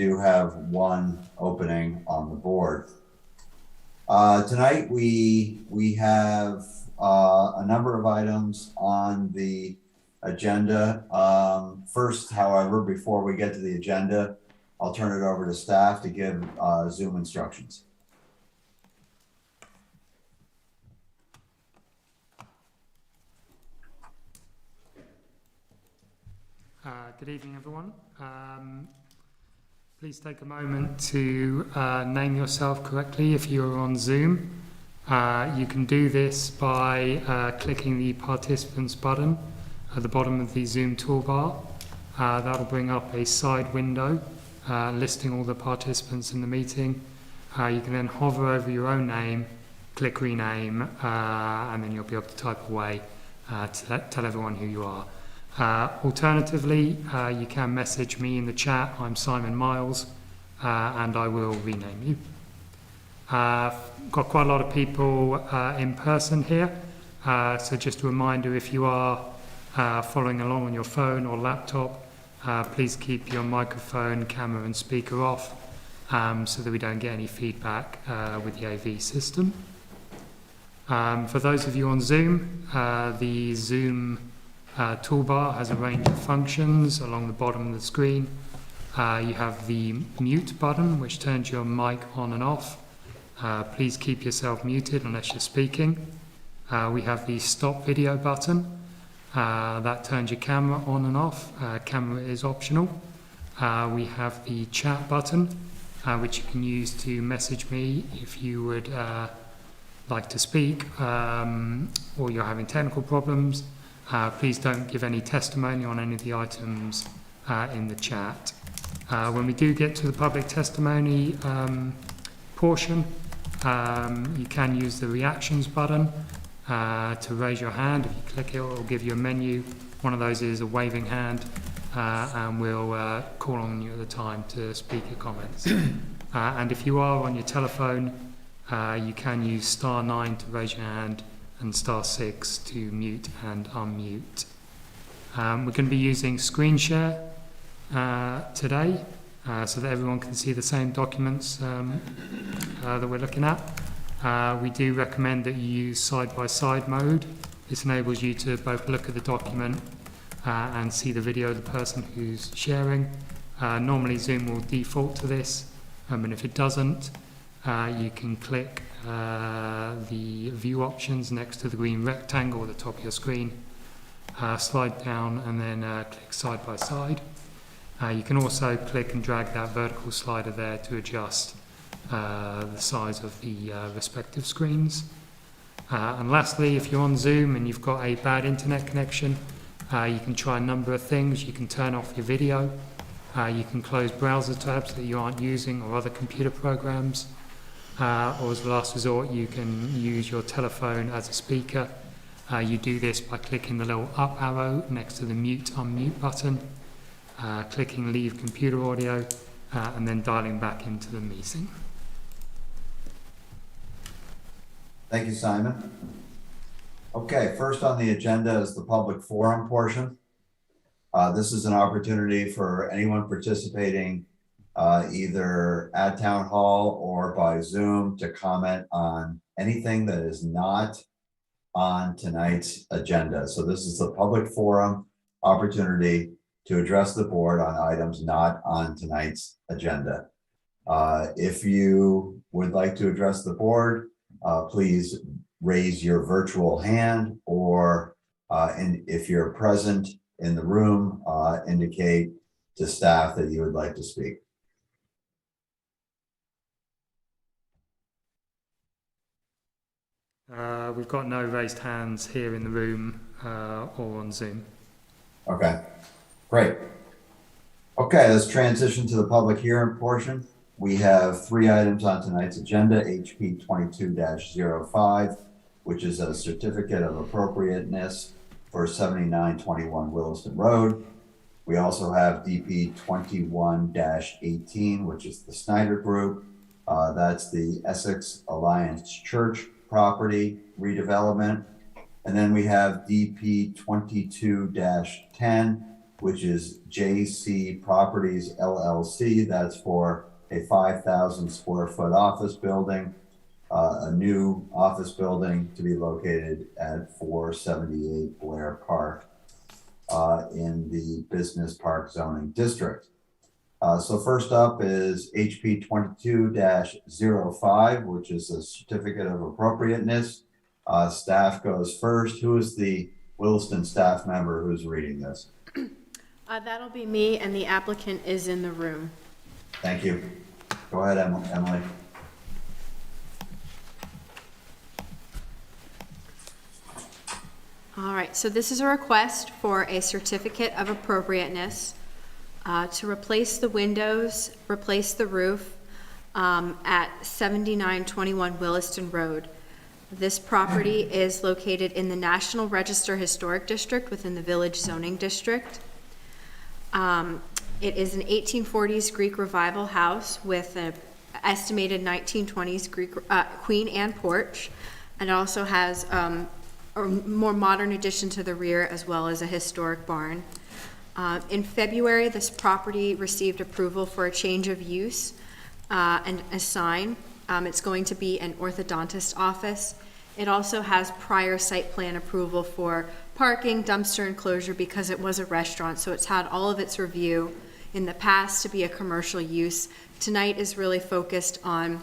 do have one opening on the board. Tonight we have a number of items on the agenda. First, however, before we get to the agenda, I'll turn it over to staff to give Zoom instructions. Good evening, everyone. Please take a moment to name yourself correctly if you're on Zoom. You can do this by clicking the participants button at the bottom of the Zoom toolbar. That'll bring up a side window listing all the participants in the meeting. You can then hover over your own name, click rename, and then you'll be able to type away to tell everyone who you are. Alternatively, you can message me in the chat. I'm Simon Miles, and I will rename you. Got quite a lot of people in person here, so just a reminder, if you are following along on your phone or laptop, please keep your microphone, camera and speaker off so that we don't get any feedback with the AV system. For those of you on Zoom, the Zoom toolbar has a range of functions along the bottom of the screen. You have the mute button, which turns your mic on and off. Please keep yourself muted unless you're speaking. We have the stop video button. That turns your camera on and off. Camera is optional. We have the chat button, which you can use to message me if you would like to speak or you're having technical problems. Please don't give any testimony on any of the items in the chat. When we do get to the public testimony portion, you can use the reactions button to raise your hand. If you click it, it will give you a menu. One of those is a waving hand, and we'll call on you at the time to speak your comments. And if you are on your telephone, you can use *9 to raise your hand and *6 to mute and unmute. We're going to be using screen share today so that everyone can see the same documents that we're looking at. We do recommend that you use side-by-side mode. This enables you to both look at the document and see the video of the person who's sharing. Normally Zoom will default to this, and if it doesn't, you can click the view options next to the green rectangle at the top of your screen, slide down and then click side by side. You can also click and drag that vertical slider there to adjust the size of the respective screens. And lastly, if you're on Zoom and you've got a bad internet connection, you can try a number of things. You can turn off your video, you can close browser tabs that you aren't using or other computer programs. Or as a last resort, you can use your telephone as a speaker. You do this by clicking the little up arrow next to the mute unmute button, clicking leave computer audio, and then dialing back into the meeting. Thank you, Simon. Okay, first on the agenda is the public forum portion. This is an opportunity for anyone participating either at Town Hall or by Zoom to comment on anything that is not on tonight's agenda. So this is the public forum opportunity to address the board on items not on tonight's agenda. If you would like to address the board, please raise your virtual hand, or and if you're present in the room, indicate to staff that you would like to speak. We've got no raised hands here in the room or on Zoom. Okay, great. Okay, let's transition to the public hearing portion. We have 3 items on tonight's agenda: HP 22-05, which is a certificate of appropriateness for 7921 Williston Road. We also have DP 21-18, which is the Snyder Group. That's the Essex Alliance Church property redevelopment. And then we have DP 22-10, which is JC Properties LLC. That's for a 5,000 square foot office building, a new office building to be located at 478 Blair Park in the Business Park Zoning District. So first up is HP 22-05, which is a certificate of appropriateness. Staff goes first. Who is the Williston staff member who's reading this? That'll be me, and the applicant is in the room. Thank you. Go ahead, Emily. All right, so this is a request for a certificate of appropriateness to replace the windows, replace the roof at 7921 Williston Road. This property is located in the National Register Historic District within the Village Zoning District. It is an 1840s Greek Revival house with an estimated 1920s Greek Queen Anne porch, and it also has a more modern addition to the rear as well as a historic barn. In February, this property received approval for a change of use and a sign. It's going to be an orthodontist office. It also has prior site plan approval for parking, dumpster enclosure, because it was a restaurant, so it's had all of its review in the past to be a commercial use. Tonight is really focused on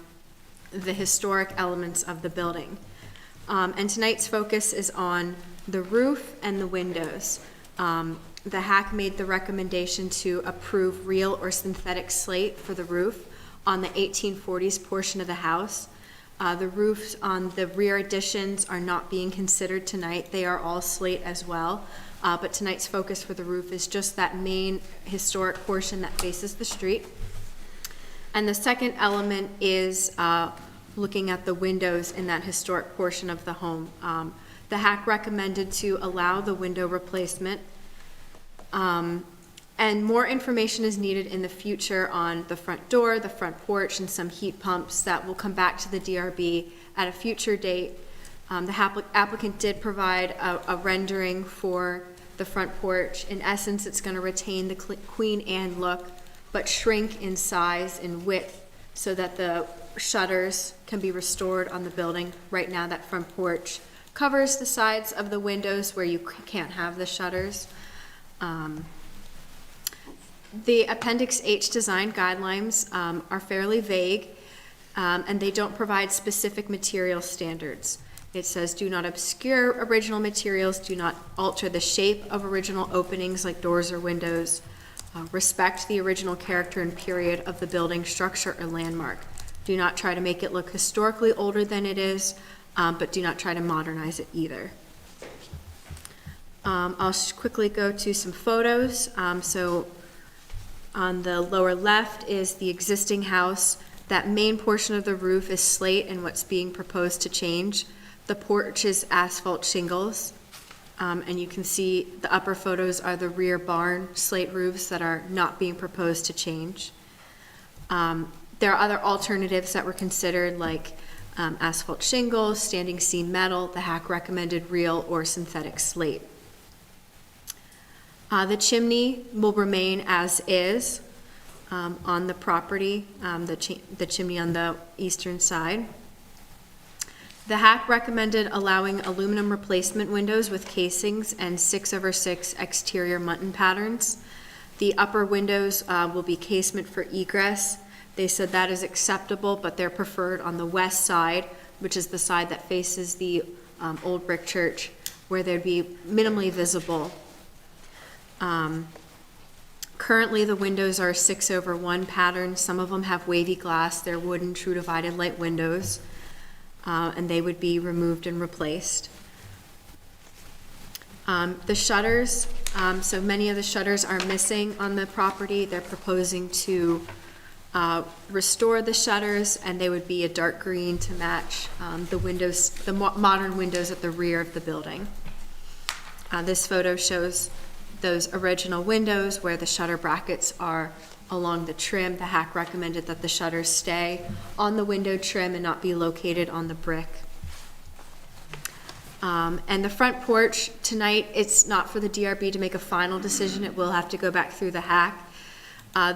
the historic elements of the building. And tonight's focus is on the roof and the windows. The HAC made the recommendation to approve real or synthetic slate for the roof on the 1840s portion of the house. The roofs on the rear additions are not being considered tonight. They are all slate as well. But tonight's focus for the roof is just that main historic portion that faces the street. And the second element is looking at the windows in that historic portion of the home. The HAC recommended to allow the window replacement. And more information is needed in the future on the front door, the front porch, and some heat pumps that will come back to the DRB at a future date. The applicant did provide a rendering for the front porch. In essence, it's going to retain the Queen Anne look, but shrink in size and width so that the shutters can be restored on the building. Right now, that front porch covers the sides of the windows where you can't have the shutters. The Appendix H design guidelines are fairly vague, and they don't provide specific material standards. It says, do not obscure original materials, do not alter the shape of original openings like doors or windows, respect the original character and period of the building, structure, or landmark. Do not try to make it look historically older than it is, but do not try to modernize it either. I'll quickly go to some photos. So on the lower left is the existing house. That main portion of the roof is slate and what's being proposed to change. The porch is asphalt shingles. And you can see the upper photos are the rear barn slate roofs that are not being proposed to change. There are other alternatives that were considered, like asphalt shingles, standing seam metal. The HAC recommended real or synthetic slate. The chimney will remain as is on the property, the chimney on the eastern side. The HAC recommended allowing aluminum replacement windows with casings and 6/6 exterior mutton patterns. The upper windows will be casement for egress. They said that is acceptable, but they're preferred on the west side, which is the side that faces the old brick church, where they'd be minimally visible. Currently, the windows are 6/1 pattern. Some of them have wavy glass. They're wooden, true divided light windows, and they would be removed and replaced. The shutters, so many of the shutters are missing on the property. They're proposing to restore the shutters, and they would be a dark green to match the windows, the modern windows at the rear of the building. This photo shows those original windows where the shutter brackets are along the trim. The HAC recommended that the shutters stay on the window trim and not be located on the brick. And the front porch, tonight, it's not for the DRB to make a final decision. It will have to go back through the hack.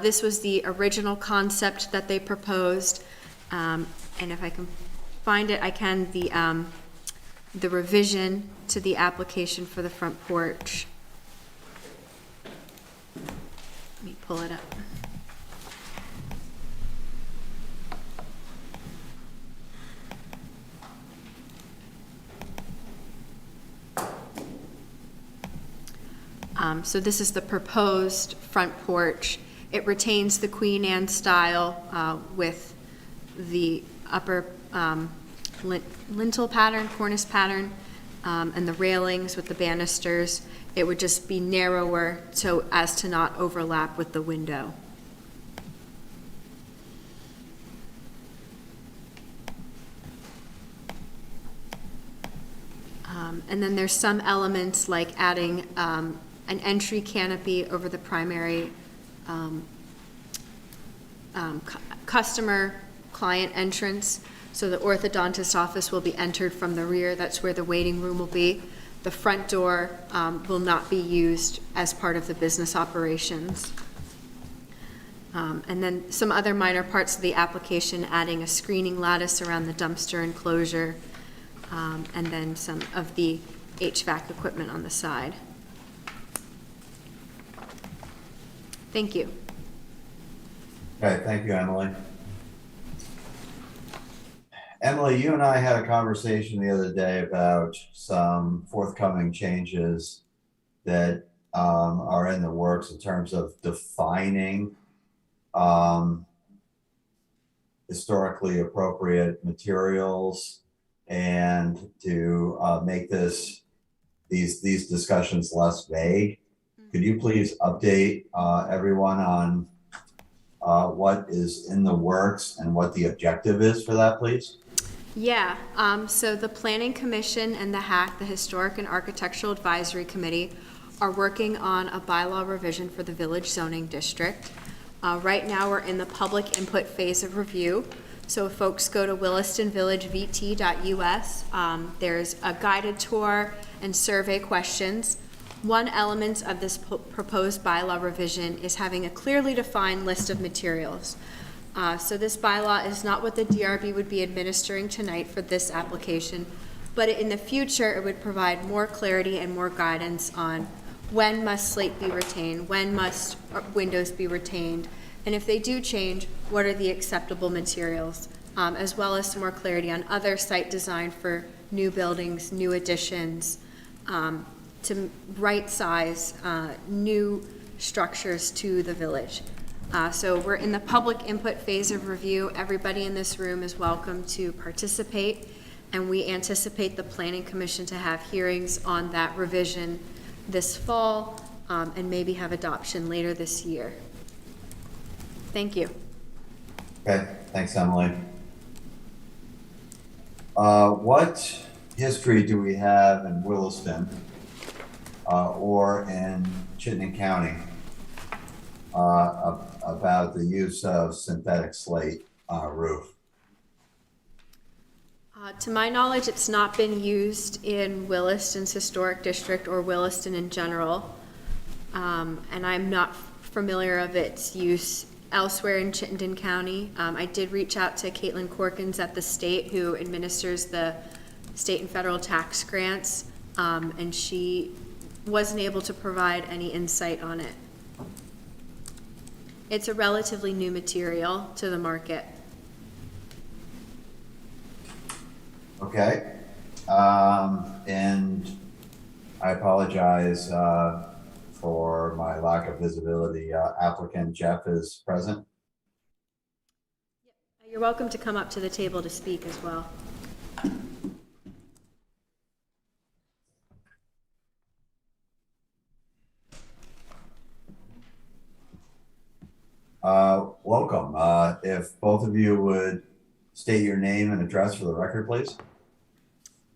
This was the original concept that they proposed. And if I can find it, I can, the revision to the application for the front porch. Let me pull it up. So this is the proposed front porch. It retains the Queen Anne style with the upper lintel pattern, cornice pattern, and the railings with the banisters. It would just be narrower so as to not overlap with the window. And then there's some elements like adding an entry canopy over the primary customer client entrance. So the orthodontist office will be entered from the rear. That's where the waiting room will be. The front door will not be used as part of the business operations. And then some other minor parts of the application, adding a screening lattice around the dumpster enclosure, and then some of the HVAC equipment on the side. Thank you. Okay, thank you, Emily. Emily, you and I had a conversation the other day about some forthcoming changes that are in the works in terms of defining historically appropriate materials and to make these discussions less vague. Could you please update everyone on what is in the works and what the objective is for that, please? Yeah, so the Planning Commission and the HAC, the Historic and Architectural Advisory Committee, are working on a bylaw revision for the Village Zoning District. Right now, we're in the public input phase of review. So if folks go to willistonvillagevt.us, there's a guided tour and survey questions. One element of this proposed bylaw revision is having a clearly defined list of materials. So this bylaw is not what the DRB would be administering tonight for this application, but in the future, it would provide more clarity and more guidance on when must slate be retained, when must windows be retained, and if they do change, what are the acceptable materials, as well as some more clarity on other site design for new buildings, new additions, to right size new structures to the village. So we're in the public input phase of review. Everybody in this room is welcome to participate, and we anticipate the Planning Commission to have hearings on that revision this fall, and maybe have adoption later this year. Thank you. Okay, thanks, Emily. What history do we have in Williston or in Chittenden County about the use of synthetic slate on a roof? To my knowledge, it's not been used in Williston's historic district or Williston in general, and I'm not familiar of its use elsewhere in Chittenden County. I did reach out to Caitlin Corkins at the state, who administers the state and federal tax grants, and she wasn't able to provide any insight on it. It's a relatively new material to the market. Okay, and I apologize for my lack of visibility. Applicant Jeff is present. You're welcome to come up to the table to speak as well. Welcome. If both of you would state your name and address for the record, please.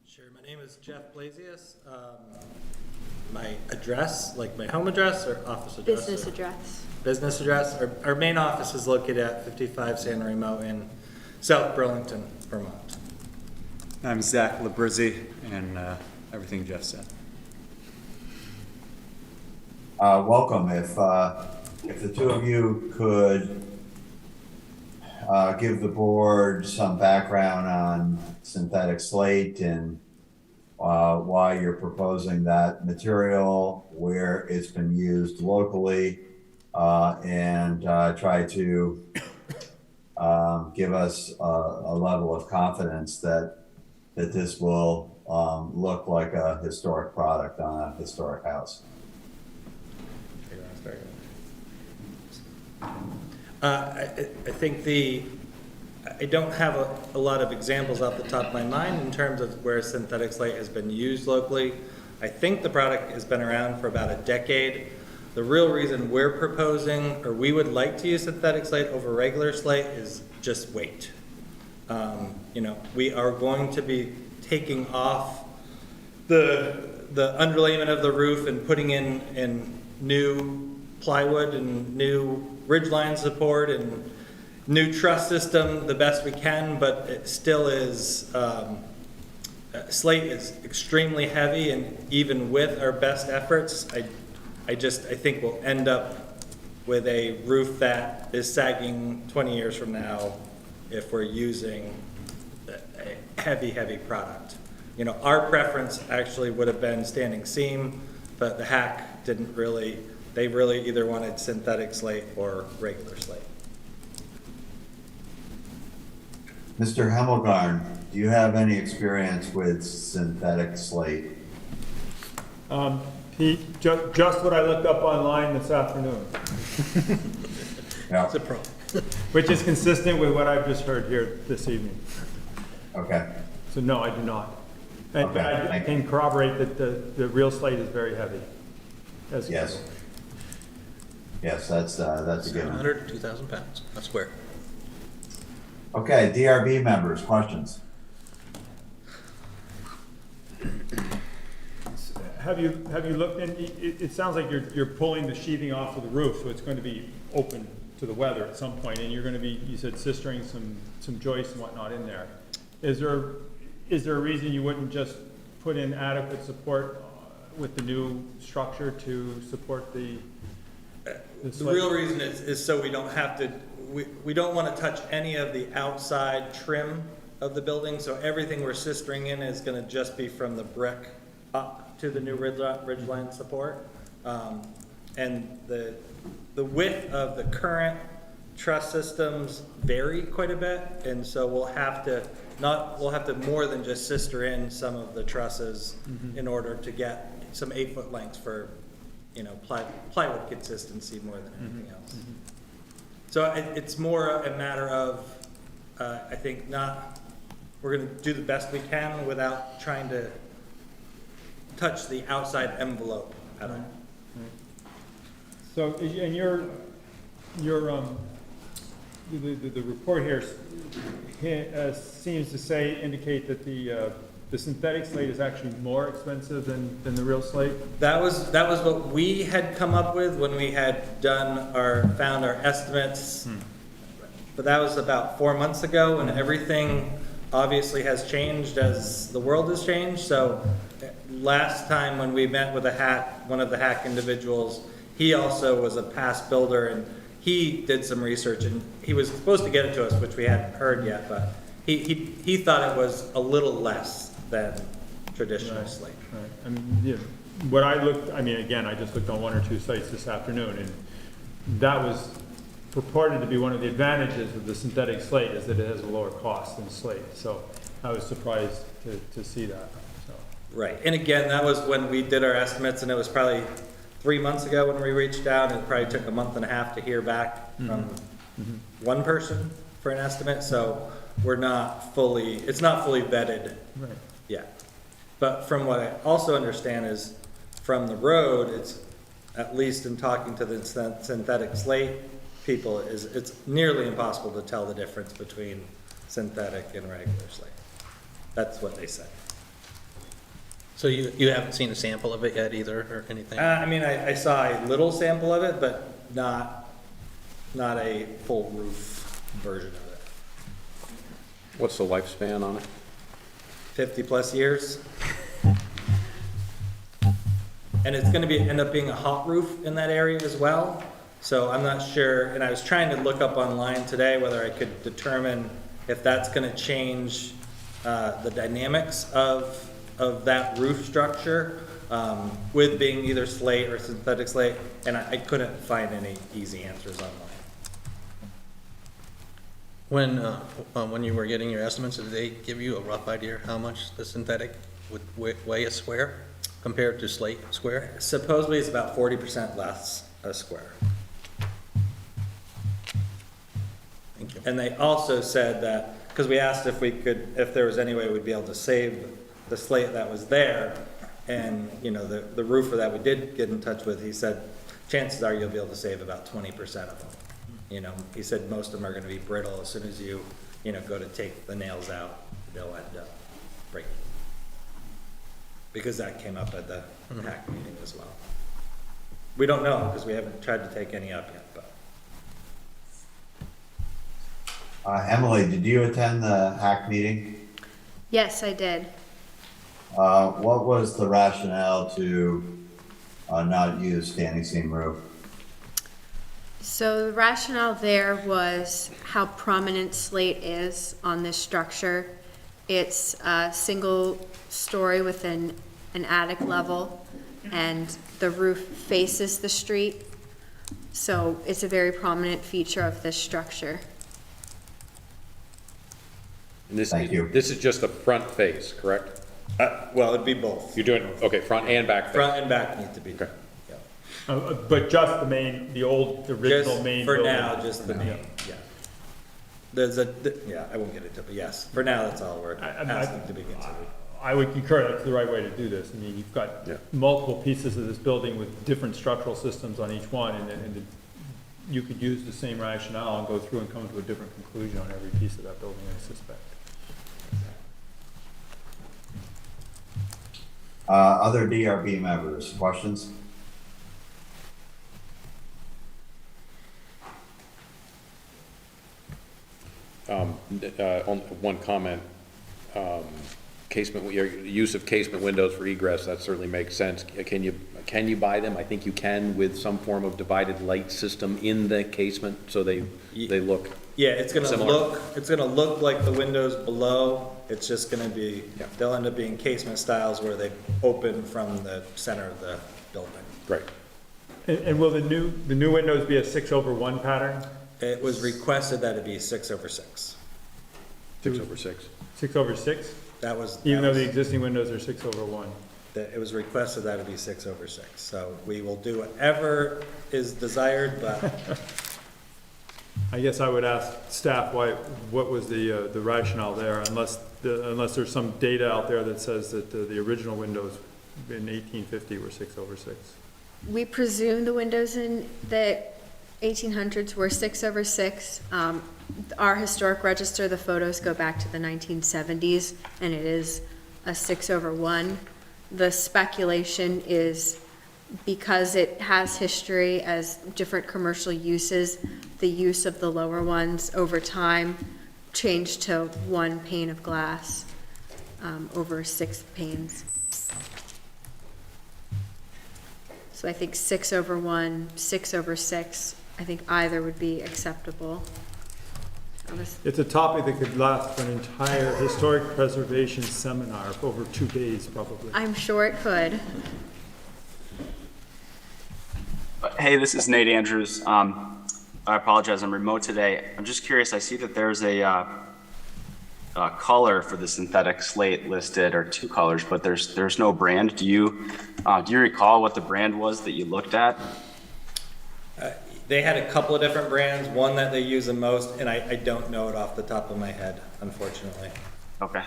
Sure. My name is Jeff Blasius. My address, like my home address or office address? Business address. Business address. Our main office is located at 55 Santa Remo in South Burlington, Vermont. I'm Zach Labrizzi, and everything Jeff said. Welcome. If the two of you could give the board some background on synthetic slate and why you're proposing that material, where it's been used locally, and try to give us a level of confidence that this will look like a historic product on a historic house. I think I don't have a lot of examples off the top of my mind in terms of where synthetic slate has been used locally. I think the product has been around for about a decade. The real reason we're proposing, or we would like to use synthetic slate over regular slate, is just weight. You know, we are going to be taking off the underlayment of the roof and putting in new plywood and new ridgeline support and new truss system the best we can, but it still is, slate is extremely heavy, and even with our best efforts, I think we'll end up with a roof that is sagging 20 years from now if we're using a heavy product. You know, our preference actually would have been standing seam, but the hack didn't really, they really either wanted synthetic slate or regular slate. Mr. Hemmelgarn, do you have any experience with synthetic slate? Pete, just what I looked up online this afternoon, Yeah. It's a pro. which is consistent with what I've just heard here this evening. Okay. So no, I do not. And Okay, I thank can corroborate that the real slate is very heavy. As Yes. Yes, that's a given. 100 to 2,000 pounds, a square. Okay, DRB members, questions? Have you looked in, it sounds like you're pulling the sheathing off of the roof, so it's going to be open to the weather at some point, and you're going to be, you said, sistering some joists and whatnot in there. Is there a reason you wouldn't just put in adequate support with the new structure to support the real reason is so we don't have to, we don't want to touch any of the outside trim of the building, so everything we're sistering in is going to just be from the brick up to the new ridgeline support. And the width of the current truss systems vary quite a bit, and so we'll have to more than just sister in some of the trusses in order to get some 8-foot lengths for, you know, plywood consistency more than anything else. So it's more a matter of, I think we're going to do the best we can without trying to touch the outside envelope at all. So, and the report here seems to indicate that the synthetic slate is actually more expensive than the real slate. That was what we had come up with when we had found our estimates. But that was about 4 months ago, and everything obviously has changed as the world has changed. So last time when we met with one of the hack individuals, he also was a past builder, and he did some research, and he was supposed to get it to us, which we hadn't heard yet, but he thought it was a little less than traditional slate. Right. I mean, yeah, what I looked, I mean, again, I just looked on 1 or 2 sites this afternoon, and that was purported to be one of the advantages of the synthetic slate, is that it has a lower cost than slate. So I was surprised to see that. So. Right, and again, that was when we did our estimates, and it was probably 3 months ago when we reached out, and it probably took a month and a half to hear back from one person for an estimate, so it's not fully vetted yet. But from what I also understand is, from the road, it's, at least in talking to the synthetic slate people, it's nearly impossible to tell the difference between synthetic and regular slate. That's what they said. So you haven't seen a sample of it yet either, or anything? I mean, I saw a little sample of it, but not a full roof version of it. What's the lifespan on it? 50 plus years. And it's gonna end up being a hot roof in that area as well. So I'm not sure, and I was trying to look up online today whether I could determine if that's gonna change the dynamics of that roof structure, with being either slate or synthetic slate, and I couldn't find any easy answers online. When you were getting your estimates, did they give you a rough idea how much the synthetic would weigh a square compared to slate square? Supposedly it's about 40% less a square. Thank you. And they also said that, because we asked if there was any way we'd be able to save the slate that was there, and, you know, the roofer that we did get in touch with, he said, chances are you'll be able to save about 20% of them. You know, he said most of them are gonna be brittle. As soon as you go to take the nails out, they'll end up breaking. Because that came up at the hack meeting as well. We don't know, because we haven't tried to take any up yet, but. Emily, did you attend the hack meeting? Yes, I did. What was the rationale to not use standing seam roof? So the rationale there was how prominent slate is on this structure. It's a single story with an attic level, and the roof faces the street. So it's a very prominent feature of this structure. And this, Thank you. this is just the front face, correct? Well, it'd be both. You're doing, okay, front and back face. Front and back need to be. Okay. Yeah. But just the main, the original Just main for building? now, just the main, yeah. I won't get into it, but yes, for now, that's all we're asking to be considered. I would concur, that's the right way to do this. I mean, you've got Yeah. multiple pieces of this building with different structural systems on each one, and you could use the same rationale and go through and come to a different conclusion on every piece of that building, I suspect. Other DRB members, questions? On one comment, casement, your use of casement windows for egress, that certainly makes sense. Can you buy them? I think you can with some form of divided light system in the casement, so they look. Yeah, it's gonna Similar. look like the windows below. It's just gonna be, Yeah. they'll end up being casement styles where they open from the center of the building. Great. And will the new windows be a 6/1 pattern? It was requested that it be 6/6. 6/6. 6/6? That was. Even that though the was- existing windows are 6/1? It was requested that it be 6/6, so we will do whatever is desired, but I guess I would ask staff what was the rationale there, unless there's some data out there that says that the original windows in 1850 were 6/6. We presume the windows in the 1800s were 6/6. Our historic register, the photos go back to the 1970s, and it is a 6/1. The speculation is because it has history as different commercial uses, the use of the lower ones over time changed to one pane of glass over 6 panes. So I think 6/1, 6/6, I think either would be acceptable. It's a topic that could last for an entire historic preservation seminar for over 2 days, probably. I'm sure it could. Hey, this is Nate Andrews. I apologize, I'm remote today. I'm just curious, I see that there's a color for the synthetic slate listed, or 2 colors, but there's no brand. Do you recall what the brand was that you looked at? they had a couple of different brands, one that they use the most, and I don't know it off the top of my head, unfortunately. Okay.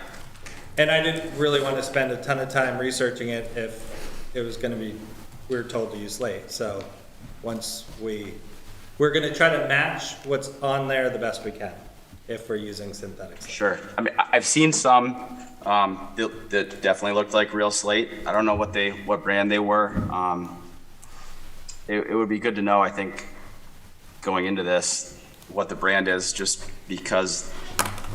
And I didn't really want to spend a ton of time researching it if it was gonna be, we were told to use slate. So once we're gonna try to match what's on there the best we can if we're using synthetic slate. Sure. I mean, I've seen some that definitely looked like real slate. I don't know what brand they were. It would be good to know, I think, going into this, what the brand is, just because,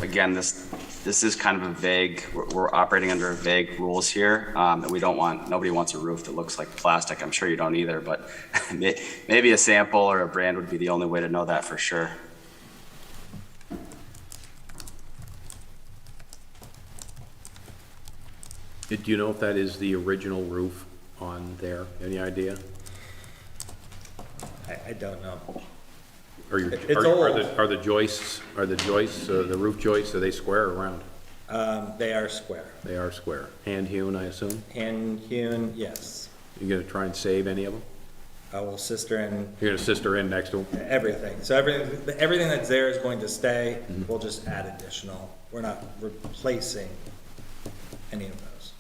again, this this is kind of a vague, we're operating under vague rules here. And we don't want, nobody wants a roof that looks like plastic. I'm sure you don't either, but maybe a sample or a brand would be the only way to know that for sure. Do you know if that is the original roof on there? Any idea? I don't know. Are the joists, the roof joists, are they square or round? They are square. They are square. Hand hewn, I assume? Hand hewn, yes. You gonna try and save any of them? I will sister in You're gonna sister in next to them? everything. So everything that's there is going to stay. We'll just add additional. We're not replacing any of those.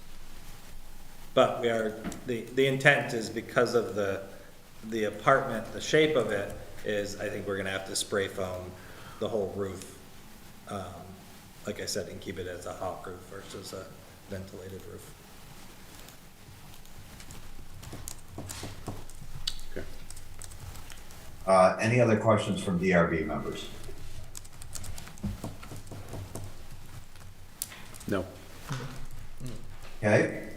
But we are, the intent is because of the apartment, the shape of it is, I think we're gonna have to spray foam the whole roof. Like I said, and keep it as a hot roof versus a ventilated roof. Okay. Any other questions from DRB members? No. Okay,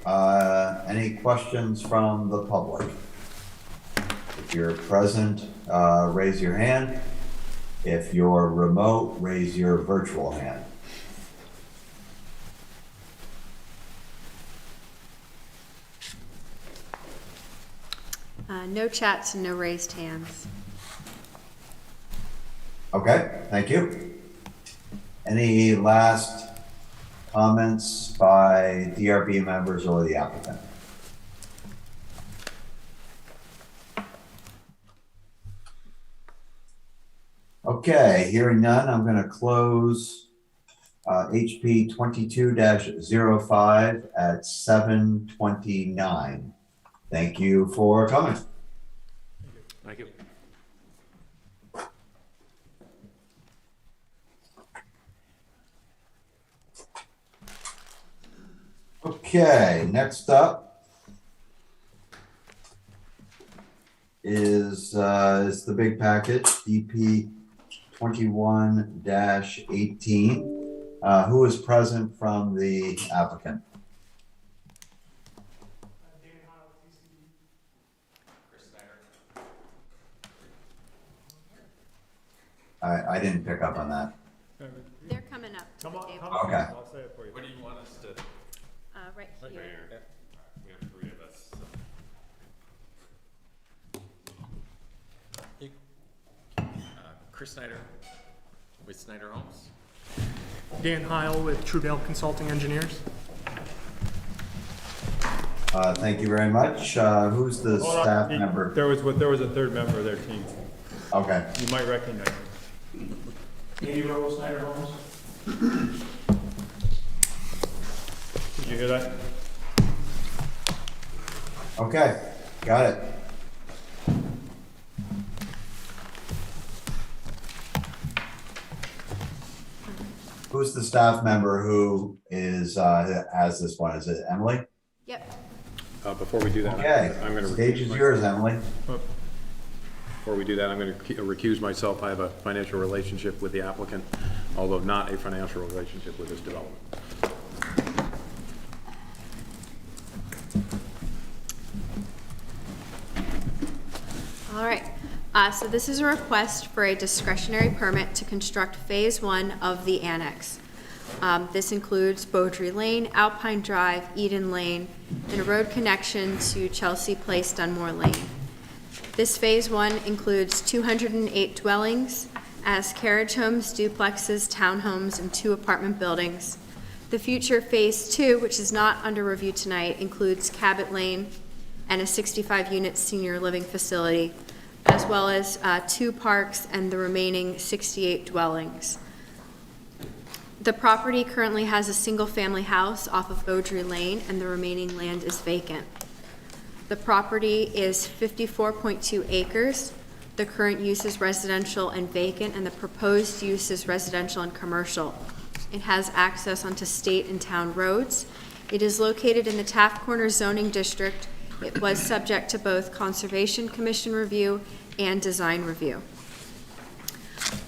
any questions from the public? If you're present, raise your hand. If you're remote, raise your virtual hand. No chats and no raised hands. Okay, thank you. Any last comments by DRB members or the applicant? Okay, hearing none, I'm going to close HP 22-05 at 7:29. Thank you for coming. Thank you. Okay, next up is the big package, DP 21-18. Who is present from the applicant? I didn't pick up on that. They're coming up. to Come the on, table. come on. Okay. I'll say it for you. What do you want us to? Right here. We have three of us. Chris Snyder with Snyder Homes. Dan Heil with Truebell Consulting Engineers. Thank you very much. Who's the Hold on. staff member? There was a third member of their team. Okay. You might recognize him. Andy Rose, Snyder Homes. Did you hear that? Okay, got it. Who's the staff member who has this one? Is it Emily? Yep. Before we do that, Okay, I'm gonna stage is yours, Emily. Before we do that, I'm gonna recuse myself. I have a financial relationship with the applicant, although not a financial relationship with this development. All right. So this is a request for a discretionary permit to construct Phase 1 of the annex. This includes Beaudry Lane, Alpine Drive, Eden Lane, and a road connection to Chelsea Place, Dunmore Lane. This Phase 1 includes 208 dwellings as carriage homes, duplexes, townhomes, and 2 apartment buildings. The future Phase 2, which is not under review tonight, includes Cabot Lane and a 65-unit senior living facility, as well as 2 parks and the remaining 68 dwellings. The property currently has a single-family house off of Beaudry Lane, and the remaining land is vacant. The property is 54.2 acres. The current use is residential and vacant, and the proposed use is residential and commercial. It has access onto state and town roads. It is located in the Taft Corner zoning district. It was subject to both Conservation Commission review and design review.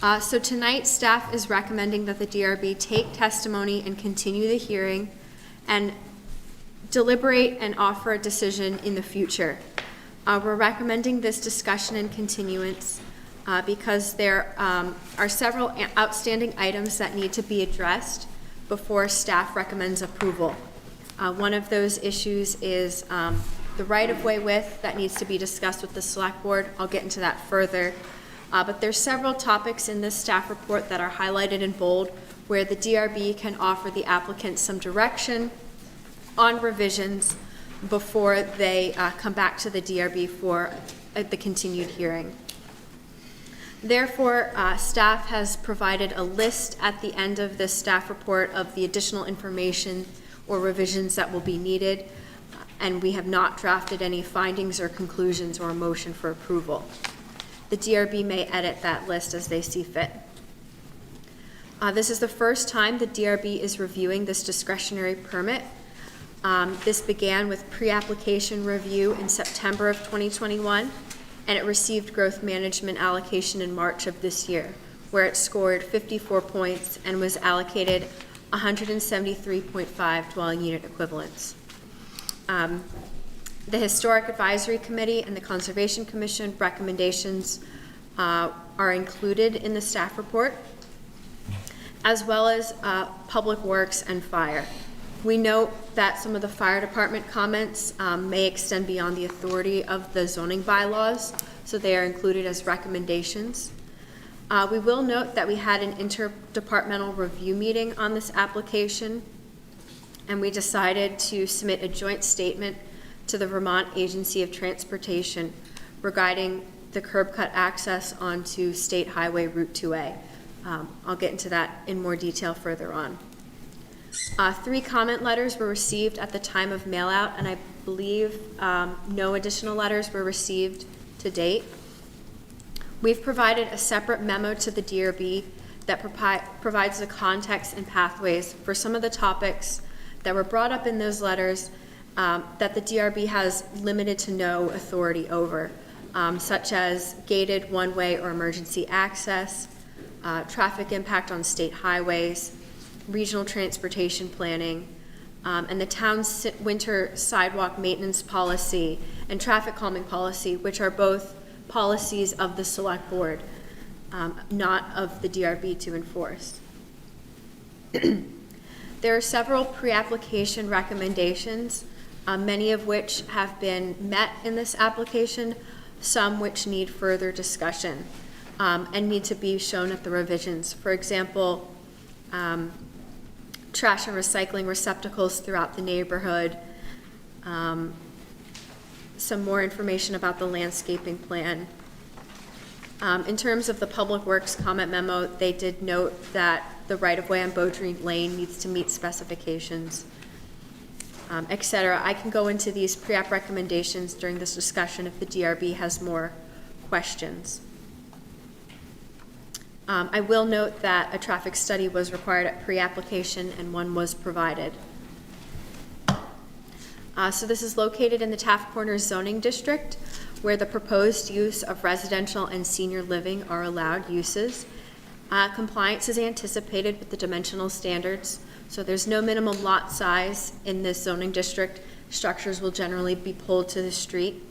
So tonight, staff is recommending that the DRB take testimony and continue the hearing and deliberate and offer a decision in the future. We're recommending this discussion and continuance because there are several outstanding items that need to be addressed before staff recommends approval. One of those issues is the right-of-way width that needs to be discussed with the select board. I'll get into that further. But there's several topics in this staff report that are highlighted in bold where the DRB can offer the applicant some direction on revisions before they come back to the DRB for the continued hearing. Therefore, staff has provided a list at the end of this staff report of the additional information or revisions that will be needed, and we have not drafted any findings or conclusions or a motion for approval. The DRB may edit that list as they see fit. This is the first time the DRB is reviewing this discretionary permit. This began with pre-application review in September of 2021, and it received growth management allocation in March of this year, where it scored 54 points and was allocated 173.5 dwelling unit equivalents. The Historic Advisory Committee and the Conservation Commission recommendations are included in the staff report, as well as Public Works and Fire. We note that some of the fire department comments may extend beyond the authority of the zoning bylaws, so they are included as recommendations. We will note that we had an interdepartmental review meeting on this application, and we decided to submit a joint statement to the Vermont Agency of Transportation regarding the curb cut access onto State Highway Route 2A. I'll get into that in more detail further on. 3 comment letters were received at the time of mail out, and I believe no additional letters were received to date. We've provided a separate memo to the DRB that provides the context and pathways for some of the topics that were brought up in those letters that the DRB has limited to no authority over, such as gated one-way or emergency access, traffic impact on state highways, regional transportation planning, and the town's winter sidewalk maintenance policy and traffic calming policy, which are both policies of the select board, not of the DRB to enforce. There are several pre-application recommendations, many of which have been met in this application, some which need further discussion and need to be shown at the revisions. For example, trash and recycling receptacles throughout the neighborhood, some more information about the landscaping plan. In terms of the Public Works comment memo, they did note that the right-of-way on Beaudry Ln needs to meet specifications, et cetera. I can go into these pre-app recommendations during this discussion if the DRB has more questions. I will note that a traffic study was required at pre-application and one was provided. So this is located in the Taft Corners zoning district, where the proposed use of residential and senior living are allowed uses. Compliance is anticipated with the dimensional standards, so there's no minimum lot size in this zoning district. Structures will generally be pulled to the street,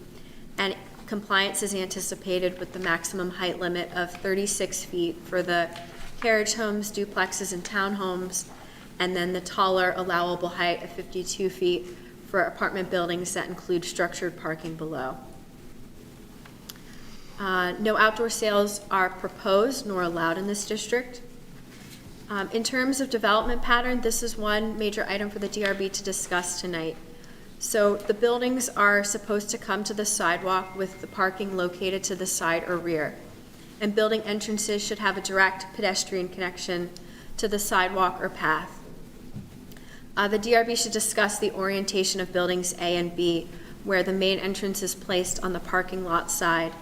and compliance is anticipated with the maximum height limit of 36 feet for the carriage homes, duplexes, and townhomes, and then the taller allowable height of 52 feet for apartment buildings that include structured parking below. No outdoor sales are proposed nor allowed in this district. In terms of development pattern, this is one major item for the DRB to discuss tonight. So the buildings are supposed to come to the sidewalk with the parking located to the side or rear. And building entrances should have a direct pedestrian connection to the sidewalk or path. The DRB should discuss the orientation of buildings A and B, where the main entrance is placed on the parking lot side.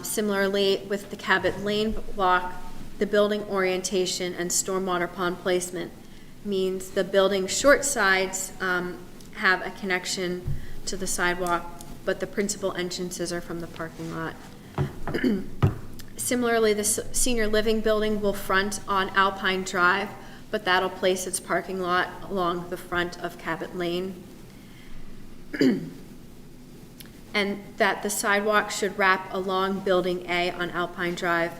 Similarly, with the Cabot Lane block, the building orientation and stormwater pond placement means the building short sides have a connection to the sidewalk, but the principal entrances are from the parking lot. Similarly, the senior living building will front on Alpine Drive, but that'll place its parking lot along the front of Cabot Lane. And that the sidewalk should wrap along Building A on Alpine Drive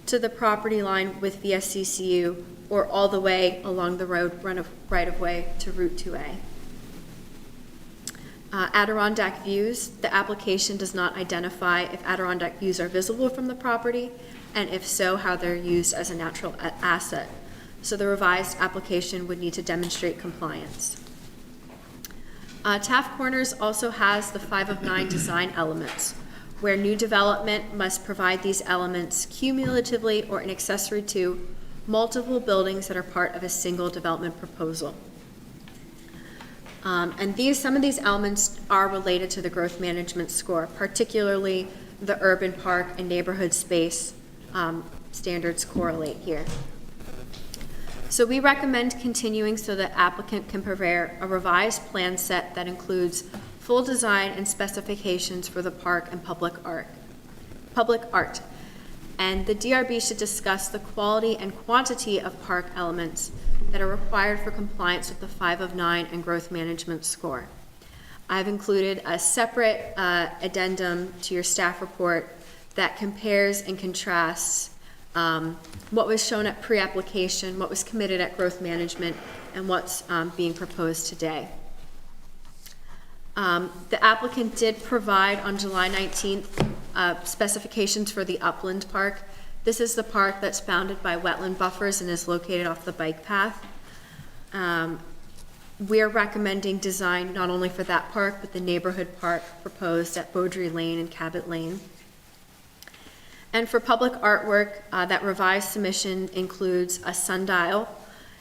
to the property line with VSCCU or all the way along the road right-of-way to Route 2A. Adirondack views, the application does not identify if Adirondack views are visible from the property, and if so, how they're used as a natural asset. So the revised application would need to demonstrate compliance. Taft Corners also has the 5 of 9 design elements, where new development must provide these elements cumulatively or an accessory to multiple buildings that are part of a single development proposal. And some of these elements are related to the growth management score, particularly the urban park and neighborhood space standards correlate here. So we recommend continuing so the applicant can prepare a revised plan set that includes full design and specifications for the park and public art. And the DRB should discuss the quality and quantity of park elements that are required for compliance with the 5 of 9 and growth management score. I've included a separate addendum to your staff report that compares and contrasts what was shown at pre-application, what was committed at growth management, and what's being proposed today. The applicant did provide on July 19th specifications for the Upland Park. This is the park that's bounded by wetland buffers and is located off the bike path. We're recommending design not only for that park, but the neighborhood park proposed at Beaudry Lane and Cabot Lane. And for public artwork, that revised submission includes a sundial,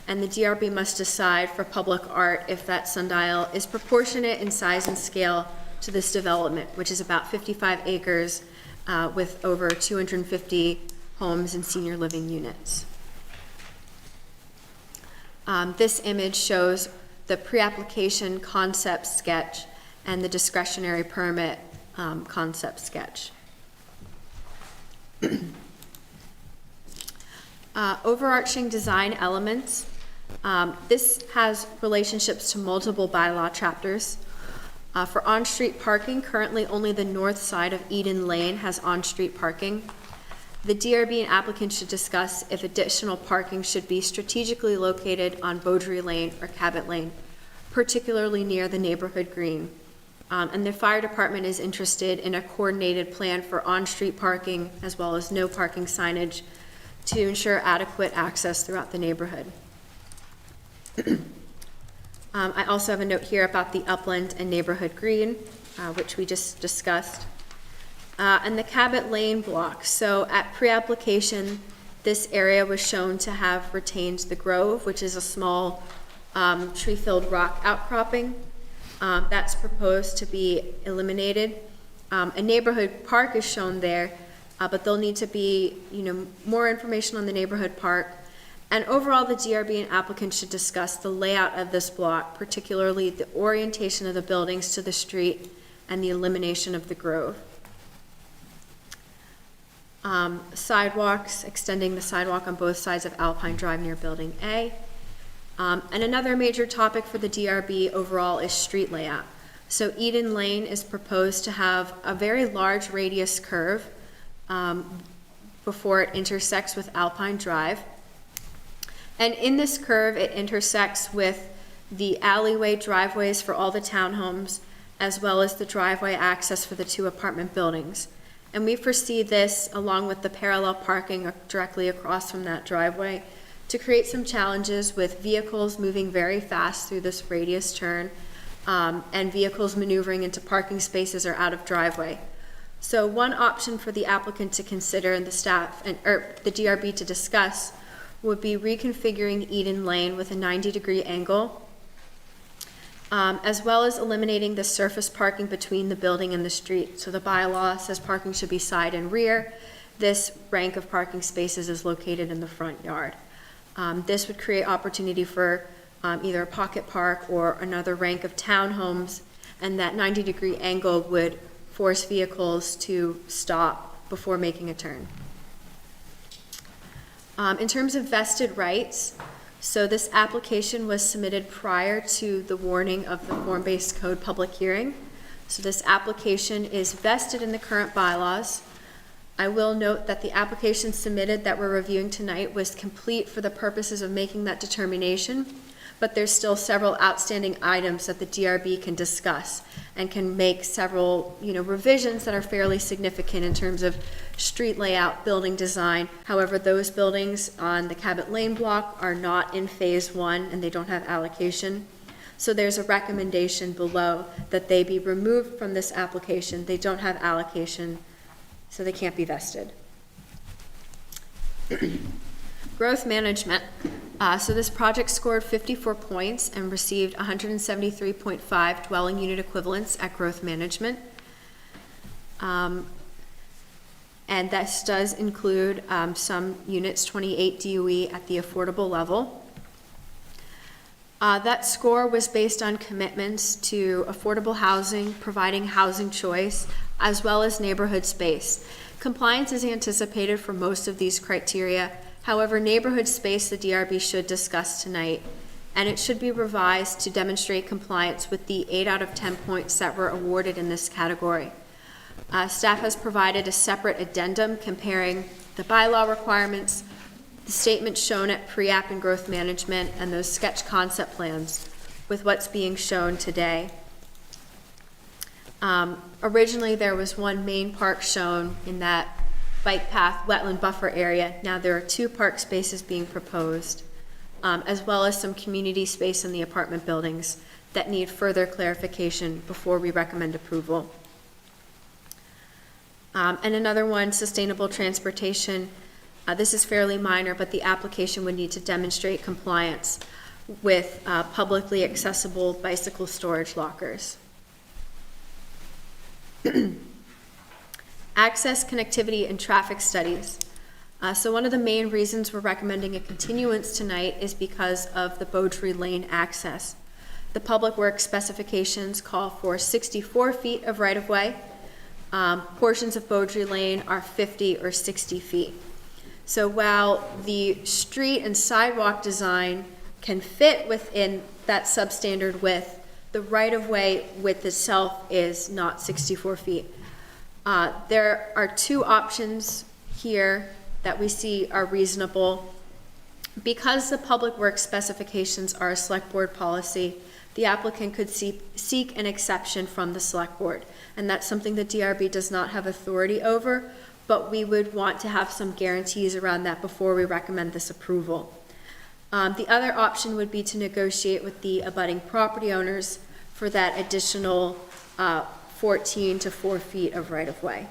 and the DRB must decide for public art if that sundial is proportionate in size and scale to this development, which is about 55 acres with over 250 homes and senior living units. This image shows the pre-application concept sketch and the discretionary permit concept sketch. Overarching design elements. This has relationships to multiple bylaw chapters. For on-street parking, currently only the north side of Eden Lane has on-street parking. The DRB and applicant should discuss if additional parking should be strategically located on Beaudry Lane or Cabot Lane, particularly near the neighborhood green. And the fire department is interested in a coordinated plan for on-street parking as well as no parking signage to ensure adequate access throughout the neighborhood. I also have a note here about the upland and neighborhood green, which we just discussed. And the Cabot Lane block. So at pre-application, this area was shown to have retained the grove, which is a small tree-filled rock outcropping. That's proposed to be eliminated. A neighborhood park is shown there, but there'll need to be, more information on the neighborhood park. And overall, the DRB and applicant should discuss the layout of this block, particularly the orientation of the buildings to the street and the elimination of the grove. Sidewalks, extending the sidewalk on both sides of Alpine Drive near Building A. And another major topic for the DRB overall is street layout. So Eden Lane is proposed to have a very large radius curve before it intersects with Alpine Drive. And in this curve, it intersects with the alleyway driveways for all the townhomes, as well as the driveway access for the 2 apartment buildings. And we foresee this, along with the parallel parking directly across from that driveway, to create some challenges with vehicles moving very fast through this radius turn, and vehicles maneuvering into parking spaces or out of driveway. So one option for the applicant to consider and the staff, or the DRB to discuss, would be reconfiguring Eden Lane with a 90-degree angle, as well as eliminating the surface parking between the building and the street. So the bylaw says parking should be side and rear. This rank of parking spaces is located in the front yard. This would create opportunity for either a pocket park or another rank of townhomes, and that 90-degree angle would force vehicles to stop before making a turn. In terms of vested rights, so this application was submitted prior to the warning of the form-based code public hearing. So this application is vested in the current bylaws. I will note that the application submitted that we're reviewing tonight was complete for the purposes of making that determination, but there's still several outstanding items that the DRB can discuss and can make several, revisions that are fairly significant in terms of street layout, building design. However, those buildings on the Cabot Lane block are not in phase 1 and they don't have allocation. So there's a recommendation below that they be removed from this application. They don't have allocation, so they can't be vested. Growth management. So this project scored 54 points and received 173.5 dwelling unit equivalents at growth management. And this does include some units, 28 DOE at the affordable level. That score was based on commitments to affordable housing, providing housing choice, as well as neighborhood space. Compliance is anticipated for most of these criteria. However, neighborhood space the DRB should discuss tonight, and it should be revised to demonstrate compliance with the 8 out of 10 points that were awarded in this category. Staff has provided a separate addendum comparing the bylaw requirements, the statements shown at pre-app and growth management, and those sketch concept plans with what's being shown today. Originally, there was one main park shown in that bike path wetland buffer area. Now there are 2 park spaces being proposed, as well as some community space in the apartment buildings that need further clarification before we recommend approval. And another one, sustainable transportation. This is fairly minor, but the application would need to demonstrate compliance with publicly accessible bicycle storage lockers. Access, connectivity, and traffic studies. So one of the main reasons we're recommending a continuance tonight is because of the Beaudry Ln access. The public works specifications call for 64 feet of right-of-way. Portions of Beaudry Ln are 50 or 60 feet. So while the street and sidewalk design can fit within that substandard width, the right-of-way width itself is not 64 feet. There are 2 options here that we see are reasonable. Because the public works specifications are a select board policy, the applicant could seek an exception from the select board. And that's something the DRB does not have authority over, but we would want to have some guarantees around that before we recommend this approval. The other option would be to negotiate with the abutting property owners for that additional 14 to 4 feet of right-of-way.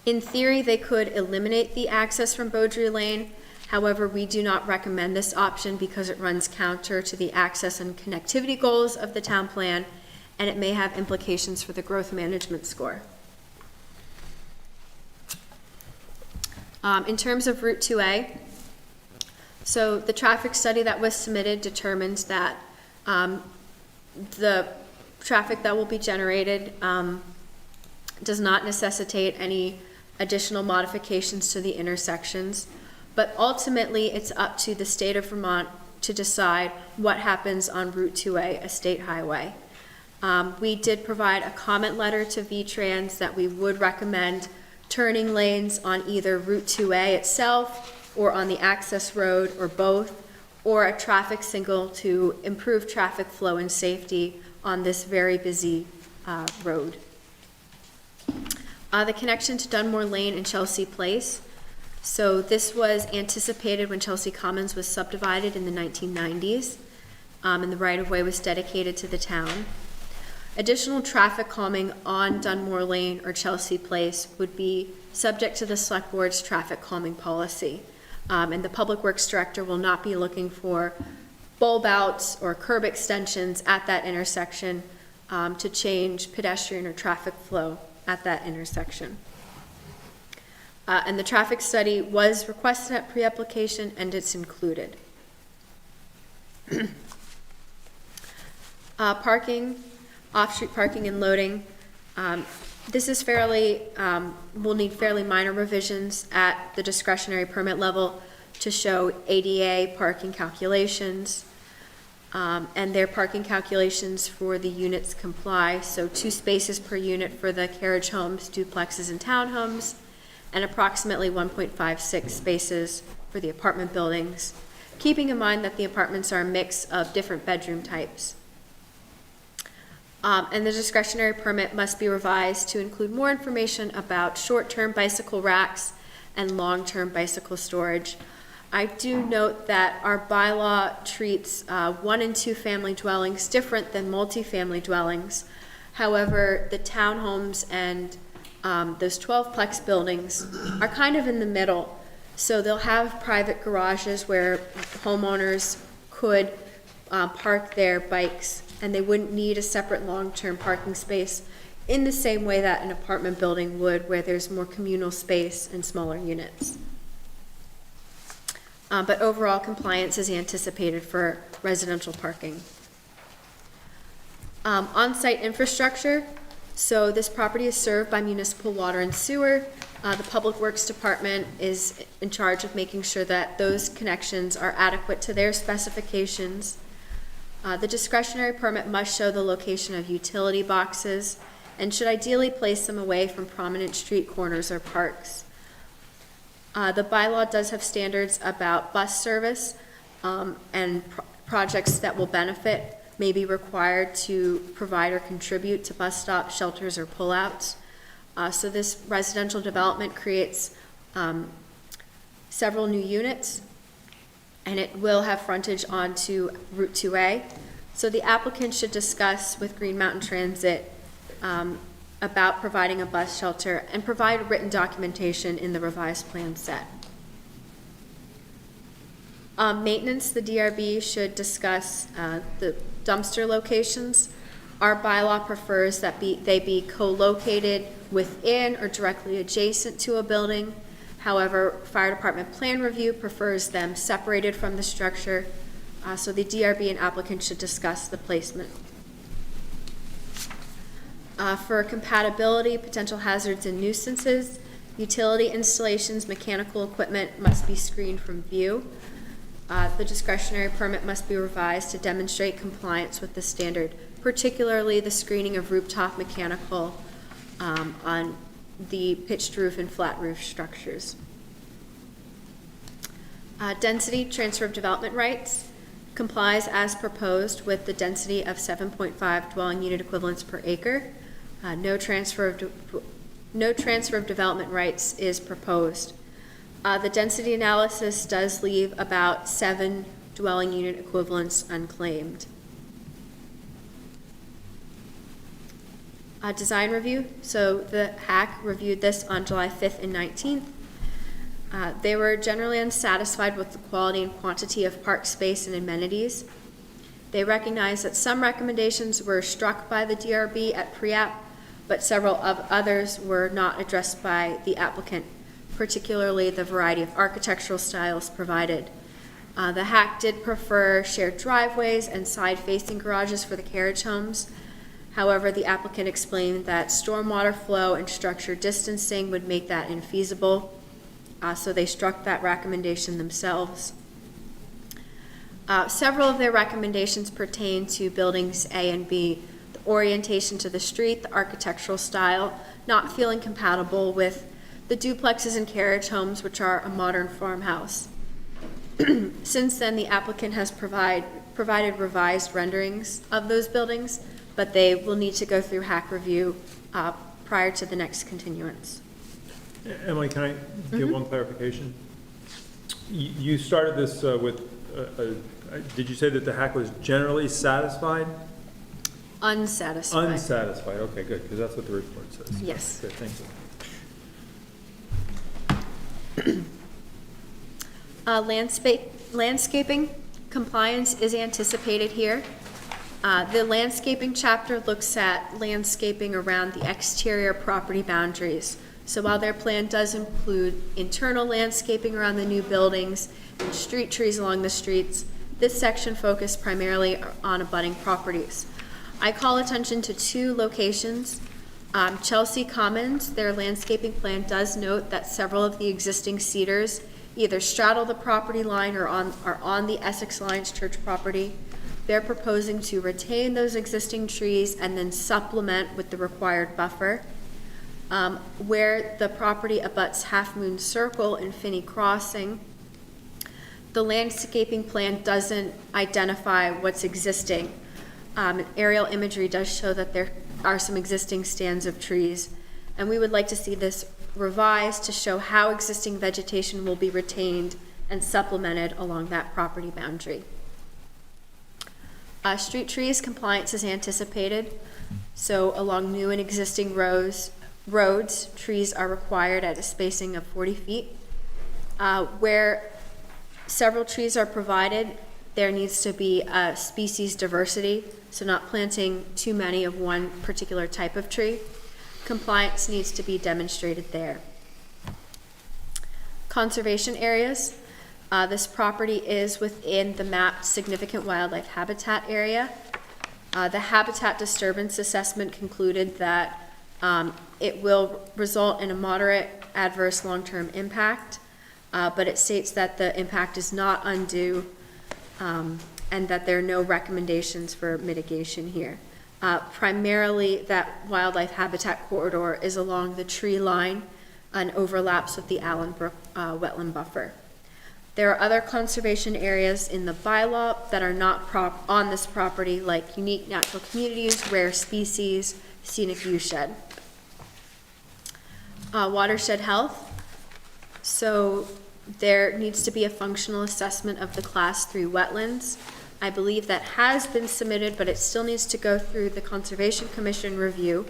In theory, they could eliminate the access from Beaudry Ln. However, we do not recommend this option because it runs counter to the access and connectivity goals of the town plan, and it may have implications for the growth management score. In terms of Route 2A, so the traffic study that was submitted determines that the traffic that will be generated does not necessitate any additional modifications to the intersections, but ultimately it's up to the state of Vermont to decide what happens on Route 2A, a state highway. We did provide a comment letter to VTrans that we would recommend turning lanes on either Route 2A itself or on the access road or both, or a traffic signal to improve traffic flow and safety on this very busy road. The connection to Dunmore Lane and Chelsea Place. So this was anticipated when Chelsea Commons was subdivided in the 1990s, and the right-of-way was dedicated to the town. Additional traffic calming on Dunmore Lane or Chelsea Place would be subject to the Select Board's traffic calming policy. And the Public Works Director will not be looking for bulb outs or curb extensions at that intersection to change pedestrian or traffic flow at that intersection. And the traffic study was requested at pre-application and it's included. Parking, off-street parking and loading. This is fairly, will need fairly minor revisions at the discretionary permit level. to show ADA parking calculations. And their parking calculations for the units comply, so 2 spaces per unit for the carriage homes, duplexes, and townhomes, and approximately 1.56 spaces for the apartment buildings, keeping in mind that the apartments are a mix of different bedroom types. And the discretionary permit must be revised to include more information about short-term bicycle racks and long-term bicycle storage. I do note that our bylaw treats 1 and 2 family dwellings different than multifamily dwellings. However, the townhomes and those 12-plex buildings are kind of in the middle. So they'll have private garages where homeowners could park their bikes, and they wouldn't need a separate long-term parking space in the same way that an apartment building would, where there's more communal space and smaller units. But overall compliance is anticipated for residential parking. On-site infrastructure. So this property is served by municipal water and sewer. The Public Works Department is in charge of making sure that those connections are adequate to their specifications. The discretionary permit must show the location of utility boxes and should ideally place them away from prominent street corners or parks. The bylaw does have standards about bus service, and projects that will benefit may be required to provide or contribute to bus stops, shelters, or pullouts. So this residential development creates several new units, and it will have frontage onto Route 2A. So the applicant should discuss with Green Mountain Transit about providing a bus shelter and provide written documentation in the revised plan set. Maintenance, the DRB should discuss the dumpster locations. Our bylaw prefers that they be co-located within or directly adjacent to a building. However, fire department plan review prefers them separated from the structure, so the DRB and applicant should discuss the placement. For compatibility, potential hazards and nuisances, utility installations, mechanical equipment must be screened from view. The discretionary permit must be revised to demonstrate compliance with the standard, particularly the screening of rooftop mechanical on the pitched roof and flat roof structures. Density, transfer of development rights, complies as proposed with the density of 7.5 dwelling unit equivalents per acre. No transfer of development rights is proposed. The density analysis does leave about 7 dwelling unit equivalents unclaimed. Design review. So the HAC reviewed this on July 5th and 19th. They were generally unsatisfied with the quality and quantity of park space and amenities. They recognized that some recommendations were struck by the DRB at pre-app, but several of others were not addressed by the applicant, particularly the variety of architectural styles provided. The HAC did prefer shared driveways and side-facing garages for the carriage homes. However, the applicant explained that stormwater flow and structure distancing would make that infeasible, so they struck that recommendation themselves. Several of their recommendations pertain to buildings A and B, the orientation to the street, the architectural style, not feeling compatible with the duplexes and carriage homes, which are a modern farmhouse. Since then, the applicant has provided revised renderings of those buildings, but they will need to go through HAC review prior to the next continuance. Emily, can I get one clarification? You started this with, did you say that the HAC was generally satisfied? Unsatisfied. Unsatisfied, okay, good, because that's what the report says. Yes. Good, thank you. Landscaping compliance is anticipated here. The landscaping chapter looks at landscaping around the exterior property boundaries. So while their plan does include internal landscaping around the new buildings and street trees along the streets, this section focused primarily on abutting properties. I call attention to 2 locations. Chelsea Commons, their landscaping plan does note that several of the existing cedars either straddle the property line or are on the Essex Lions Church property. They're proposing to retain those existing trees and then supplement with the required buffer. Where the property abuts Half Moon Circle and Finney Crossing, the landscaping plan doesn't identify what's existing. Aerial imagery does show that there are some existing stands of trees, and we would like to see this revised to show how existing vegetation will be retained and supplemented along that property boundary. Street trees compliance is anticipated, so along new and existing roads, trees are required at a spacing of 40 feet. Where several trees are provided, there needs to be a species diversity, so not planting too many of one particular type of tree. Compliance needs to be demonstrated there. Conservation areas. This property is within the mapped significant wildlife habitat area. The habitat disturbance assessment concluded that it will result in a moderate adverse long-term impact, but it states that the impact is not undue and that there are no recommendations for mitigation here. Primarily, that wildlife habitat corridor is along the tree line and overlaps with the Allen Brook wetland buffer. There are other conservation areas in the bylaw that are not on this property, like unique natural communities, rare species, scenic viewshed. Watershed health. So there needs to be a functional assessment of the Class 3 wetlands. I believe that has been submitted, but it still needs to go through the Conservation Commission review.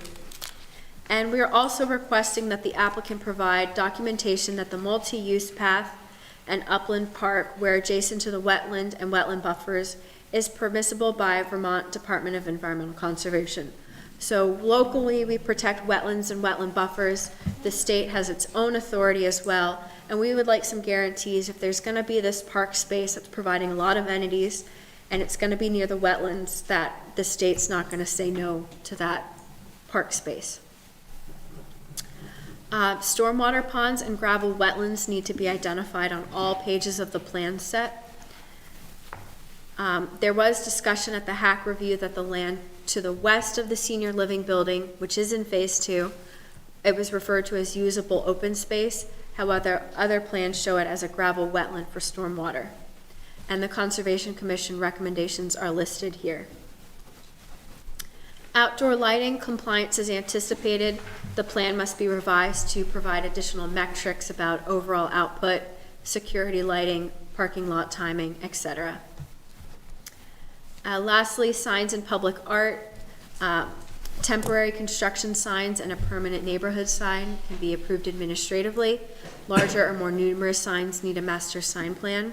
And we are also requesting that the applicant provide documentation that the multi-use path and upland park, where adjacent to the wetland and wetland buffers, is permissible by Vermont Department of Environmental Conservation. So locally, we protect wetlands and wetland buffers. The state has its own authority as well, and we would like some guarantees if there's going to be this park space that's providing a lot of amenities, and it's going to be near the wetlands, that the state's not going to say no to that park space. Stormwater ponds and gravel wetlands need to be identified on all pages of the plan set. There was discussion at the HAC review that the land to the west of the senior living building, which is in phase 2, it was referred to as usable open space. However, other plans show it as a gravel wetland for stormwater. And the Conservation Commission recommendations are listed here. Outdoor lighting compliance is anticipated. The plan must be revised to provide additional metrics about overall output, security lighting, parking lot timing, etc. Lastly, signs and public art. Temporary construction signs and a permanent neighborhood sign can be approved administratively. Larger or more numerous signs need a master sign plan.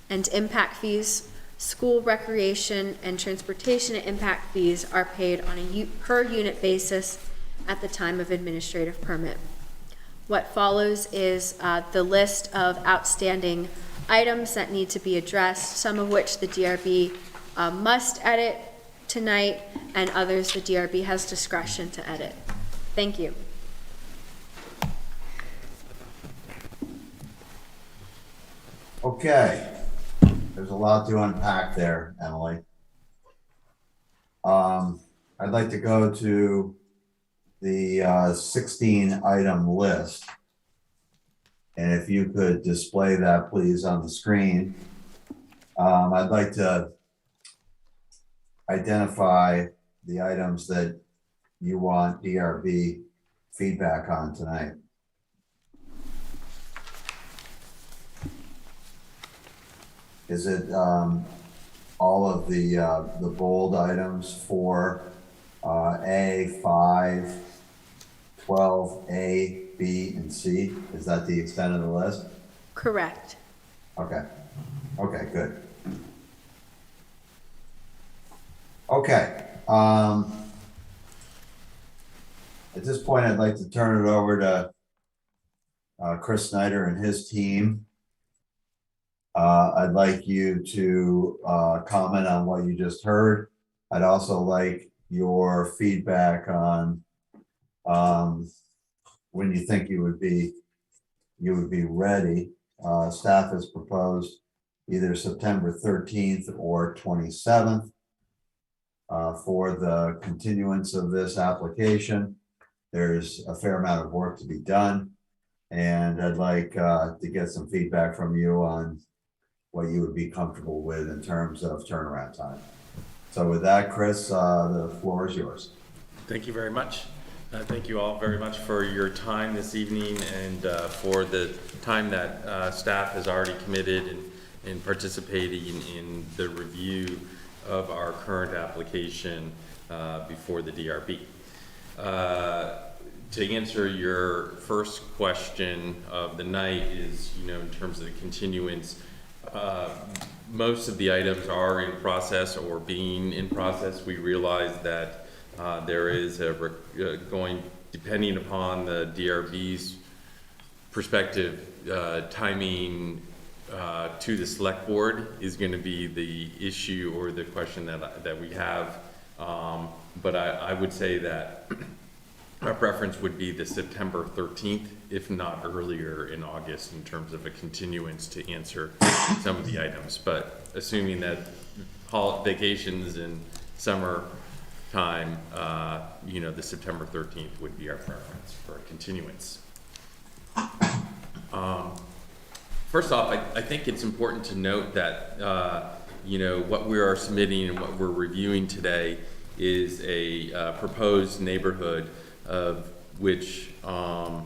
And impact fees. School, recreation, and transportation impact fees are paid on a per unit basis at the time of administrative permit. What follows is the list of outstanding items that need to be addressed, some of which the DRB must edit tonight, and others the DRB has discretion to edit. Thank you. Okay, there's a lot to unpack there, Emily. I'd like to go to the 16 item list. And if you could display that, please, on the screen. I'd like to identify the items that you want DRB feedback on tonight. Is it all of the bold items for A, 5, 12, A, B, and C? Is that the extent of the list? Correct. Okay. Okay, good. Okay. At this point, I'd like to turn it over to Chris Snyder and his team. I'd like you to comment on what you just heard. I'd also like your feedback on when you think you would be ready Staff has proposed either September 13th or 27th for the continuance of this application. There's a fair amount of work to be done, and I'd like to get some feedback from you on what you would be comfortable with in terms of turnaround time. So with that, Chris, the floor is yours. Thank you very much. Thank you all very much for your time this evening and for the time that staff has already committed in participating in the review of our current application before the DRB. To answer your first question of the night is, in terms of the continuance, most of the items are in process or being in process. We realize that there is depending upon the DRB's perspective, timing to the select board is going to be the issue or the question that we have. But I would say that our preference would be the September 13th, if not earlier in August, in terms of a continuance to answer some of the items. But assuming that vacations and summer time, the September 13th would be our preference for a continuance. First off, I think it's important to note that, what we are submitting and what we're reviewing today is a proposed neighborhood of which the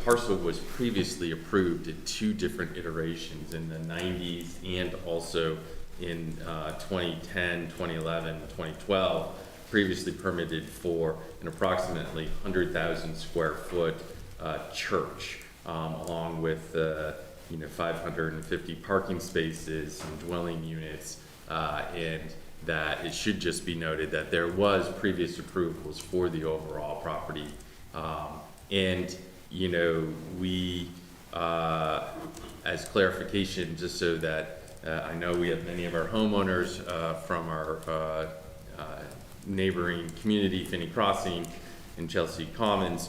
parcel was previously approved in 2 different iterations in the 90s and also in 2010, 2011, 2012, previously permitted for an approximately 100,000 square foot church, along with 550 parking spaces and dwelling units, and that it should just be noted that there was previous approvals for the overall property. And, we, as clarification, just so that I know we have many of our homeowners from our neighboring community, Finney Crossing and Chelsea Commons,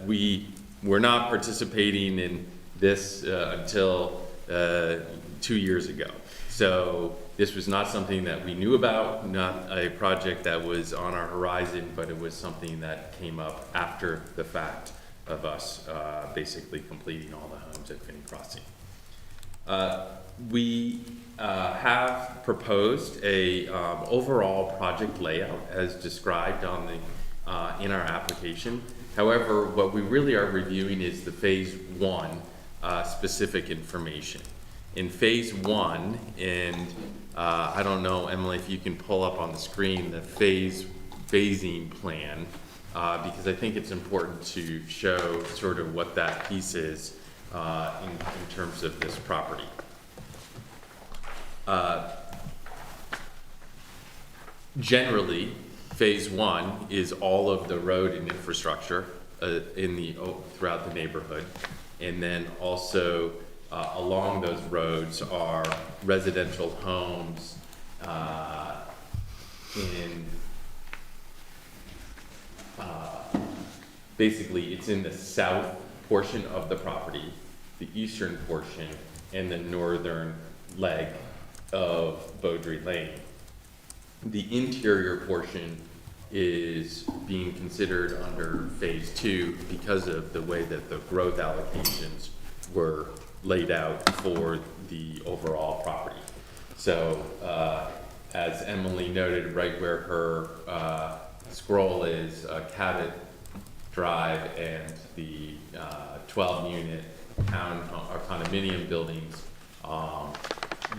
we're not participating in this until 2 years ago. So this was not something that we knew about, not a project that was on our horizon, but it was something that came up after the fact of us basically completing all the homes at Finney Crossing. We have proposed a overall project layout as described on the in our application. However, what we really are reviewing is the phase 1 specific information. In phase 1, and I don't know, Emily, if you can pull up on the screen the phasing plan, because I think it's important to show sort of what that piece is in terms of this property. Generally, phase 1 is all of the road and infrastructure throughout the neighborhood, and then also along those roads are residential homes basically it's in the south portion of the property, the eastern portion, and the northern leg of Beaudry Lane. The interior portion is being considered under phase 2 because of the way that the growth allocations were laid out for the overall property. So as Emily noted, right where her scroll is, Cabot Drive and the 12-unit town or condominium buildings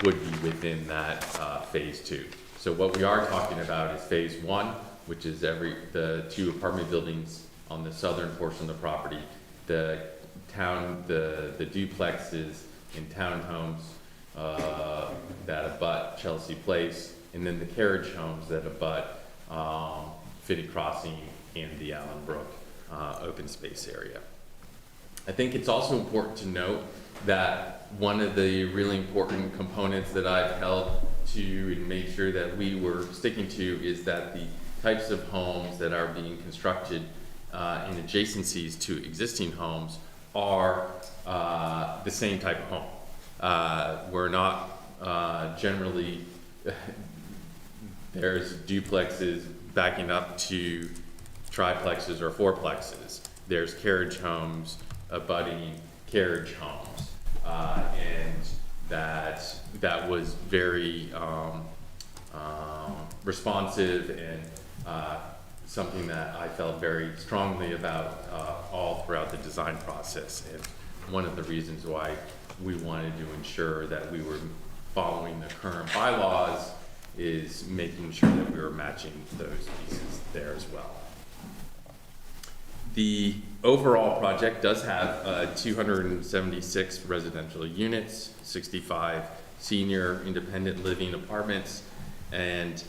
would be within that phase 2. So what we are talking about is phase 1, which is the 2 apartment buildings on the southern portion of the property, the duplexes and townhomes that abut Chelsea Place, and then the carriage homes that abut Finney Crossing and the Allen Brook open space area. I think it's also important to note that one of the really important components that I've held to and made sure that we were sticking to is that the types of homes that are being constructed in adjacencies to existing homes are the same type of home. We're not generally, there's duplexes backing up to triplexes or fourplexes. There's carriage homes abutting carriage homes, and that was very responsive and something that I felt very strongly about all throughout the design process, and one of the reasons why we wanted to ensure that we were following the current bylaws is making sure that we were matching those pieces there as well. The overall project does have 276 residential units, 65 senior independent living apartments, and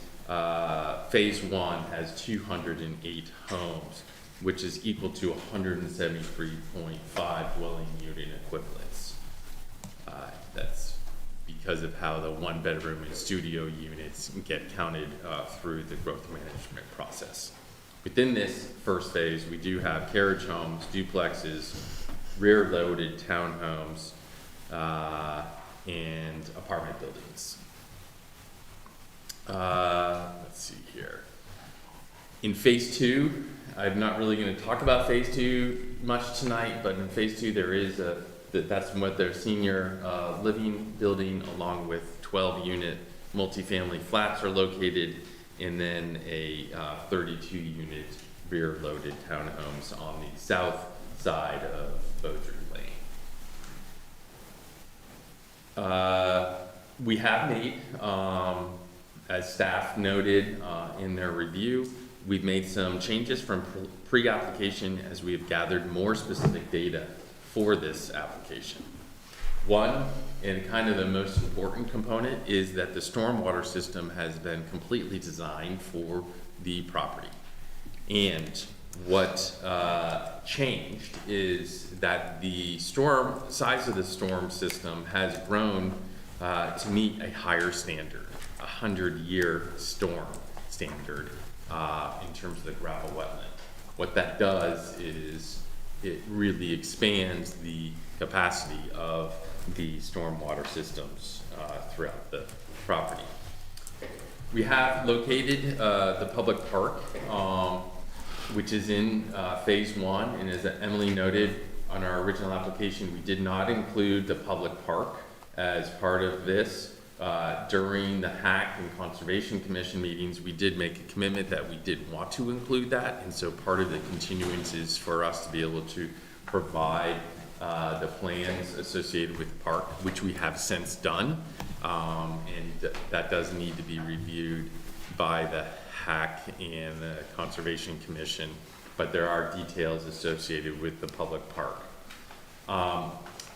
phase one has 208 homes, which is equal to 173.5 dwelling unit equivalents. That's because of how the one bedroom and studio units get counted through the growth management process. Within this first phase, we do have carriage homes, duplexes, rear loaded townhomes, and apartment buildings. Let's see here. In phase two, I'm not really going to talk about phase two much tonight, but in phase two there is that's what their senior living building along with 12 unit multifamily flats are located, and then a 32 unit rear loaded townhomes on the south side of Beaudry Ln. We have made, as staff noted in their review, we've made some changes from pre-application as we have gathered more specific data for this application. One, and kind of the most important component, is that the stormwater system has been completely designed for the property. And what changed is that the size of the storm system has grown to meet a higher standard, a 100-year storm standard in terms of the gravel wetland. What that does is it really expands the capacity of the stormwater systems throughout the property. We have located the public park, which is in phase one, and as Emily noted on our original application, we did not include the public park as part of this. During the HAC and Conservation Commission meetings, we did make a commitment that we did want to include that, and so part of the continuance is for us to be able to provide the plans associated with the park, which we have since done, and that does need to be reviewed by the HAC and the Conservation Commission, but there are details associated with the public park.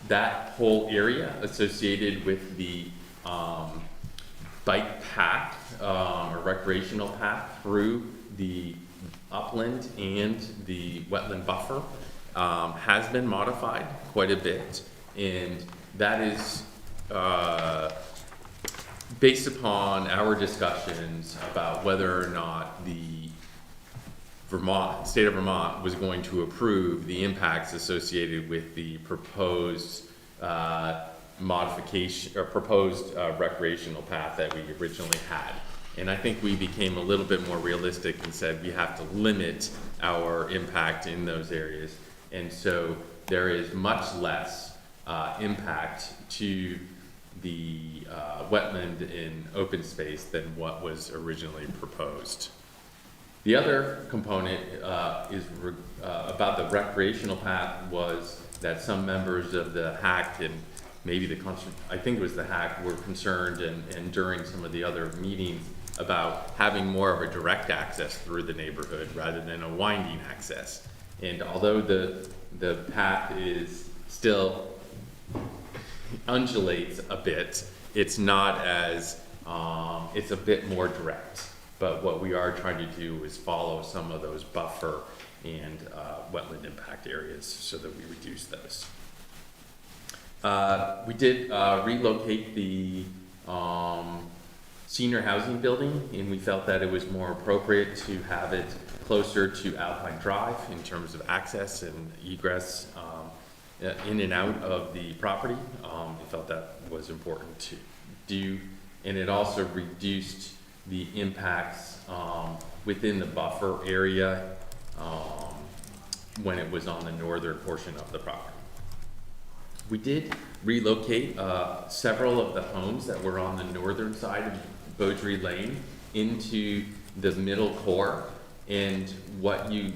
That whole area associated with the bike path or recreational path through the upland and the wetland buffer has been modified quite a bit, and that is based upon our discussions about whether or not the state of Vermont was going to approve the impacts associated with the proposed modification or proposed recreational path that we originally had. And I think we became a little bit more realistic and said we have to limit our impact in those areas. And so there is much less impact to the wetland and open space than what was originally proposed. The other component is about the recreational path was that some members of the HAC and maybe I think it was the HAC were concerned and during some of the other meetings about having more of a direct access through the neighborhood rather than a winding access. And although the path is still undulates a bit, it's not as, it's a bit more direct. But what we are trying to do is follow some of those buffer and wetland impact areas so that we reduce those. We did relocate the senior housing building, and we felt that it was more appropriate to have it closer to Alpine Drive in terms of access and egress in and out of the property. We felt that was important to do, and it also reduced the impacts within the buffer area when it was on the northern portion of the property. We did relocate several of the homes that were on the northern side of Beaudry Ln into the middle core, and what we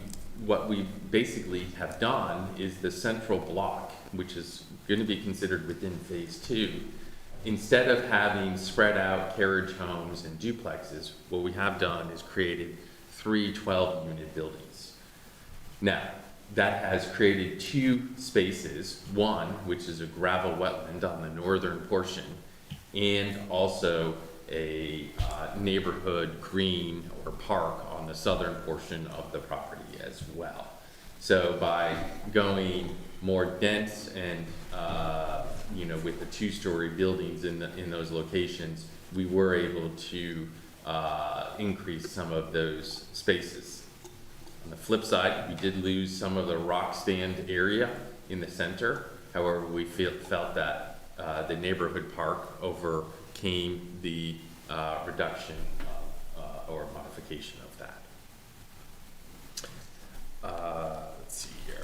basically have done is the central block, which is going to be considered within phase 2. Instead of having spread out carriage homes and duplexes, what we have done is created 3 12-unit buildings. Now, that has created 2 spaces, one which is a gravel wetland on the northern portion, and also a neighborhood green or park on the southern portion of the property as well. So by going more dense and with the 2-story buildings in those locations, we were able to increase some of those spaces. On the flip side, we did lose some of the rock stand area in the center. However, we felt that the neighborhood park overcame the reduction or modification of that. Let's see here.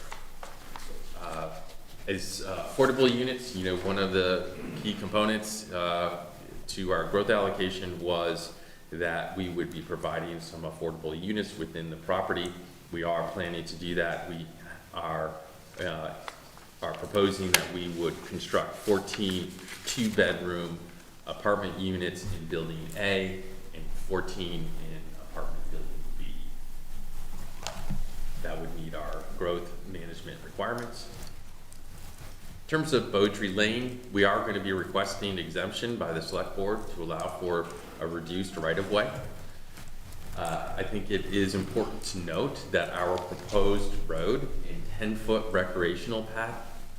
As affordable units, one of the key components to our growth allocation was that we would be providing some affordable units within the property. We are planning to do that. We are proposing that we would construct 14 2-bedroom apartment units in Building A and 14 in apartment Building B. That would meet our growth management requirements. In terms of Beaudry Ln, we are going to be requesting exemption by the Select Board to allow for a reduced right-of-way. I think it is important to note that our proposed road and 10-foot recreational path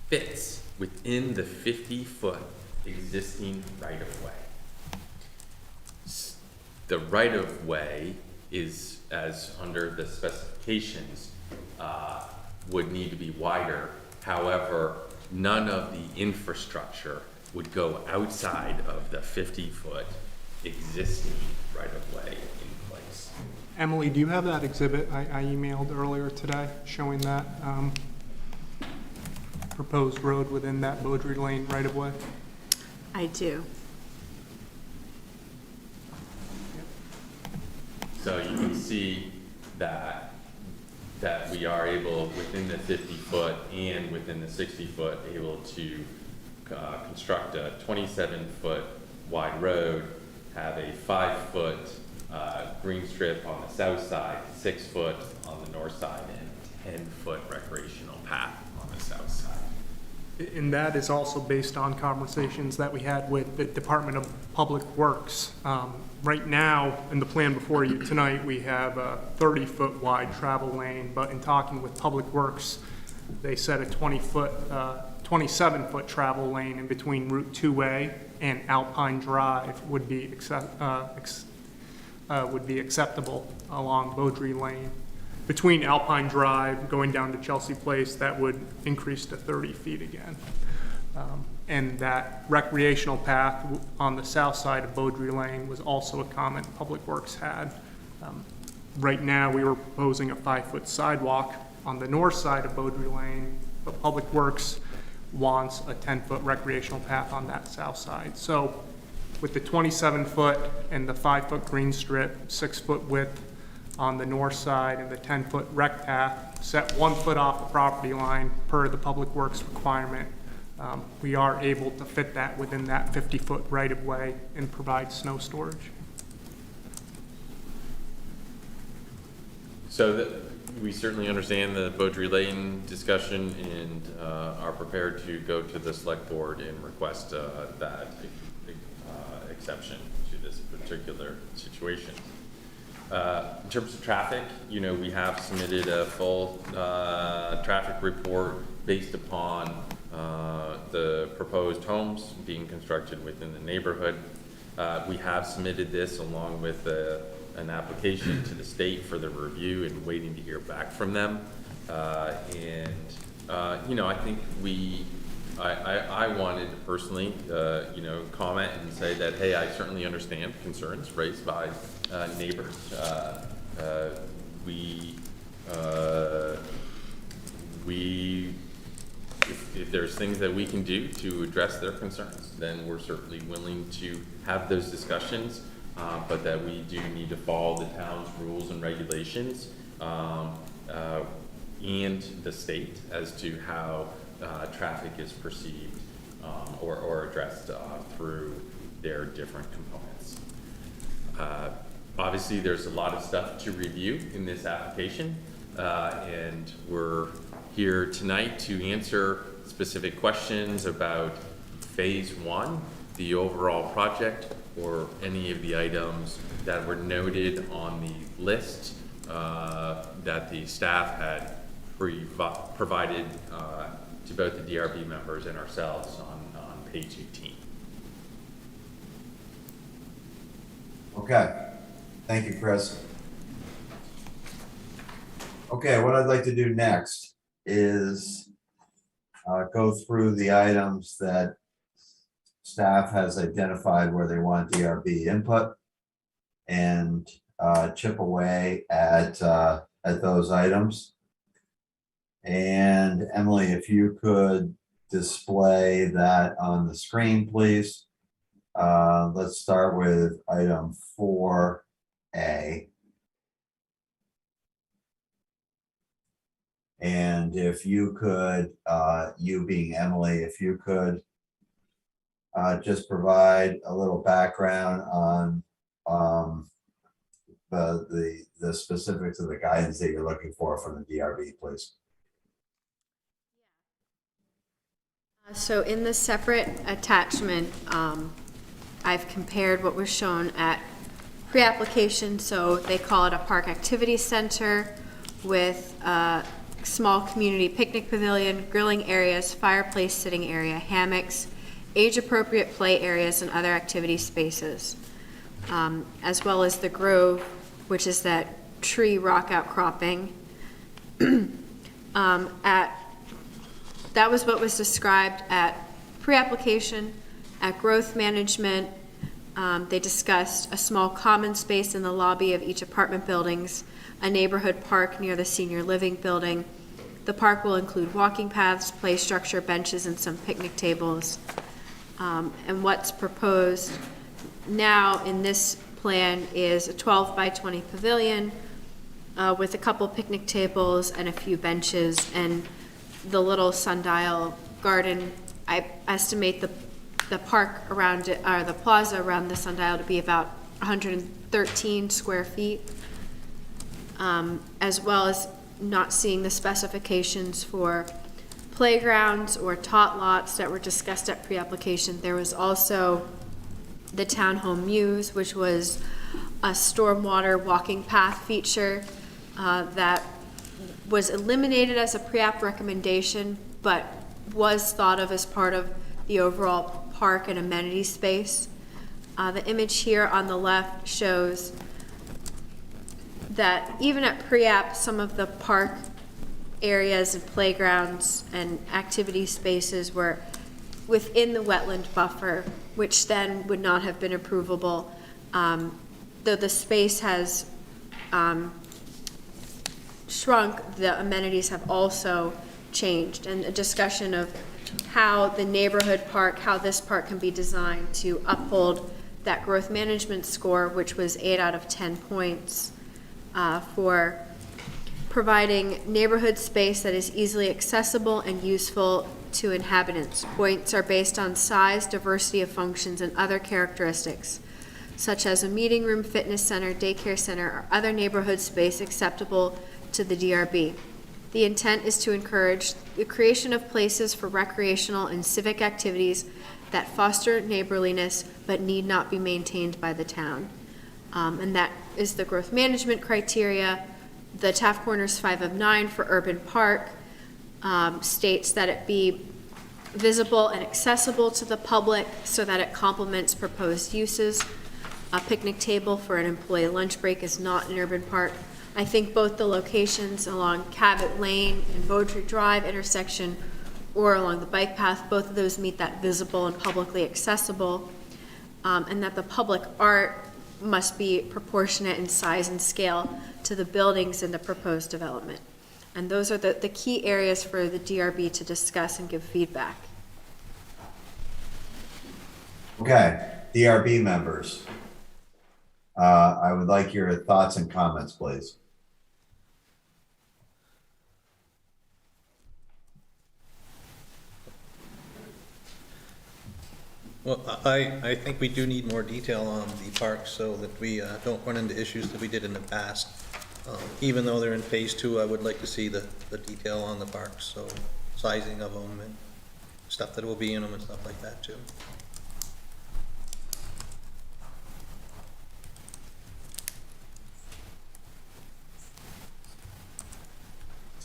fits within the 50-foot existing right-of-way. The right-of-way is, as under the specifications, would need to be wider. However, none of the infrastructure would go outside of the 50-foot existing right-of-way in place. Emily, do you have that exhibit I emailed earlier today showing that proposed road within that Beaudry Ln right-of-way? I do. So you can see that we are able, within the 50-foot and within the 60-foot, able to construct a 27-foot wide road, have a 5-foot green strip on the south side, 6-foot on the north side, and 10-foot recreational path on the south side. And that is also based on conversations that we had with the Department of Public Works. Right now, in the plan before you tonight, we have a 30-foot wide travel lane, but in talking with Public Works, they said a 27-foot travel lane in between Route 2A and Alpine Drive would be acceptable along Beaudry Ln. Between Alpine Drive going down to Chelsea Place, that would increase to 30 feet again. And that recreational path on the south side of Beaudry Ln was also a comment Public Works had. Right now, we were proposing a 5-foot sidewalk on the north side of Beaudry Ln, but Public Works wants a 10-foot recreational path on that south side. So with the 27-foot and the 5-foot green strip, 6-foot width on the north side and the 10-foot rec path, set 1 foot off the property line per the Public Works requirement, we are able to fit that within that 50-foot right-of-way and provide snow storage. So we certainly understand the Beaudry Ln discussion and are prepared to go to the Select Board and request that exception to this particular situation. In terms of traffic, we have submitted a full traffic report based upon the proposed homes being constructed within the neighborhood. We have submitted this along with an application to the state for the review and waiting to hear back from them. I think I wanted to personally, comment and say that, hey, I certainly understand concerns raised by neighbors. If there's things that we can do to address their concerns, then we're certainly willing to have those discussions, but that we do need to follow the town's rules and regulations and the state as to how traffic is perceived or addressed through their different components. Obviously, there's a lot of stuff to review in this application, and we're here tonight to answer specific questions about phase 1, the overall project, or any of the items that were noted on the list that the staff had provided to both the DRB members and ourselves on page 18. Okay, thank you, Chris. Okay, what I'd like to do next is go through the items that staff has identified where they want DRB input and chip away at those items. And Emily, if you could display that on the screen, please. Let's start with item 4A. And if you could, you being Emily, if you could just provide a little background on the specifics of the guidance that you're looking for from the DRB, please. So in the separate attachment, I've compared what was shown at pre-application. So they call it a park activity center with a small community picnic pavilion, grilling areas, fireplace sitting area, hammocks, age-appropriate play areas, and other activity spaces, as well as the grove, which is that tree rock outcropping. That was what was described at pre-application. At growth management, they discussed a small common space in the lobby of each apartment buildings, a neighborhood park near the senior living building. The park will include walking paths, play structure, benches, and some picnic tables. And what's proposed now in this plan is a 12 by 20 pavilion with a couple picnic tables and a few benches, and the little sundial garden. I estimate the park around it, or the plaza around the sundial, to be about 113 square feet, as well as not seeing the specifications for playgrounds or tot lots that were discussed at pre-application. There was also the townhome muse, which was a stormwater walking path feature that was eliminated as a pre-app recommendation, but was thought of as part of the overall park and amenity space. The image here on the left shows that even at pre-app, some of the park areas and playgrounds and activity spaces were within the wetland buffer, which then would not have been approvable. Though the space has shrunk, the amenities have also changed, and a discussion of how the neighborhood park, how this park can be designed to uphold that growth management score, which was 8 out of 10 points, for providing neighborhood space that is easily accessible and useful to inhabitants. Points are based on size, diversity of functions, and other characteristics, such as a meeting room, fitness center, daycare center, or other neighborhood space acceptable to the DRB. The intent is to encourage the creation of places for recreational and civic activities that foster neighborliness but need not be maintained by the town. And that is the growth management criteria. The Taft Corners 5 of 9 for urban park states that it be visible and accessible to the public so that it complements proposed uses. A picnic table for an employee lunch break is not an urban park. I think both the locations along Cabot Lane and Beaudry Drive intersection or along the bike path, both of those meet that visible and publicly accessible, and that the public art must be proportionate in size and scale to the buildings in the proposed development. And those are the key areas for the DRB to discuss and give feedback. Okay, DRB members. I would like your thoughts and comments, please. Well, I think we do need more detail on the parks so that we don't run into issues that we did in the past. Even though they're in phase 2, I would like to see the detail on the parks, so sizing of them and stuff that will be in them and stuff like that too.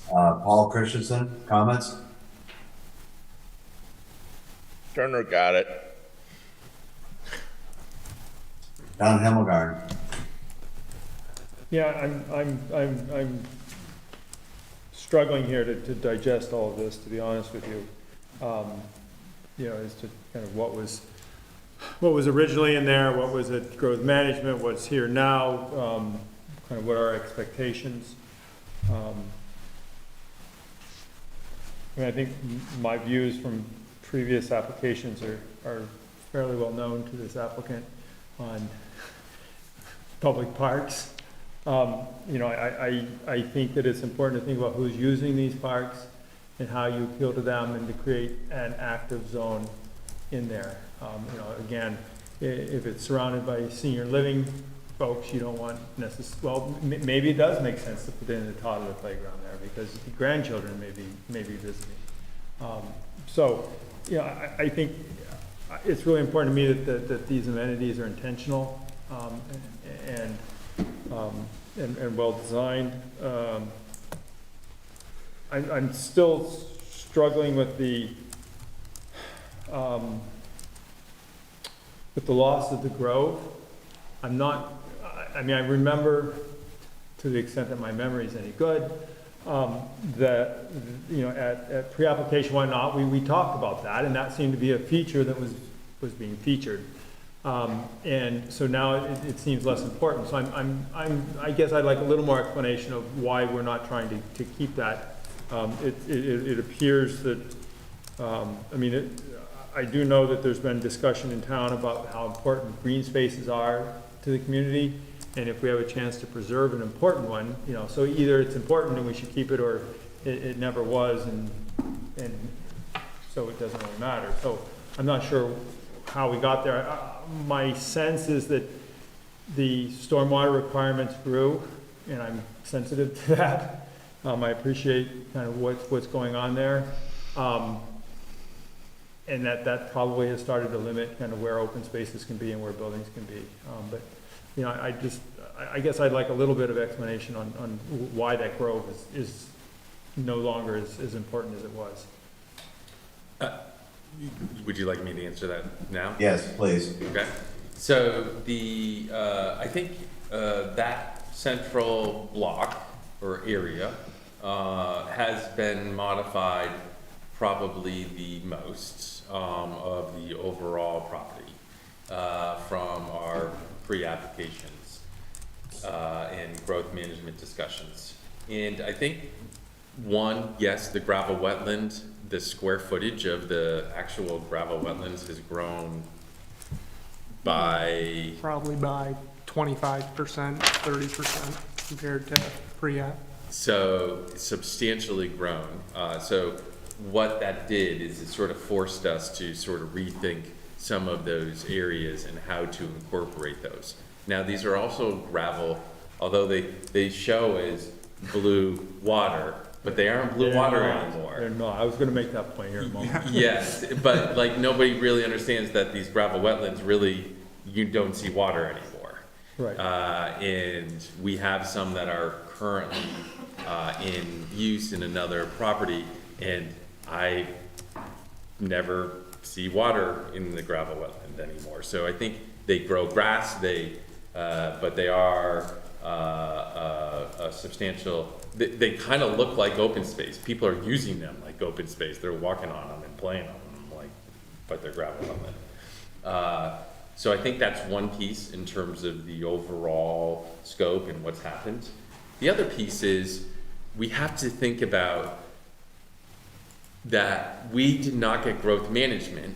Paul Christensen, comments? Turner got it. Don Hemmelgarn. Yeah, I'm struggling here to digest all of this, to be honest with you. You know, as to kind of what was originally in there, what was at growth management, what's here now, kind of what are our expectations. I mean, I think my views from previous applications are fairly well known to this applicant on public parks. You know, I think that it's important to think about who's using these parks and how you appeal to them and to create an active zone in there. You know, again, if it's surrounded by senior living folks, you don't want well, maybe it does make sense to put in a toddler playground there because the grandchildren may be visiting. So, you know, I think it's really important to me that these amenities are intentional and well designed. I'm still struggling with the loss of the grove. I mean, I remember, to the extent that my memory is any good, that, you know, at pre-application whatnot, we talked about that, and that seemed to be a feature that was being featured. And so now it seems less important. So I guess I'd like a little more explanation of why we're not trying to keep that. It appears that, I mean, I do know that there's been discussion in town about how important green spaces are to the community, and if we have a chance to preserve an important one, you know, so either it's important and we should keep it, or it never was, and so it doesn't really matter. So I'm not sure how we got there. My sense is that the stormwater requirements grew, and I'm sensitive to that. I appreciate kind of what's going on there. And that probably has started to limit kind of where open spaces can be and where buildings can be. But, you know, I guess I'd like a little bit of explanation on why that grove is no longer as important as it was. Would you like me to answer that now? Yes, please. Okay. So I think that central block or area has been modified probably the most of the overall property from our pre-applications and growth management discussions. And I think yes, the gravel wetland, the square footage of the actual gravel wetlands has grown by... Probably by 25%, 30% compared to pre-app. So substantially grown. So what that did is it sort of forced us to sort of rethink some of those areas and how to incorporate those. Now these are also gravel, although they show as blue water, but they aren't blue water anymore. They're not. I was going to make that point here in a moment. Yes, but like nobody really understands that these gravel wetlands really, you don't see water anymore. Right. And we have some that are currently in use in another property, and I never see water in the gravel wetland anymore. So I think they grow grass, but they are a substantial, they kind of look like open space. People are using them like open space. They're walking on them and playing on them, like, but they're gravel on them. So I think that's one piece in terms of the overall scope and what's happened. The other piece is we have to think about that we did not get growth management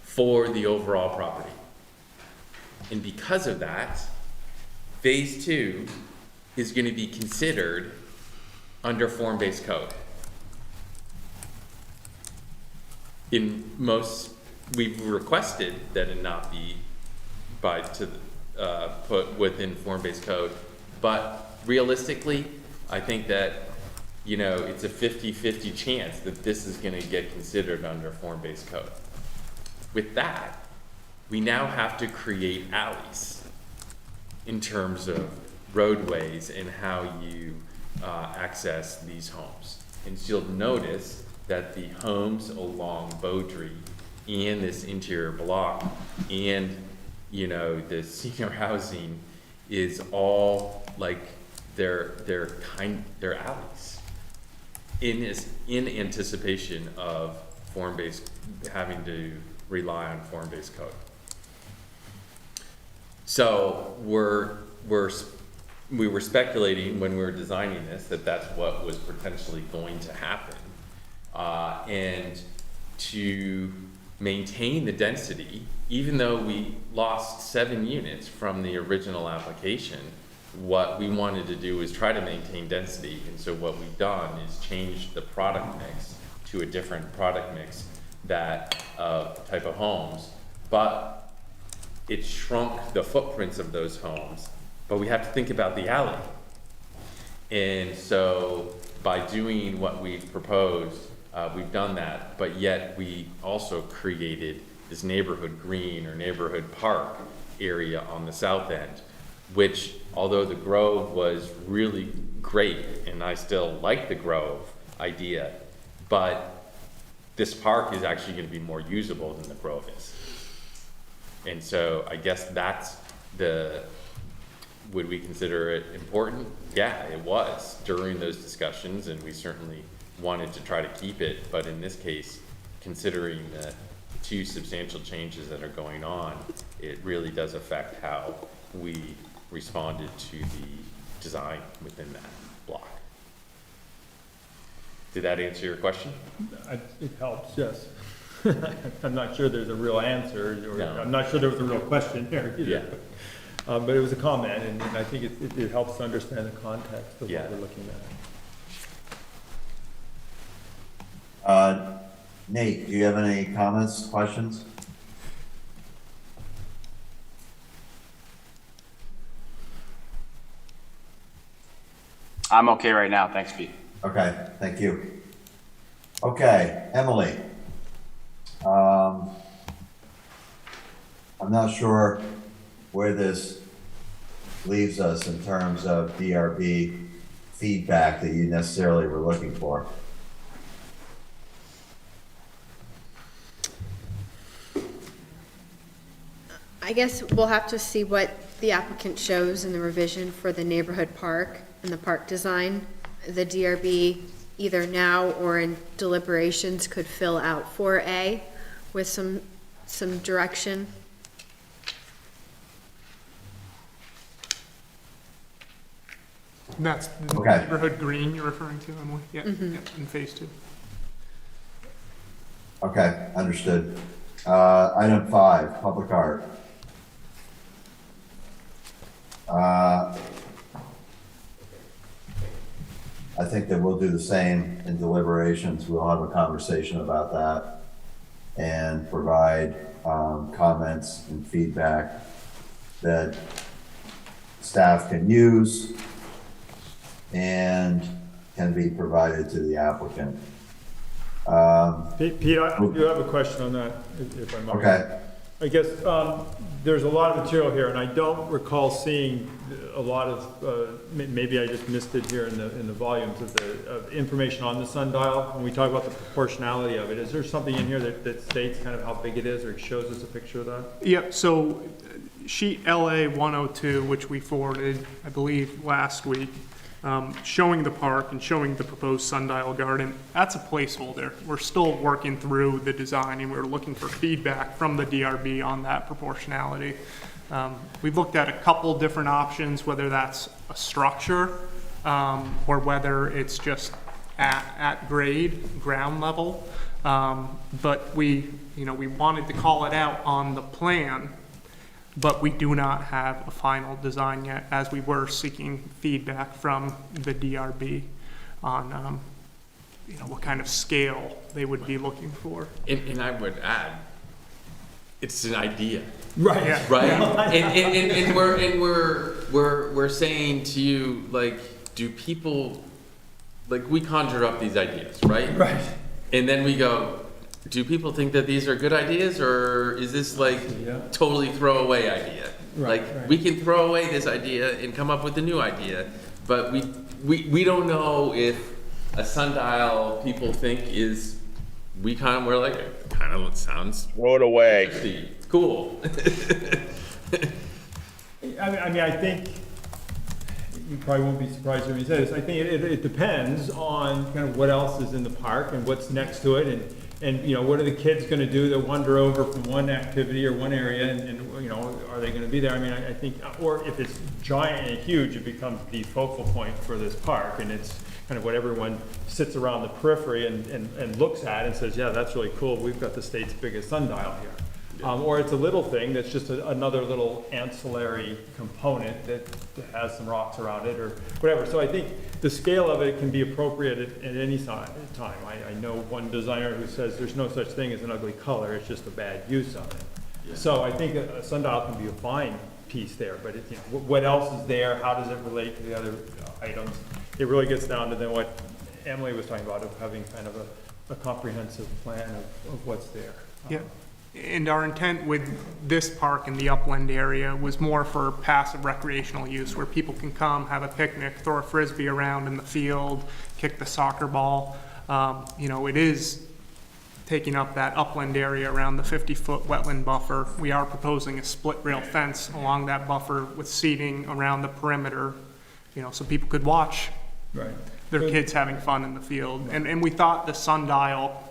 for the overall property. And because of that, phase 2 is going to be considered under form-based code. In most, we've requested that it not be put within form-based code, but realistically, I think that, you know, it's a 50-50 chance that this is going to get considered under form-based code. With that, we now have to create alleys in terms of roadways and how you access these homes. And so you'll notice that the homes along Beaudry and this interior block and, you know, the senior housing is all like they're alleys in anticipation of form-based, having to rely on form-based code. So we were speculating when we were designing this that that's what was potentially going to happen. And to maintain the density, even though we lost 7 units from the original application, what we wanted to do was try to maintain density. And so what we've done is change the product mix to a different product mix that type of homes, but it shrunk the footprints of those homes, but we have to think about the alley. And so by doing what we've proposed, we've done that, but yet we also created this neighborhood green or neighborhood park area on the south end, which, although the Grove was really great, and I still like the Grove idea, but this park is actually going to be more usable than the Grove is. And so I guess that's would we consider it important? Yeah, it was during those discussions, and we certainly wanted to try to keep it, but in this case, considering the 2 substantial changes that are going on, it really does affect how we responded to the design within that block. Did that answer your question? It helps, yes. I'm not sure there's a real answer, or No. I'm not sure there was a real question there either. Yeah. But it was a comment, and I think it helps to understand the context of Yeah. what we're looking at. Nate, do you have any comments, questions? I'm okay right now, thanks, Pete. Okay, thank you. Okay, Emily. I'm not sure where this leaves us in terms of DRB feedback that you necessarily were looking for. I guess we'll have to see what the applicant shows in the revision for the neighborhood park and the park design. The DRB, either now or in deliberations, could fill out 4A with some direction. And that's the Okay. neighborhood green you're referring to, Emily? Yeah, yeah, in phase 2. Okay, understood. Item 5, public art. I think that we'll do the same in deliberations. We'll have a conversation about that and provide comments and feedback that staff can use and can be provided to the applicant. Pete, I do have a question on that, if I might. Okay. I guess there's a lot of material here, and I don't recall seeing a lot of, maybe I just missed it here in the volumes of information on the sundial. When we talk about the proportionality of it, is there something in here that states kind of how big it is, or shows us a picture of that? Yep, so sheet LA 102, which we forwarded, I believe, last week, showing the park and showing the proposed sundial garden, that's a placeholder. We're still working through the design, and we're looking for feedback from the DRB on that proportionality. We've looked at a couple different options, whether that's a structure or whether it's just at grade, ground level. But we wanted to call it out on the plan, but we do not have a final design yet, as we were seeking feedback from the DRB on, what kind of scale they would be looking for. And I would add, it's an idea. Right. Yeah. Right? And we're saying to you, like, do people, like, we conjure up these ideas, right? Right. And then we go, do people think that these are good ideas, or is this like totally throwaway idea? Right, Like, right. we can throw away this idea and come up with a new idea, but we don't know if a sundial people think is, we're like, it kind of sounds Throw it away. interesting, cool. I mean, I think, you probably won't be surprised when you say this, I think it depends on kind of what else is in the park and what's next to it, and what are the kids gonna do that wander over from one activity or one area, and are they gonna be there? I mean, I think, or if it's giant and huge, it becomes the focal point for this park, and it's kind of what everyone sits around the periphery and looks at and says, yeah, that's really cool, we've got the state's biggest sundial here. Or it's a little thing that's just another little ancillary component that has some rocks around it or whatever. So I think the scale of it can be appropriate at any time. I know one designer who says there's no such thing as an ugly color, it's just a bad use of it. Yeah. So I think a sundial can be a fine piece there, but what else is there? How does it relate to the other items? It really gets down to then what Emily was talking about, of having kind of a comprehensive plan of what's there. Yeah. And our intent with this park in the upland area was more for passive recreational use, where people can come, have a picnic, throw a frisbee around in the field, kick the soccer ball. It is taking up that upland area around the 50-foot wetland buffer. We are proposing a split rail fence along that buffer with seating around the perimeter, so people could watch Right. their kids having fun in the field. And we thought the sundial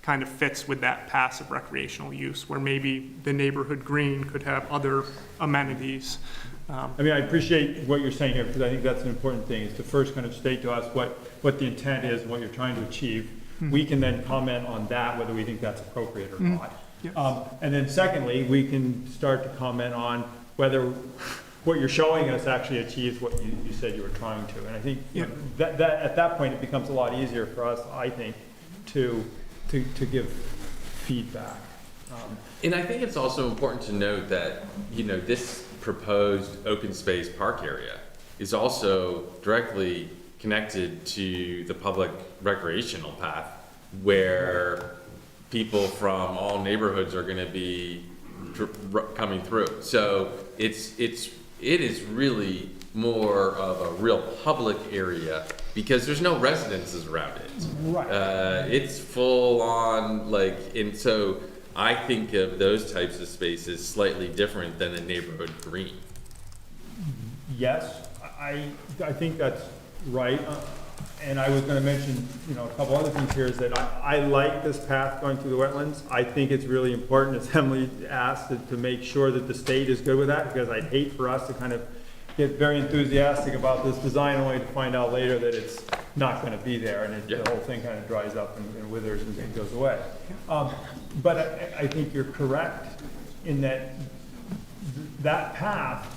kind of fits with that passive recreational use, where maybe the neighborhood green could have other amenities. I mean, I appreciate what you're saying here, because I think that's an important thing, is to first kind of state to us what the intent is, what you're trying to achieve. We can then comment on that, whether we think that's appropriate or not. Yeah. And then secondly, we can start to comment on whether what you're showing us actually achieves what you said you were trying to. And I think that at that point, it becomes a lot easier for us, I think, to give feedback. And I think it's also important to note that, this proposed open space park area is also directly connected to the public recreational path, where people from all neighborhoods are gonna be coming through. So it is really more of a real public area, because there's no residences around it. Right. It's full on, and so I think of those types of spaces slightly different than a neighborhood green. Yes, I think that's right. And I was gonna mention, a couple other things here, is that I like this path going through the wetlands. I think it's really important, as Emily asked, to make sure that the state is good with that, because I'd hate for us to kind of get very enthusiastic about this design only to find out later that it's not gonna be there, and the whole thing kind of dries up and withers and goes away. But I think you're correct in that that path,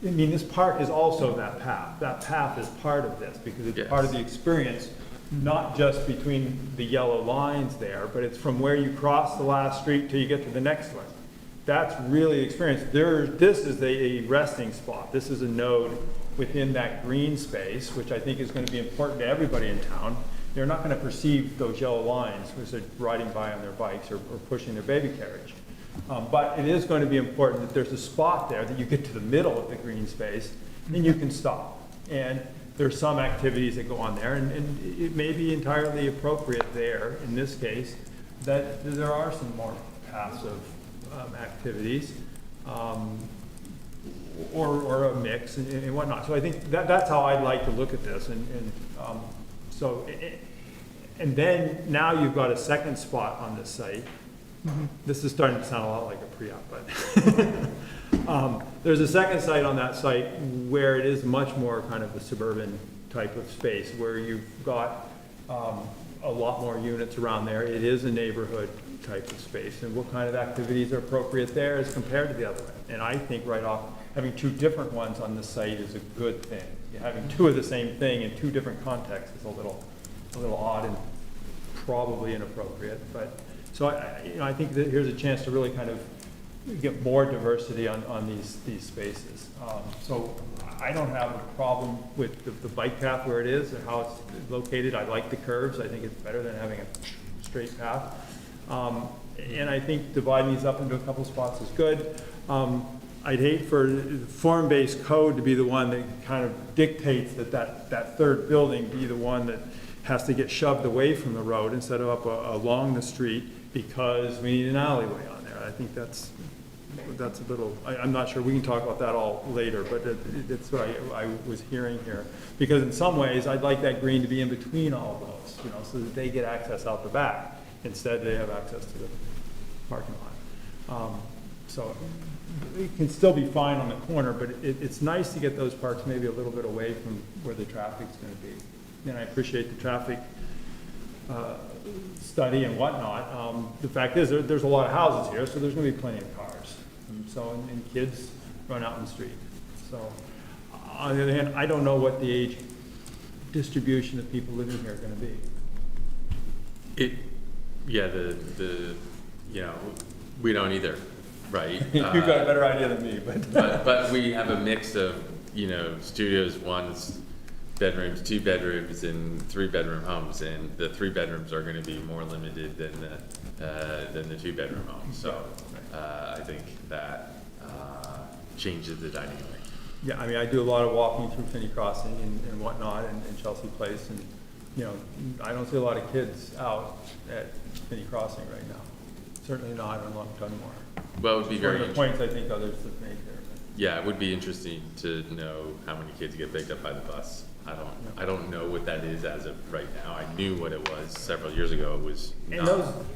I mean, this park is also that path. That path is part of this, because it's part of the experience, not just between the yellow lines there, but it's from where you cross the last street till you get to the next one. That's really experience. This is a resting spot. This is a node within that green space, which I think is going to be important to everybody in town. They're not going to perceive those yellow lines as they're riding by on their bikes or pushing their baby carriage. But it is going to be important that there's a spot there that you get to the middle of the green space and you can stop. And there's some activities that go on there, and it may be entirely appropriate there, in this case, that there are some more passive activities. or a mix and whatnot. So I think that's how I'd like to look at this. And then now you've got a second spot on this site. This is starting to sound a lot like a pre-op, but there's a second site on that site where it is much more kind of a suburban type of space, where you've got a lot more units around there. It is a neighborhood type of space, and what kind of activities are appropriate there as compared to the other one. And I think right off, having two different ones on the site is a good thing. Having two of the same thing in two different contexts is a little odd and probably inappropriate. But so I think that here's a chance to really kind of get more diversity on these spaces. So I don't have a problem with the bike path where it is and how it's located. I like the curves. I think it's better than having a straight path. And I think dividing these up into a couple spots is good. I'd hate for form-based code to be the one that kind of dictates that third building be the one that has to get shoved away from the road instead of up along the street because we need an alleyway on there. I think that's a little, I'm not sure, we can talk about that all later, but that's what I was hearing here. Because in some ways, I'd like that green to be in between all of those, so that they get access out the back. Instead, they have access to the parking lot. So it can still be fine on the corner, but it's nice to get those parks maybe a little bit away from where the traffic's gonna be. And I appreciate the traffic study and whatnot. The fact is, there's a lot of houses here, so there's gonna be plenty of cars. And kids run out in the street. So, on the other hand, I don't know what the age distribution of people living here are gonna be. We don't either, right? You've got a better idea than me, but we have a mix of, studios, ones, bedrooms, 2 bedrooms, and 3-bedroom homes, and the 3 bedrooms are going to be more limited than the 2-bedroom homes. So I think that changes the dynamic. Yeah, I mean, I do a lot of walking through Finney Crossing and whatnot, and Chelsea Place, and I don't see a lot of kids out at Finney Crossing right now. Certainly not on Long Dunmore. Well, it would be very one of the points I think others have made there. Yeah, it would be interesting to know how many kids get picked up by the bus. I don't know what that is as of right now. I knew what it was several years ago. It was and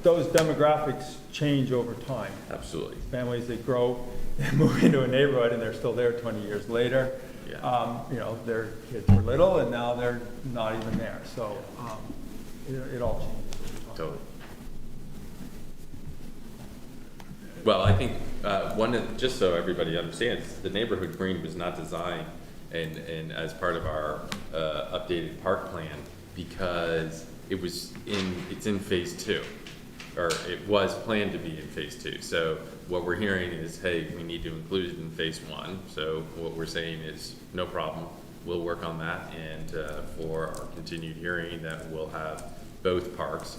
those demographics change over time. Absolutely. Families that grow and move into a neighborhood and they're still there 20 years later. Yeah. Their kids were little and now they're not even there. So it all changes. Totally. Well, I think just so everybody understands, the neighborhood green was not designed and as part of our updated park plan because it's in phase 2, or it was planned to be in phase 2. So what we're hearing is, hey, we need to include it in phase 1. So what we're saying is, no problem, we'll work on that, and for our continued hearing, that we'll have both parks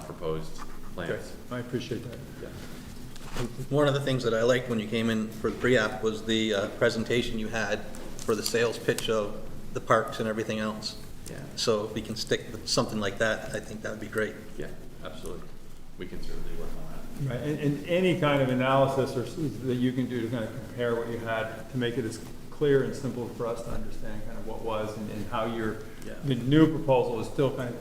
proposed plans. Okay. I appreciate that. Yeah. One of the things that I liked when you came in for the pre-app was the presentation you had for the sales pitch of the parks and everything else. Yeah. So if we can stick with something like that, I think that would be great. Yeah, absolutely. We can certainly work on that. Right, and any kind of analysis that you can do to kind of compare what you had to make it as clear and simple for us to understand kind of what was and how the new proposal is still kind of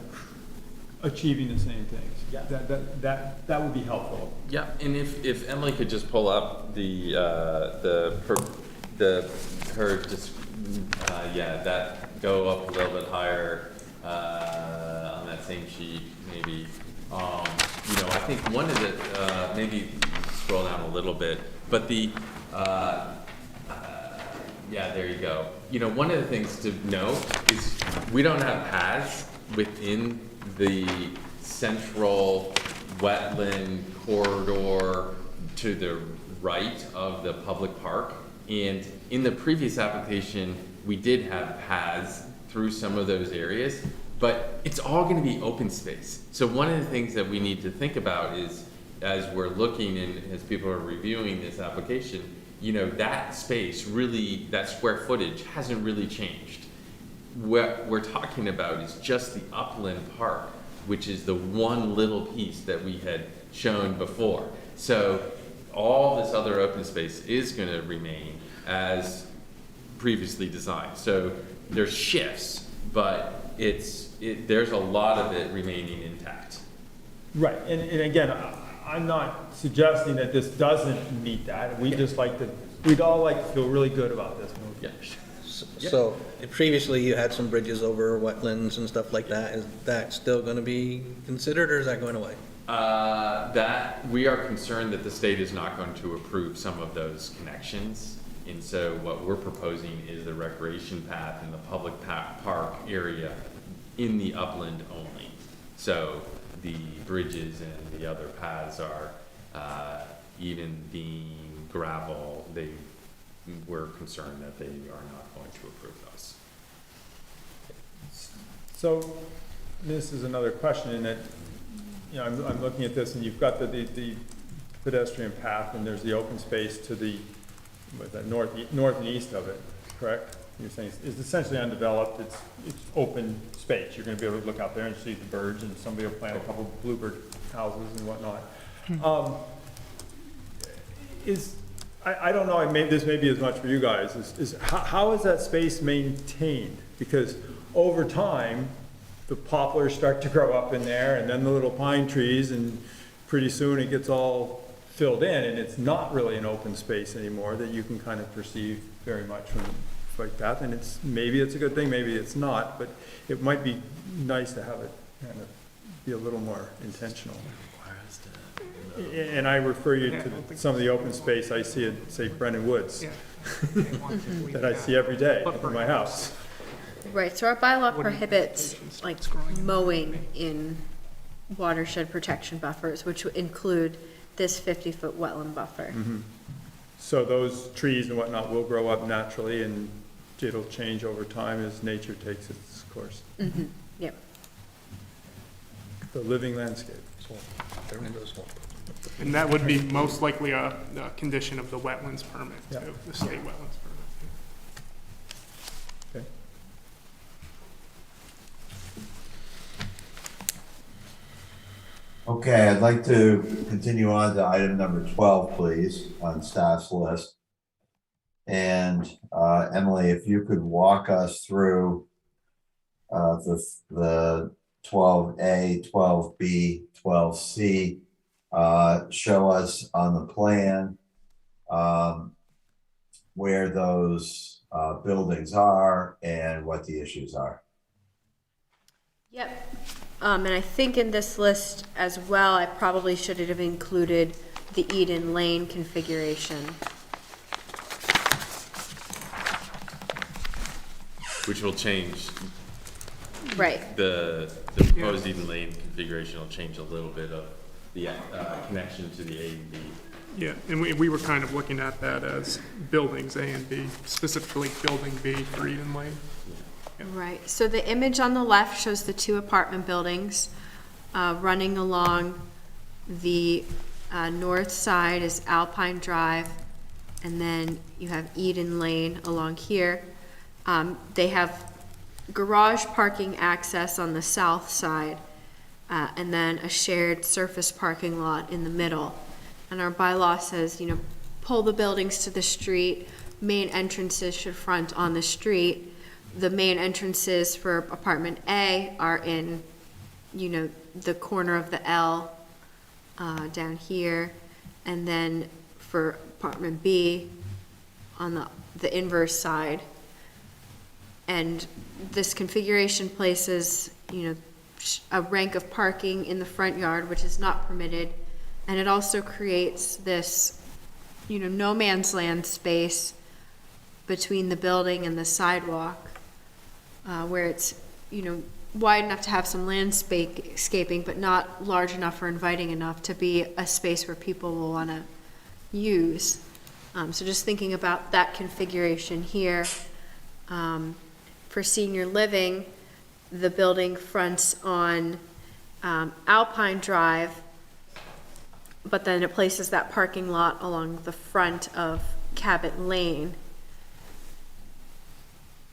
achieving the same things. Yeah. That would be helpful. Yeah, and if Emily could just pull up that go up a little bit higher on that same sheet, maybe. I think one of the maybe scroll down a little bit, but there you go. One of the things to note is we don't have paths within the central wetland corridor to the right of the public park. And in the previous application, we did have paths through some of those areas, but it's all going to be open space. So one of the things that we need to think about is, as we're looking and as people are reviewing this application, that space really, that square footage hasn't really changed. What we're talking about is just the upland park, which is the one little piece that we had shown before. So all this other open space is going to remain as previously designed. So there's shifts, but there's a lot of it remaining intact. Right, and again, I'm not suggesting that this doesn't meet that. We'd all like to feel really good about this movie. Yeah. So previously you had some bridges over wetlands and stuff like that. Is that still going to be considered, or is that going away? That we are concerned that the state is not going to approve some of those connections. And so what we're proposing is the recreation path in the public park area in the upland only. So the bridges and the other paths are, even being gravel, we're concerned that they are not going to approve those. So this is another question in that, you know, I'm looking at this and you've got the pedestrian path and there's the open space to the, what's that, north and east of it, correct? You're saying it's essentially undeveloped, it's open space. You're gonna be able to look out there and see the birds, and somebody will plant a couple bluebird houses and whatnot. I don't know, this may be as much for you guys, how is that space maintained? Because over time, the poplars start to grow up in there, and then the little pine trees, and pretty soon it gets all filled in, and it's not really an open space anymore that you can kind of perceive very much from like that. And maybe it's a good thing, maybe it's not, but it might be nice to have it kind of be a little more intentional. And I refer you to some of the open space I see at, say, Brennan Woods, that I see every day in my house. Right, so our bylaw prohibits like mowing in watershed protection buffers, which would include this 50-foot wetland buffer. So those trees and whatnot will grow up naturally, and it'll change over time as nature takes its course. Yep. The living landscape. Turn into a swamp. And that would be most likely a condition of the wetlands permit, Yeah. too, the state wetlands permit. Okay. Okay, I'd like to continue on to item number 12, please, on staff's list. And Emily, if you could walk us through the 12A, 12B, 12C, show us on the plan where those buildings are and what the issues are. Yep. And I think in this list as well, I probably should have included the Eden Lane configuration. Which will change, Right. the proposed Eden Lane configuration will change a little bit of the connection to the A and B. Yeah, and we were kind of looking at that as buildings A and B, specifically building B for Eden Lane. Right, so the image on the left shows the two apartment buildings running along the north side is Alpine Drive, and then you have Eden Lane along here. They have garage parking access on the south side, and then a shared surface parking lot in the middle. And our bylaw says, you know, pull the buildings to the street, main entrances should front on the street. The main entrances for apartment A are in, you know, the corner of the L down here. And then for apartment B on the inverse side. And this configuration places, you know, a rank of parking in the front yard, which is not permitted. And it also creates this, you know, no man's land space between the building and the sidewalk. Where it's, you know, wide enough to have some landscaping, but not large enough or inviting enough to be a space where people will want to use. So just thinking about that configuration here. For senior living, the building fronts on Alpine Drive, but then it places that parking lot along the front of Cabot Lane.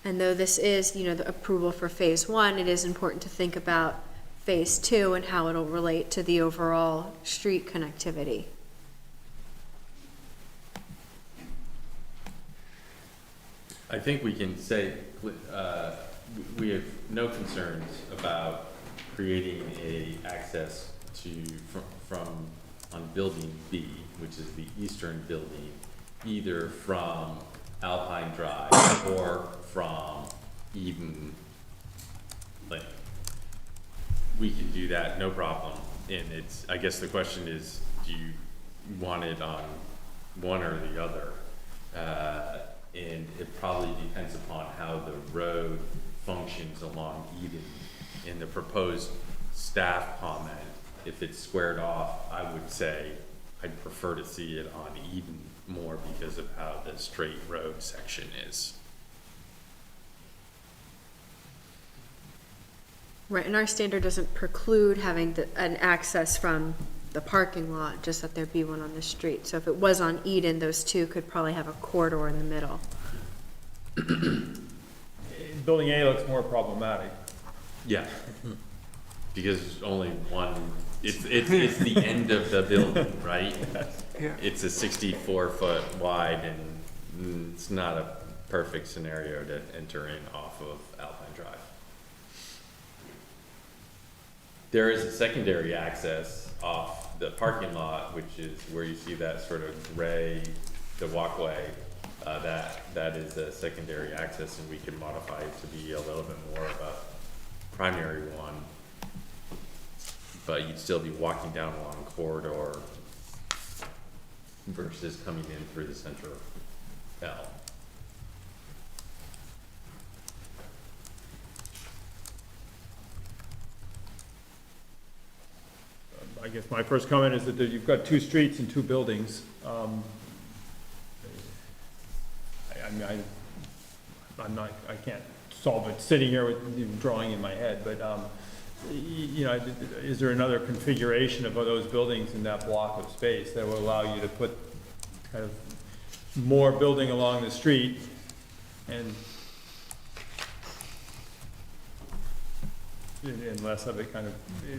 And though this is, you know, the approval for phase 1, it is important to think about phase 2 and how it'll relate to the overall street connectivity. I think we can say, we have no concerns about creating a access to, from, on building B, which is the eastern building, either from Alpine Drive or from Eden Lane. We can do that, no problem. And it's, I guess the question is, do you want it on one or the other? And it probably depends upon how the road functions along Eden. In the proposed staff comment, if it's squared off, I would say I'd prefer to see it on Eden more because of how the straight road section is. Right, and our standard doesn't preclude having an access from the parking lot, just that there be one on the street. So if it was on Eden, those two could probably have a corridor in the middle. Building A looks more problematic. Yeah, because it's only one, it's the end of the building, right? Yeah. It's a 64-foot wide and it's not a perfect scenario to enter in off of Alpine Drive. There is a secondary access off the parking lot, which is where you see that sort of gray, the walkway, that is a secondary access, and we can modify it to be a little bit more of a primary one. But you'd still be walking down a long corridor versus coming in through the center of L. I guess my first comment is that you've got two streets and two buildings. I can't solve it sitting here with the drawing in my head, but, you know, is there another configuration of those buildings in that block of space that will allow you to put kind of more building along the street and less of it kind of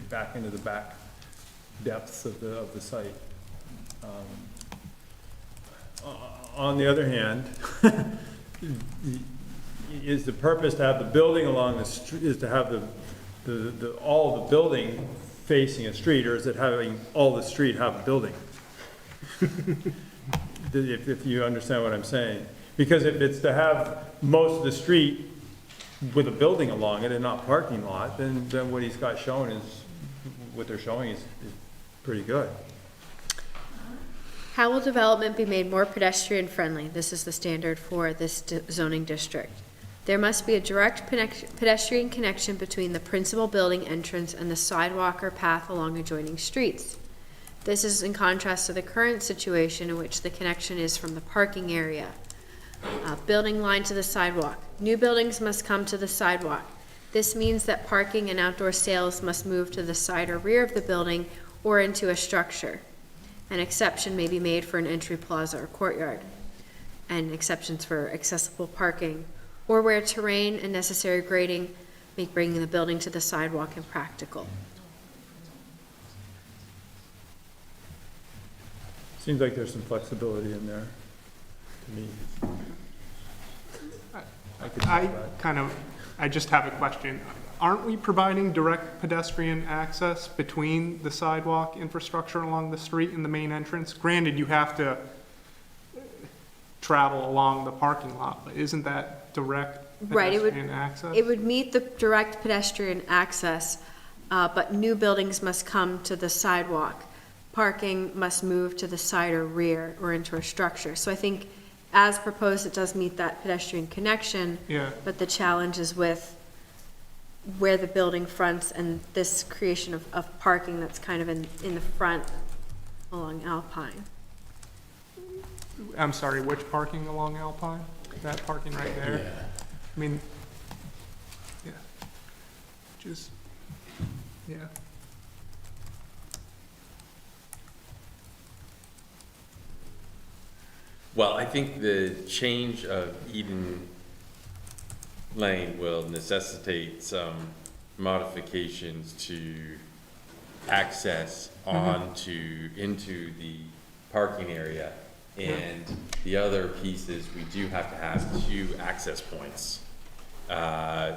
back into the back depths of the site? On the other hand, is the purpose to have the building along the street, is to have all the building facing a street, or is it having all the street have a building? If you understand what I'm saying. Because if it's to have most of the street with a building along it and not parking lot, then what he's got shown is, what they're showing is pretty good. How will development be made more pedestrian friendly? This is the standard for this zoning district. There must be a direct pedestrian connection between the principal building entrance and the sidewalk or path along adjoining streets. This is in contrast to the current situation in which the connection is from the parking area. Building line to the sidewalk. New buildings must come to the sidewalk. This means that parking and outdoor sales must move to the side or rear of the building or into a structure. An exception may be made for an entry plaza or courtyard, and exceptions for accessible parking, or where terrain and necessary grading make bringing the building to the sidewalk impractical. Seems like there's some flexibility in there to me. I just have a question. Aren't we providing direct pedestrian access between the sidewalk infrastructure along the street and the main entrance? Granted, you have to travel along the parking lot, but isn't that direct pedestrian access? It would meet the direct pedestrian access, but new buildings must come to the sidewalk. Parking must move to the side or rear or into a structure. So I think as proposed, it does meet that pedestrian connection. Yeah. But the challenge is with where the building fronts and this creation of parking that's kind of in the front along Alpine. I'm sorry, which parking along Alpine? That parking right there? Yeah. I mean, yeah. Just, yeah. Well, I think the change of Eden Lane will necessitate some modifications to access into the parking area And the other piece is we do have to have 2 access points.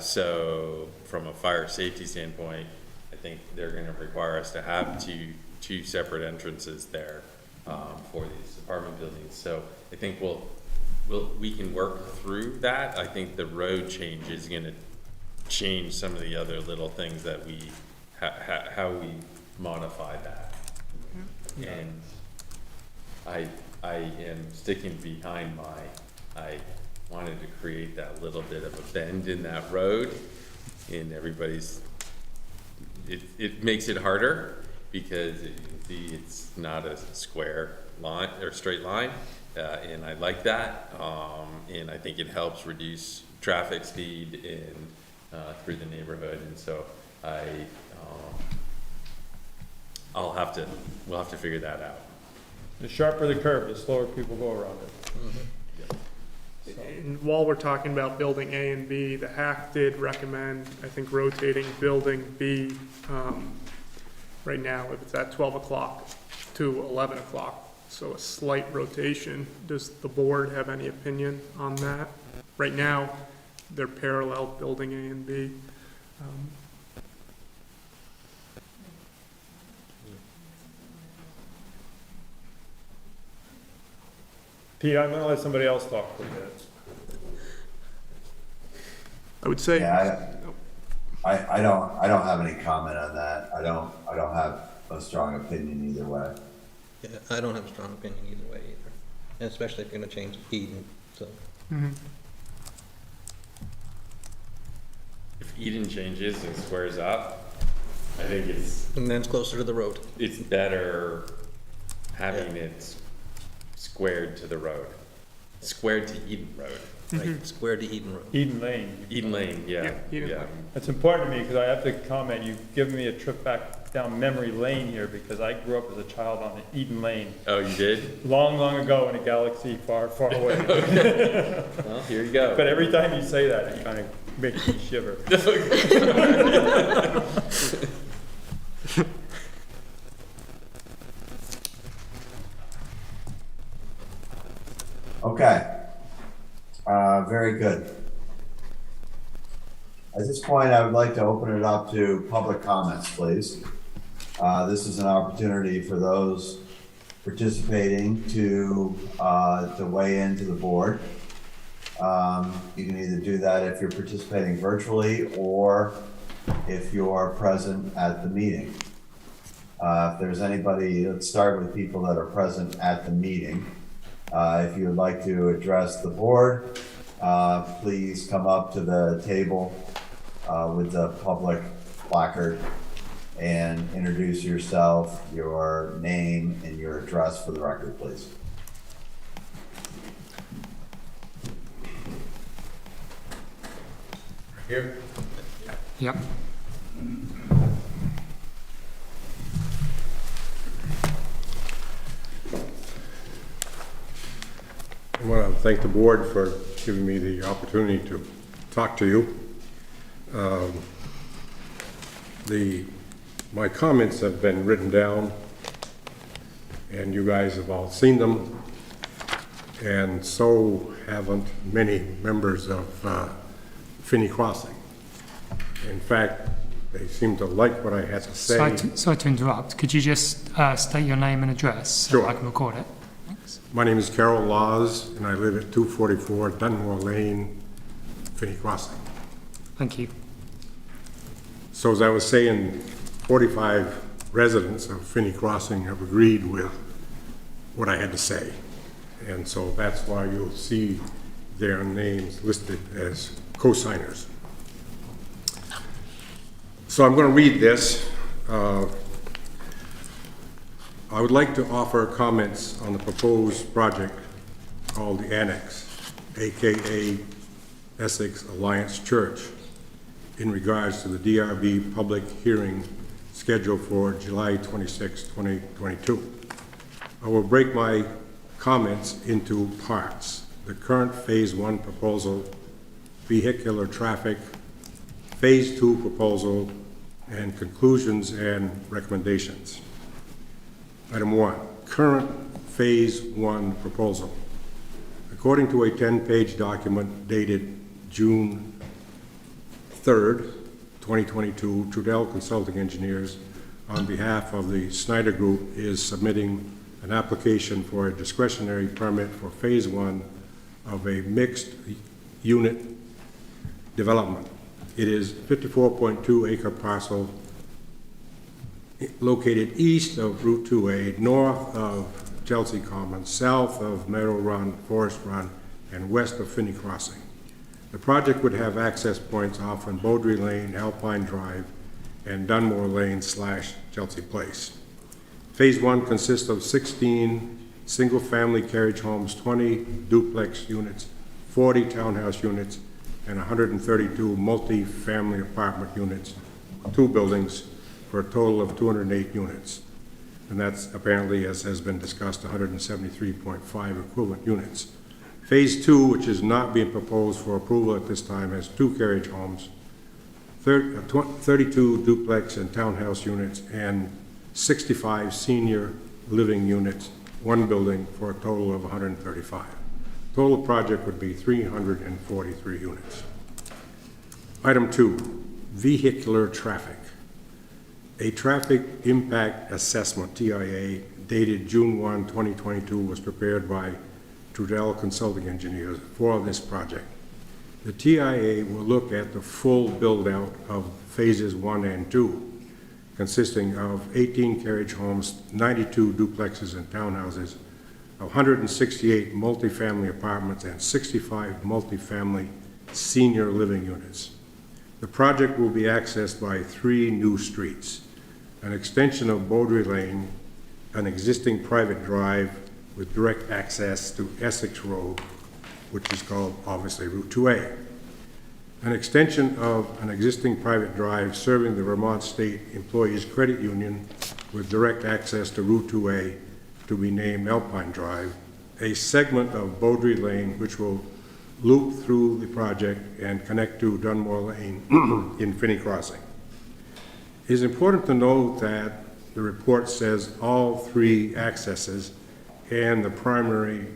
So from a fire safety standpoint, I think they're gonna require us to have two separate entrances there, for these apartment buildings. So I think we can work through that. I think the road change is gonna change some of the other little things that we, how we modify that. And I am sticking behind I wanted to create that little bit of a bend in that road, and it makes it harder because you can see it's not a square line or straight line, and I like that, and I think it helps reduce traffic speed through the neighborhood, and so we'll have to figure that out. The sharper the curve, the slower people go around it. And while we're talking about building A and B, the HAC did recommend, I think, rotating building B, right now, if it's at 12 o'clock to 11 o'clock. So a slight rotation. Does the board have any opinion on that? Right now, they're parallel, building A and B. Pete, I'm gonna let somebody else talk for a minute. I would say. Yeah, I don't have any comment on that. I don't have a strong opinion either way. Yeah, I don't have a strong opinion either way either, and especially if you're gonna change Eden, so. If Eden changes and squares up, I think it's And then it's closer to the road. better having it squared to the road, squared to Eden Road. Right, square to Eden Road. Eden Lane. Eden Lane, yeah, Eden yeah. Lane. It's important to me because I have to comment, you've given me a trip back down memory lane here because I grew up as a child on the Eden Lane. Oh, you did? Long, long ago in a galaxy far, far away. Well, here you go. But every time you say that, it kind of makes me shiver. Okay. Very good. At this point, I would like to open it up to public comments, please. This is an opportunity for those participating to weigh into the board. You can either do that if you're participating virtually or if you're present at the meeting. If there's anybody, let's start with people that are present at the meeting. If you would like to address the board, please come up to the table with the public placard and introduce yourself, your name, and your address for the record, please. Here? Yep. I want to thank the board for giving me the opportunity to talk to you. My comments have been written down, and you guys have all seen them, and so haven't many members of Finney Crossing. In fact, they seem to like what I had to say. Sorry to interrupt. Could you just state your name and address so Sure. I can record it? Thanks. My name is Carol Laws, and I live at 244 Dunmore Lane, Finney Crossing. Thank you. So as I was saying, 45 residents of Finney Crossing have agreed with what I had to say. And so that's why you'll see their names listed as co-signers. So I'm going to read this. I would like to offer comments on the proposed project called the Annex, AKA Essex Alliance Church, in regards to the DRB public hearing scheduled for July 26, 2022. I will break my comments into parts. The current Phase 1 proposal, vehicular traffic, Phase 2 proposal, and conclusions and recommendations. Item 1, current Phase 1 proposal. According to a 10-page document dated June 3rd, 2022, Trudell Consulting Engineers, on behalf of the Snyder Group, is submitting an application for a discretionary permit for Phase 1 of a mixed-unit development. It is 54.2-acre parcel located east of Route 2A, north of Chelsea Commons, south of Meadow Run, Forest Run, and west of Finney Crossing. The project would have access points off on Beaudry Lane, Alpine Drive, and Dunmore Lane / Chelsea Place. Phase 1 consists of 16 single-family carriage homes, 20 duplex units, 40 townhouse units, and 132 multi-family apartment units, 2 buildings, for a total of 208 units. And that's apparently, as has been discussed, 173.5 equivalent units. Phase 2, which is not being proposed for approval at this time, has 2 carriage homes, 32 duplex and townhouse units, and 65 senior living units, 1 building, for a total of 135. Total project would be 343 units. Item 2, vehicular traffic. A traffic impact assessment, TIA, dated June 1, 2022, was prepared by Trudell Consulting Engineers for this project. The TIA will look at the full build-out of phases 1 and 2, consisting of 18 carriage homes, 92 duplexes and townhouses, 168 multifamily apartments, and 65 multifamily senior living units. The project will be accessed by 3 new streets: an extension of Beaudry Lane, an existing private drive with direct access to Essex Road, which is called, obviously, Route 2A. An extension of an existing private drive serving the Vermont State Employees Credit Union with direct access to Route 2A, to be named Alpine Drive. A segment of Beaudry Lane, which will loop through the project and connect to Dunmore Lane in Finney Crossing. It is important to note that the report says all 3 accesses and the primary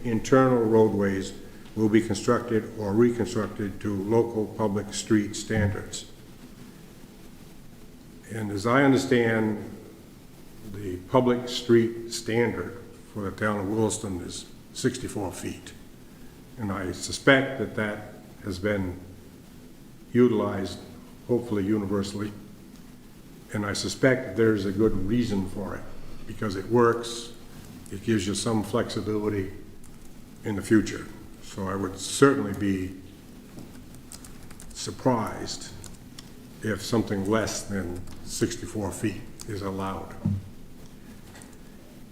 internal roadways will be constructed or reconstructed to local public street standards. And as I understand, the public street standard for the town of Williston is 64 feet. And I suspect that that has been utilized, hopefully universally. And I suspect there's a good reason for it, because it works, it gives you some flexibility in the future. So I would certainly be surprised if something less than 64 feet is allowed.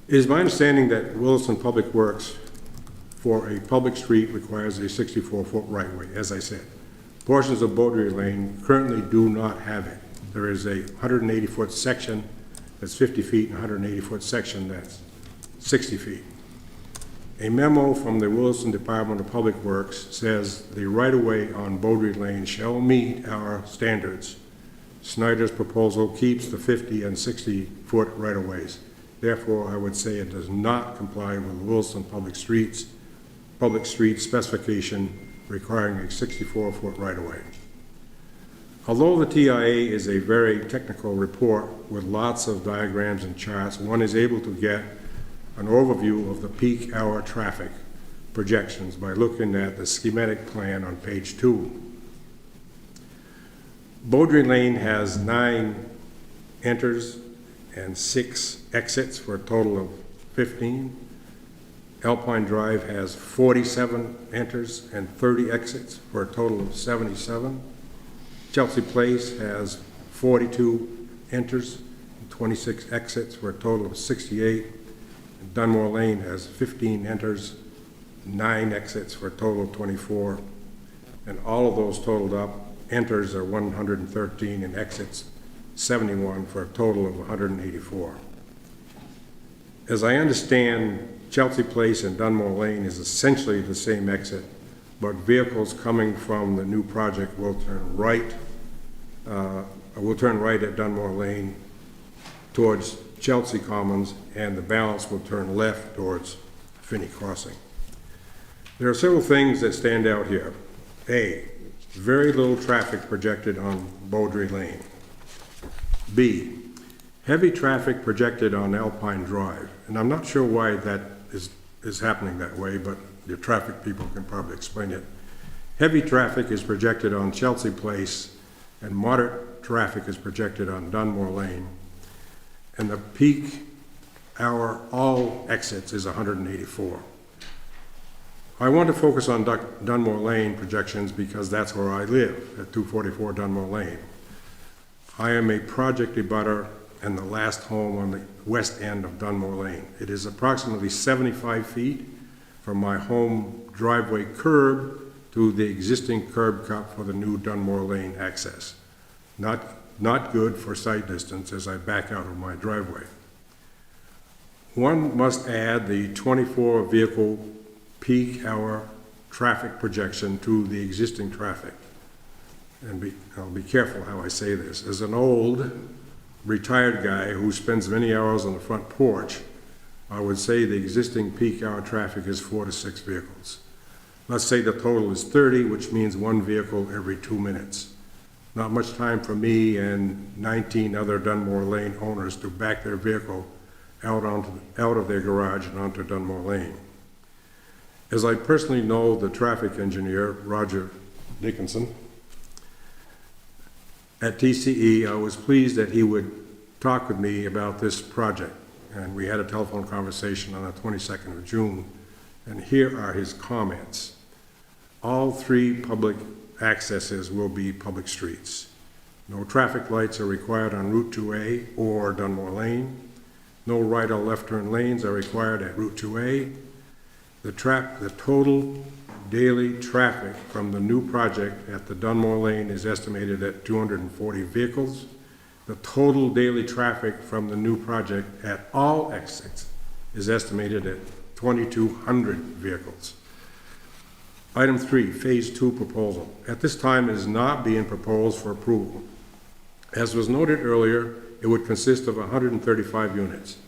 It is my understanding that Williston Public Works for a public street requires a 64-foot right-of-way, as I said. Portions of Beaudry Lane currently do not have it. There is a 180-foot section that's 50 feet and a 180-foot section that's 60 feet. A memo from the Williston Department of Public Works says the right-of-way on Beaudry Lane shall meet our standards. Snyder's proposal keeps the 50 and 60-foot right-of-ways. Therefore, I would say it does not comply with Williston public street specification requiring a 64-foot right-of-way. Although the TIA is a very technical report with lots of diagrams and charts, one is able to get an overview of the peak hour traffic projections by looking at the schematic plan on page 2. Beaudry Lane has 9 enters and 6 exits for a total of 15. Alpine Drive has 47 enters and 30 exits for a total of 77. Chelsea Place has 42 enters and 26 exits for a total of 68. And Dunmore Lane has 15 enters, 9 exits for a total of 24. And all of those totaled up, enters are 113 and exits 71 for a total of 184. As I understand, Chelsea Place and Dunmore Lane is essentially the same exit, but vehicles coming from the new project will turn right at Dunmore Lane towards Chelsea Commons, and the balance will turn left towards Finney Crossing. There are several things that stand out here. A, very little traffic projected on Beaudry Lane. B, heavy traffic projected on Alpine Drive. And I'm not sure why that is happening that way, but the traffic people can probably explain it. Heavy traffic is projected on Chelsea Place, and moderate traffic is projected on Dunmore Lane. And the peak hour, all exits, is 184. I want to focus on Dunmore Lane projections because that's where I live, at 244 Dunmore Lane. I am a project abutter and the last home on the west end of Dunmore Lane. It is approximately 75 feet from my home driveway curb to the existing curb cut for the new Dunmore Lane access. Not good for sight distance as I back out of my driveway. One must add the 24 vehicle peak hour traffic projection to the existing traffic. And I'll be careful how I say this. As an old retired guy who spends many hours on the front porch, I would say the existing peak hour traffic is 4 to 6 vehicles. Let's say the total is 30, which means 1 vehicle every 2 minutes. Not much time for me and 19 other Dunmore Lane owners to back their vehicle out of their garage and onto Dunmore Lane. As I personally know the traffic engineer, Roger Dickinson, at TCE, I was pleased that he would talk with me about this project. And we had a telephone conversation on the 22nd of June. And here are his comments. All 3 public accesses will be public streets. No traffic lights are required on Route 2A or Dunmore Lane. No right or left turn lanes are required at Route 2A. The total daily traffic from the new project at the Dunmore Lane is estimated at 240 vehicles. The total daily traffic from the new project at all exits is estimated at 2,200 vehicles. Item 3, Phase 2 proposal. At this time, it is not being proposed for approval. As was noted earlier, it would consist of 135 units.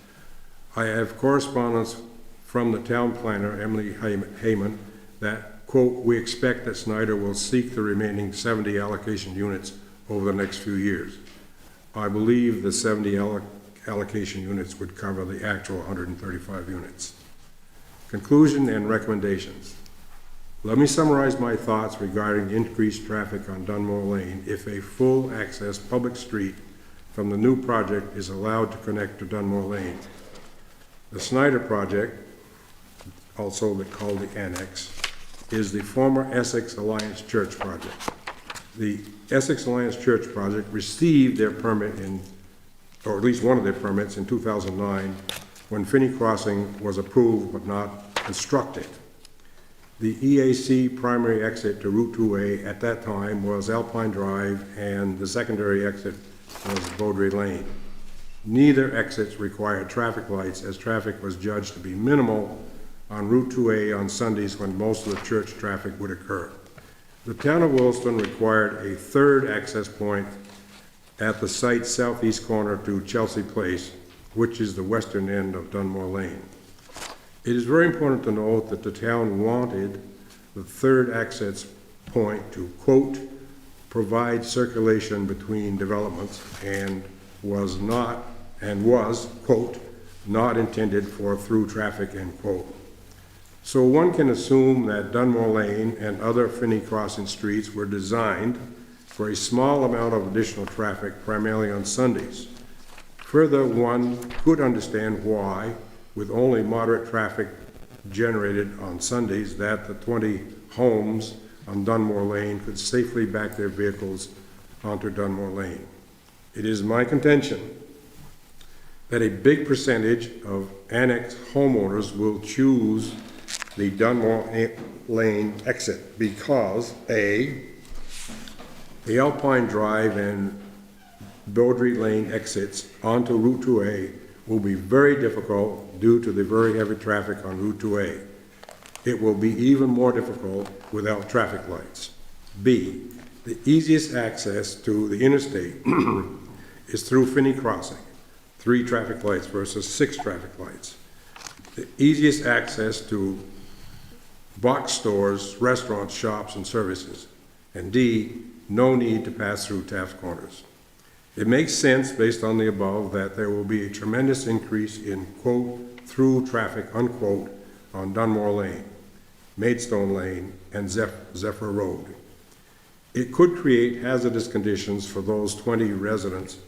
I have correspondence from the town planner, Emily Heyman, that, quote, we expect that Snyder will seek the remaining 70 allocation units over the next few years. I believe the 70 allocation units would cover the actual 135 units. Conclusion and recommendations. Let me summarize my thoughts regarding increased traffic on Dunmore Lane if a full access public street from the new project is allowed to connect to Dunmore Lane. The Snyder project, also called the Annex, is the former Essex Alliance Church project. The Essex Alliance Church project received their permit or at least one of their permits in 2009 when Finney Crossing was approved but not constructed. The EAC primary exit to Route 2A at that time was Alpine Drive and the secondary exit was Beaudry Lane. Neither exits required traffic lights as traffic was judged to be minimal on Route 2A on Sundays when most of the church traffic would occur. The town of Williston required a 3rd access point at the site's southeast corner to Chelsea Place, which is the western end of Dunmore Lane. It is very important to note that the town wanted the 3rd access point to, quote, provide circulation between developments and was, quote, not intended for through traffic, end quote. So one can assume that Dunmore Lane and other Finney Crossing streets were designed for a small amount of additional traffic, primarily on Sundays. Further, one could understand why, with only moderate traffic generated on Sundays, that the 20 homes on Dunmore Lane could safely back their vehicles onto Dunmore Lane. It is my contention that a big percentage of annex homeowners will choose the Dunmore Lane exit because A, the Alpine Drive and Beaudry Lane exits onto Route 2A will be very difficult due to the very heavy traffic on Route 2A. It will be even more difficult without traffic lights. B, the easiest access to the interstate is through Finney Crossing. 3 traffic lights versus 6 traffic lights. The easiest access to box stores, restaurants, shops, and services. And D, no need to pass through Taft Corners. It makes sense, based on the above, that there will be a tremendous increase in, quote, through traffic, unquote, on Dunmore Lane, Maidstone Lane, and Zephyr Road. It could create hazardous conditions for those 20 residents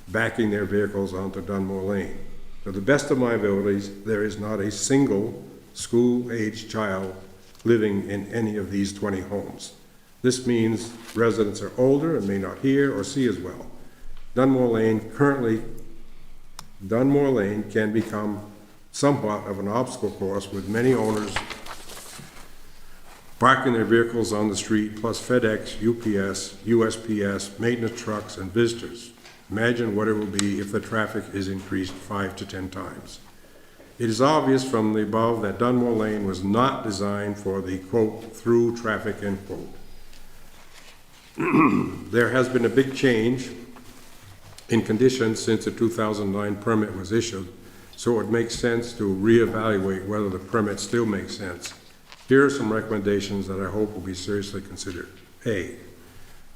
backing their vehicles onto Dunmore Lane. To the best of my abilities, there is not a single school-aged child living in any of these 20 homes. This means residents are older and may not hear or see as well. Dunmore Lane can become somewhat of an obstacle course, with many owners parking their vehicles on the street, plus FedEx, UPS, USPS, maintenance trucks, and visitors. Imagine what it will be if the traffic is increased 5 to 10 times. It is obvious from the above that Dunmore Lane was not designed for the, quote, through traffic, end quote. There has been a big change in conditions since the 2009 permit was issued, so it makes sense to reevaluate whether the permit still makes sense. Here are some recommendations that I hope will be seriously considered. A,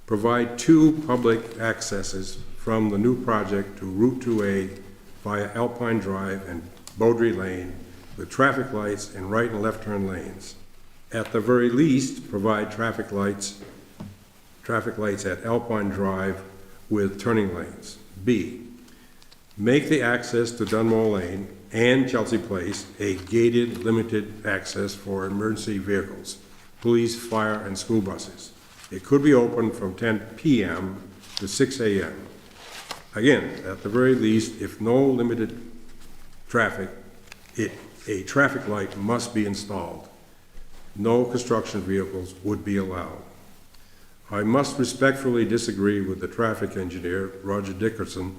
provide 2 public accesses from the new project to Route 2A via Alpine Drive and Beaudry Lane with traffic lights and right and left turn lanes. At the very least, provide traffic lights at Alpine Drive with turning lanes. B, make the access to Dunmore Lane and Chelsea Place a gated, limited access for emergency vehicles, police, fire, and school buses. It could be open from 10 p.m. to 6 a.m. Again, at the very least, if no limited traffic, a traffic light must be installed. No construction vehicles would be allowed. I must respectfully disagree with the traffic engineer, Roger Dickerson,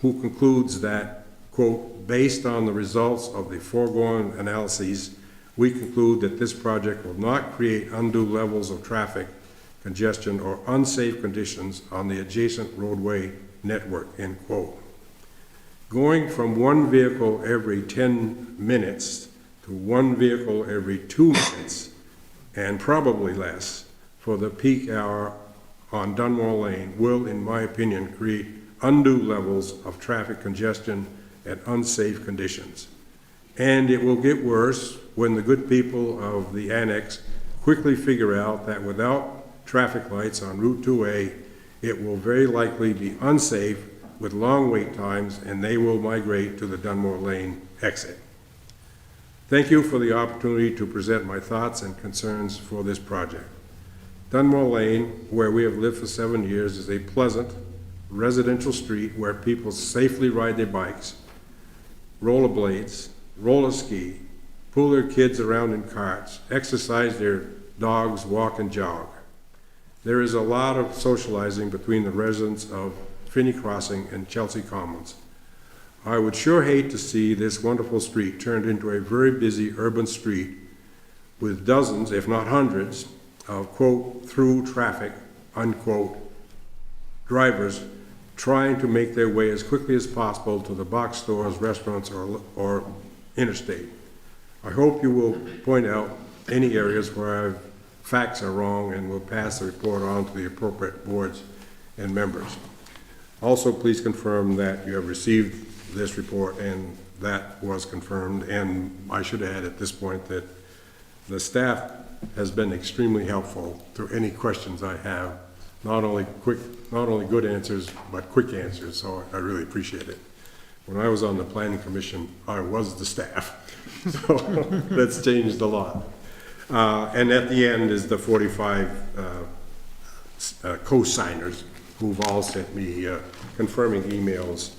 who concludes that, quote, based on the results of the foregoing analyses, we conclude that this project will not create undue levels of traffic congestion or unsafe conditions on the adjacent roadway network, end quote. Going from 1 vehicle every 10 minutes to 1 vehicle every 2 minutes, and probably less, for the peak hour on Dunmore Lane will, in my opinion, create undue levels of traffic congestion and unsafe conditions. And it will get worse when the good people of the annex quickly figure out that without traffic lights on Route 2A, it will very likely be unsafe with long wait times, and they will migrate to the Dunmore Lane exit. Thank you for the opportunity to present my thoughts and concerns for this project. Dunmore Lane, where we have lived for 7 years, is a pleasant residential street where people safely ride their bikes, rollerblades, roller ski, pull their kids around in carts, exercise their dogs, walk and jog. There is a lot of socializing between the residents of Finney Crossing and Chelsea Commons. I would sure hate to see this wonderful street turned into a very busy urban street with dozens, if not hundreds, of, quote, through traffic, unquote, drivers trying to make their way as quickly as possible to the box stores, restaurants, or interstate. I hope you will point out any areas where our facts are wrong and will pass the report on to the appropriate boards and members. Also, please confirm that you have received this report, and that was confirmed. And I should add at this point that the staff has been extremely helpful to any questions I have. Not only good answers, but quick answers, so I really appreciate it. When I was on the planning commission, I was the staff, so that's changed a lot. And at the end is the 45 co-signers who've all sent me confirming emails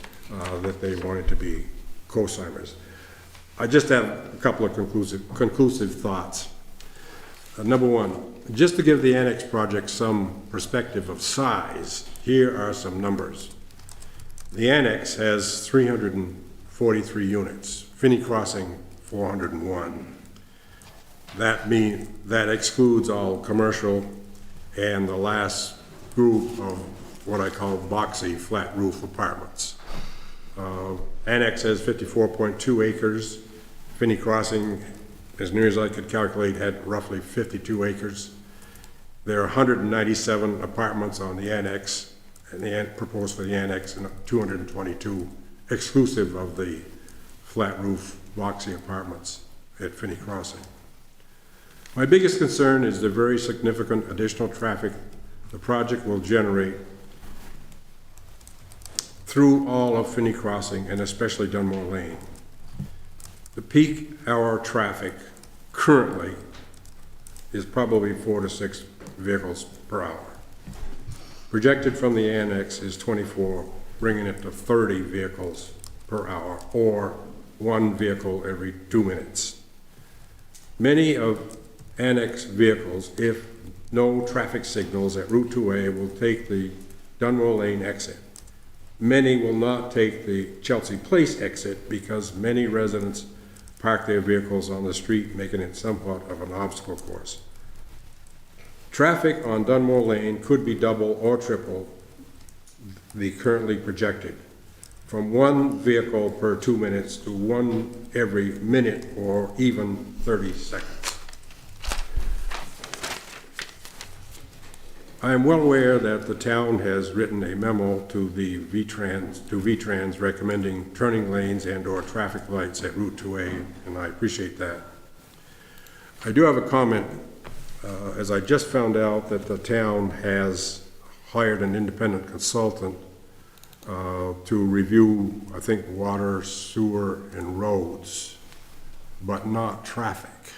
that they wanted to be co-signers. I just have a couple of conclusive thoughts. Number one, just to give the annex project some perspective of size, here are some numbers. The annex has 343 units, Finney Crossing 401. That excludes all commercial and the last group of what I call boxy flat roof apartments. Annex has 54.2 acres. Finney Crossing, as near as I could calculate, had roughly 52 acres. There are 197 apartments on the annex, and proposed for the annex, and 222 exclusive of the flat roof boxy apartments at Finney Crossing. My biggest concern is the very significant additional traffic the project will generate through all of Finney Crossing and especially Dunmore Lane. The peak hour traffic currently is probably 4 to 6 vehicles per hour. Projected from the annex is 24, bringing it to 30 vehicles per hour, or 1 vehicle every 2 minutes. Many of annex vehicles, if no traffic signals at Route 2A, will take the Dunmore Lane exit. Many will not take the Chelsea Place exit because many residents park their vehicles on the street, making it somewhat of an obstacle course. Traffic on Dunmore Lane could be double or triple the currently projected, from 1 vehicle per 2 minutes to 1 every minute or even 30 seconds. I am well aware that the town has written a memo to the VTrans recommending turning lanes and/or traffic lights at Route 2A, and I appreciate that. I do have a comment, as I just found out that the town has hired an independent consultant to review, I think, water, sewer, and roads, but not traffic.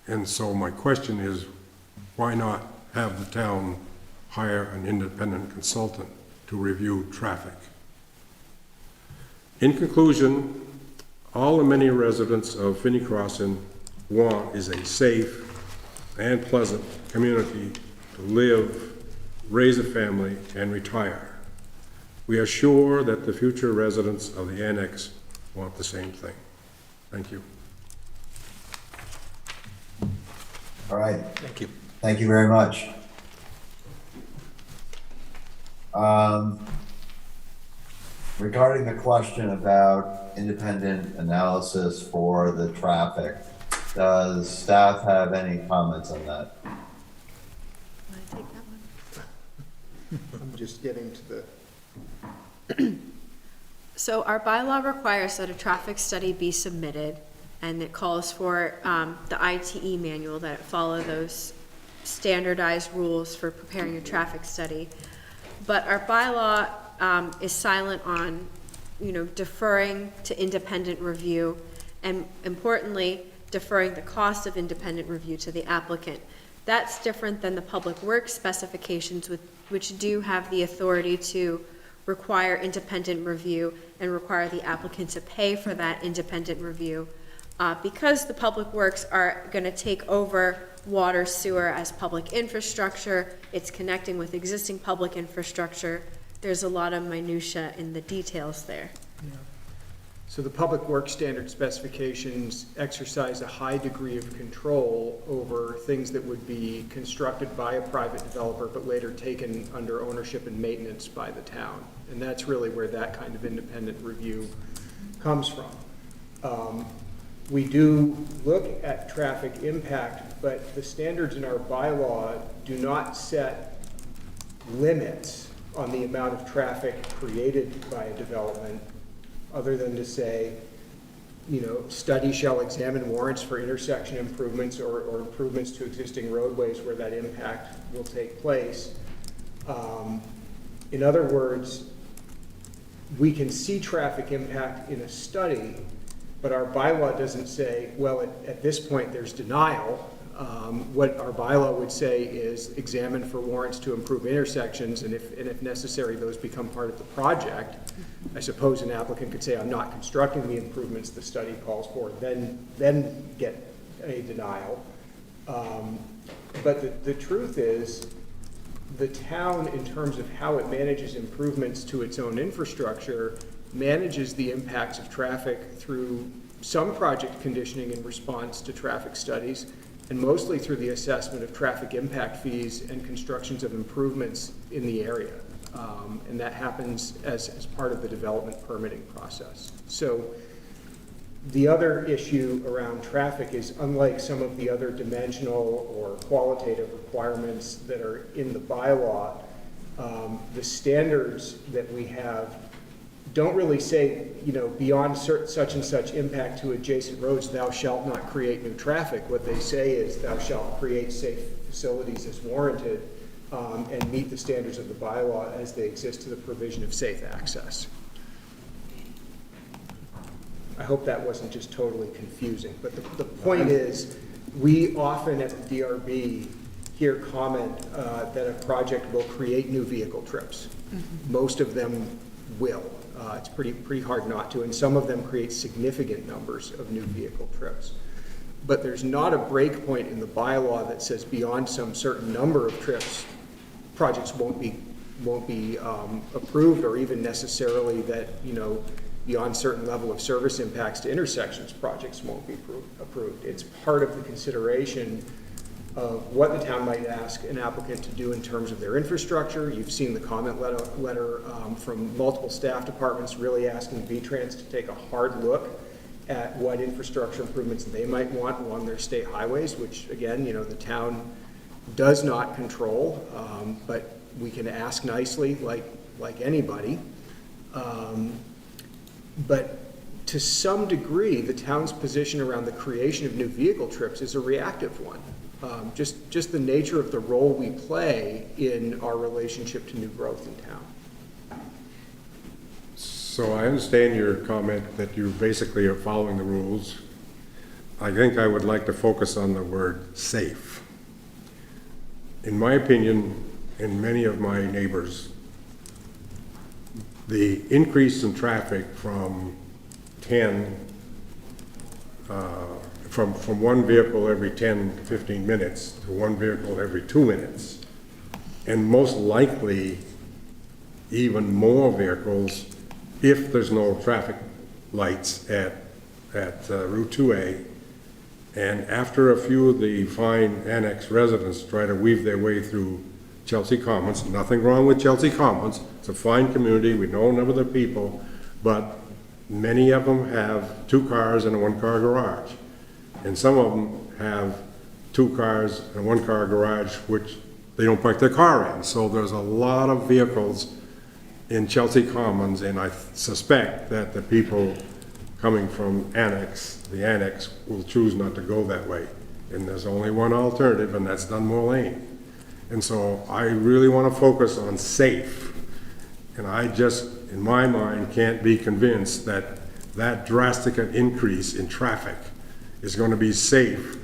And so my question is, why not have the town hire an independent consultant to review traffic? In conclusion, all the many residents of Finney Crossing want is a safe and pleasant community to live, raise a family, and retire. We are sure that the future residents of the annex want the same thing. Thank you. All right. Thank you. Thank you very much. Regarding the question about independent analysis for the traffic, does staff have any comments on that? Want to take that one? I'm just getting to the. So our bylaw requires that a traffic study be submitted, and it calls for the ITE manual that follow those standardized rules for preparing a traffic study. But our bylaw is silent on, deferring to independent review, and importantly, deferring the cost of independent review to the applicant. That's different than the public works specifications, which do have the authority to require independent review and require the applicant to pay for that independent review. Because the public works are going to take over water, sewer as public infrastructure, it's connecting with existing public infrastructure, there's a lot of minutia in the details there. Yeah. So the public works standard specifications exercise a high degree of control over things that would be constructed by a private developer but later taken under ownership and maintenance by the town. And that's really where that kind of independent review comes from. We do look at traffic impact, but the standards in our bylaw do not set limits on the amount of traffic created by a development, other than to say, study shall examine warrants for intersection improvements or improvements to existing roadways where that impact will take place. In other words, we can see traffic impact in a study, but our bylaw doesn't say, well, at this point there's denial. What our bylaw would say is examine for warrants to improve intersections, and if necessary, those become part of the project. I suppose an applicant could say, I'm not constructing the improvements the study calls for, then get a denial. But the truth is, the town, in terms of how it manages improvements to its own infrastructure, manages the impacts of traffic through some project conditioning in response to traffic studies, and mostly through the assessment of traffic impact fees and constructions of improvements in the area. And that happens as part of the development permitting process. So the other issue around traffic is, unlike some of the other dimensional or qualitative requirements that are in the bylaw, the standards that we have don't really say, you know, beyond such and such impact to adjacent roads, thou shalt not create new traffic. What they say is thou shalt create safe facilities as warranted, and meet the standards of the bylaw as they exist to the provision of safe access. I hope that wasn't just totally confusing, but the point is, we often at the DRB hear comment that a project will create new vehicle trips. Most of them will. It's pretty hard not to, and some of them create significant numbers of new vehicle trips. But there's not a break point in the bylaw that says beyond some certain number of trips, projects won't be approved, or even necessarily that, you know, beyond certain level of service impacts to intersections, projects won't be approved. It's part of the consideration of what the town might ask an applicant to do in terms of their infrastructure. You've seen the comment letter from multiple staff departments really asking V-Trans to take a hard look at what infrastructure improvements they might want along their state highways, which again, you know, the town does not control, but we can ask nicely like anybody. But to some degree, the town's position around the creation of new vehicle trips is a reactive one. Just the nature of the role we play in our relationship to new growth in town. So I understand your comment that you basically are following the rules. I think I would like to focus on the word safe. In my opinion, and many of my neighbors, the increase in traffic from from one vehicle every 10, 15 minutes to one vehicle every 2 minutes, and most likely even more vehicles if there's no traffic lights at Route 2A. And after a few of the fine annex residents try to weave their way through Chelsea Commons, nothing wrong with Chelsea Commons, it's a fine community, we know a number of the people, but many of them have 2 cars and a 1-car garage. And some of them have 2 cars and a 1-car garage, which they don't park their car in. So there's a lot of vehicles in Chelsea Commons, and I suspect that the people coming from the annex will choose not to go that way. And there's only one alternative, and that's Dunmore Lane. And so I really want to focus on safe. And I just, in my mind, can't be convinced that that drastic an increase in traffic is going to be safe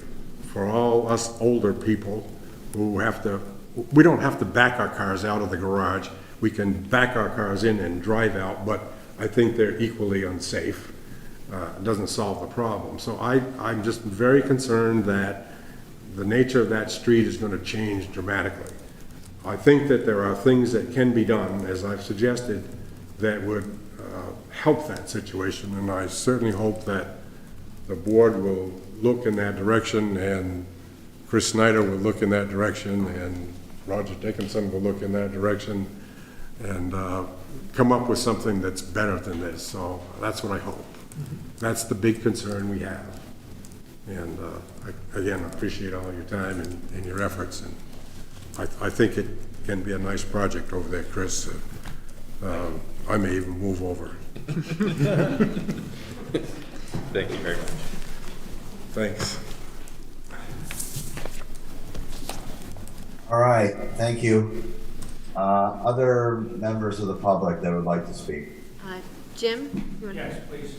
for all us older people who we don't have to back our cars out of the garage. We can back our cars in and drive out, but I think they're equally unsafe. It doesn't solve the problem. So I'm just very concerned that the nature of that street is going to change dramatically. I think that there are things that can be done, as I've suggested, that would help that situation, and I certainly hope that the board will look in that direction, and Chris Snyder will look in that direction, and Roger Dickinson will look in that direction, and come up with something that's better than this. So that's what I hope. That's the big concern we have. And again, I appreciate all your time and your efforts, and I think it can be a nice project over there, Chris. I may even move over. Thank you very much. Thanks. All right, thank you. Other members of the public that would like to speak? Jim? Yes, please.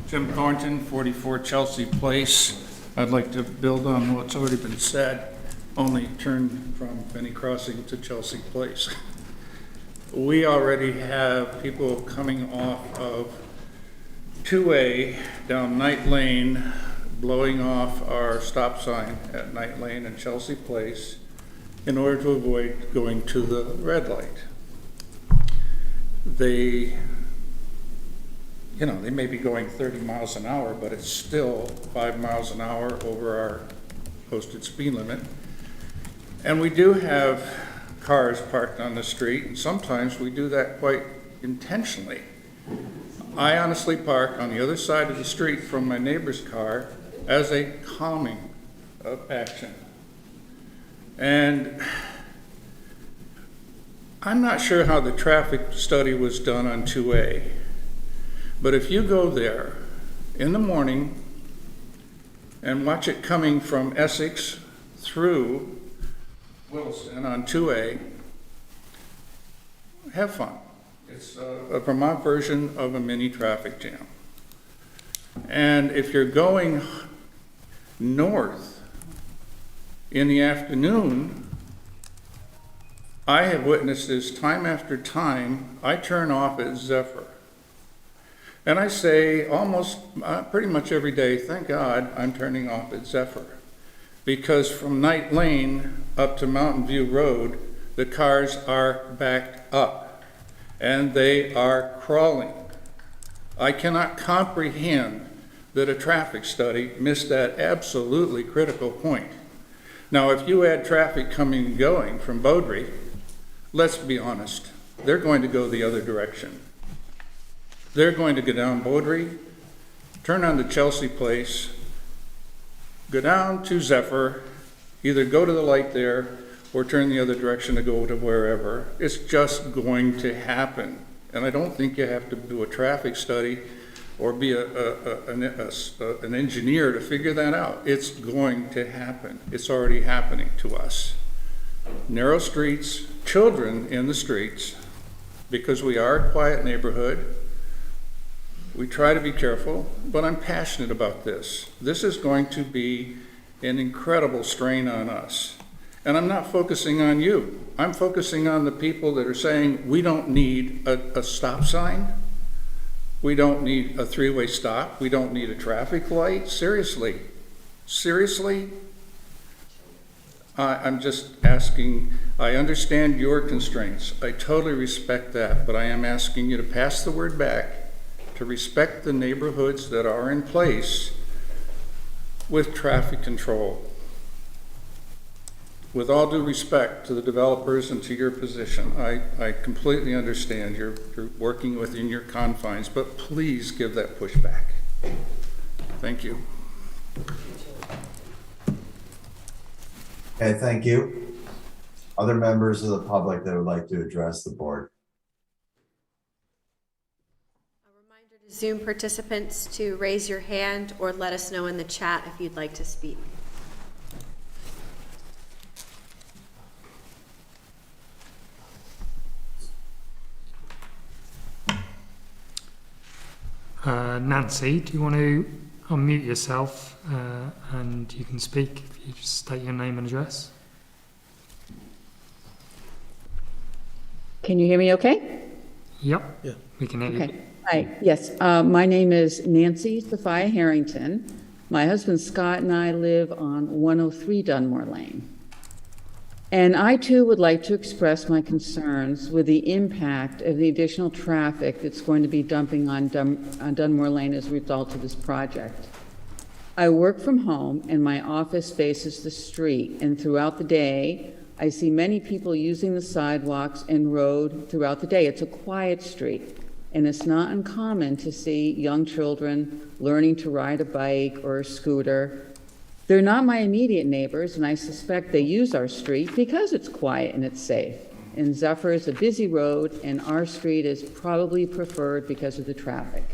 Jim Thornton, 44 Chelsea Place. I'd like to build on what's already been said, only turn from Benny Crossing to Chelsea Place. We already have people coming off of 2A down Night Lane, blowing off our stop sign at Night Lane and Chelsea Place in order to avoid going to the red light. They may be going 30 miles an hour, but it's still 5 miles an hour over our posted speed limit. And we do have cars parked on the street, and sometimes we do that quite intentionally. I honestly park on the other side of the street from my neighbor's car as a calming action. And I'm not sure how the traffic study was done on 2A, but if you go there in the morning and watch it coming from Essex through Williston on 2A, have fun. It's a Vermont version of a mini traffic jam. And if you're going north in the afternoon, I have witnessed this time after time. I turn off at Zephyr. And I say almost pretty much every day, thank God I'm turning off at Zephyr. Because from Night Lane up to Mountain View Road, the cars are backed up and they are crawling. I cannot comprehend that a traffic study missed that absolutely critical point. Now, if you add traffic coming and going from Beaudry, let's be honest, they're going to go the other direction. They're going to go down Beaudry, turn onto Chelsea Place, go down to Zephyr, either go to the light there or turn the other direction to go to wherever. It's just going to happen. And I don't think you have to do a traffic study or be an engineer to figure that out. It's going to happen. It's already happening to us. Narrow streets, children in the streets, because we are a quiet neighborhood. We try to be careful, but I'm passionate about this. This is going to be an incredible strain on us. And I'm not focusing on you. I'm focusing on the people that are saying we don't need a stop sign. We don't need a three-way stop. We don't need a traffic light. Seriously. Seriously? I'm just asking, I understand your constraints. I totally respect that, but I am asking you to pass the word back to respect the neighborhoods that are in place with traffic control. With all due respect to the developers and to your position, I completely understand you're working within your confines, but please give that pushback. Thank you. Okay, thank you. Other members of the public that would like to address the board? A reminder to Zoom participants to raise your hand or let us know in the chat if you'd like to speak. Nancy, do you want to unmute yourself and you can speak if you just state your name and address? Can you hear me okay? Yep, yeah. We can hear you. Okay. Hi, yes. My name is Nancy Sophia Harrington. My husband Scott and I live on 103 Dunmore Lane. And I too would like to express my concerns with the impact of the additional traffic that's going to be dumping on Dunmore Lane as a result of this project. I work from home and my office faces the street, and throughout the day, I see many people using the sidewalks and road throughout the day. It's a quiet street, and it's not uncommon to see young children learning to ride a bike or a scooter. They're not my immediate neighbors, and I suspect they use our street because it's quiet and it's safe. And Zephyr is a busy road, and our street is probably preferred because of the traffic.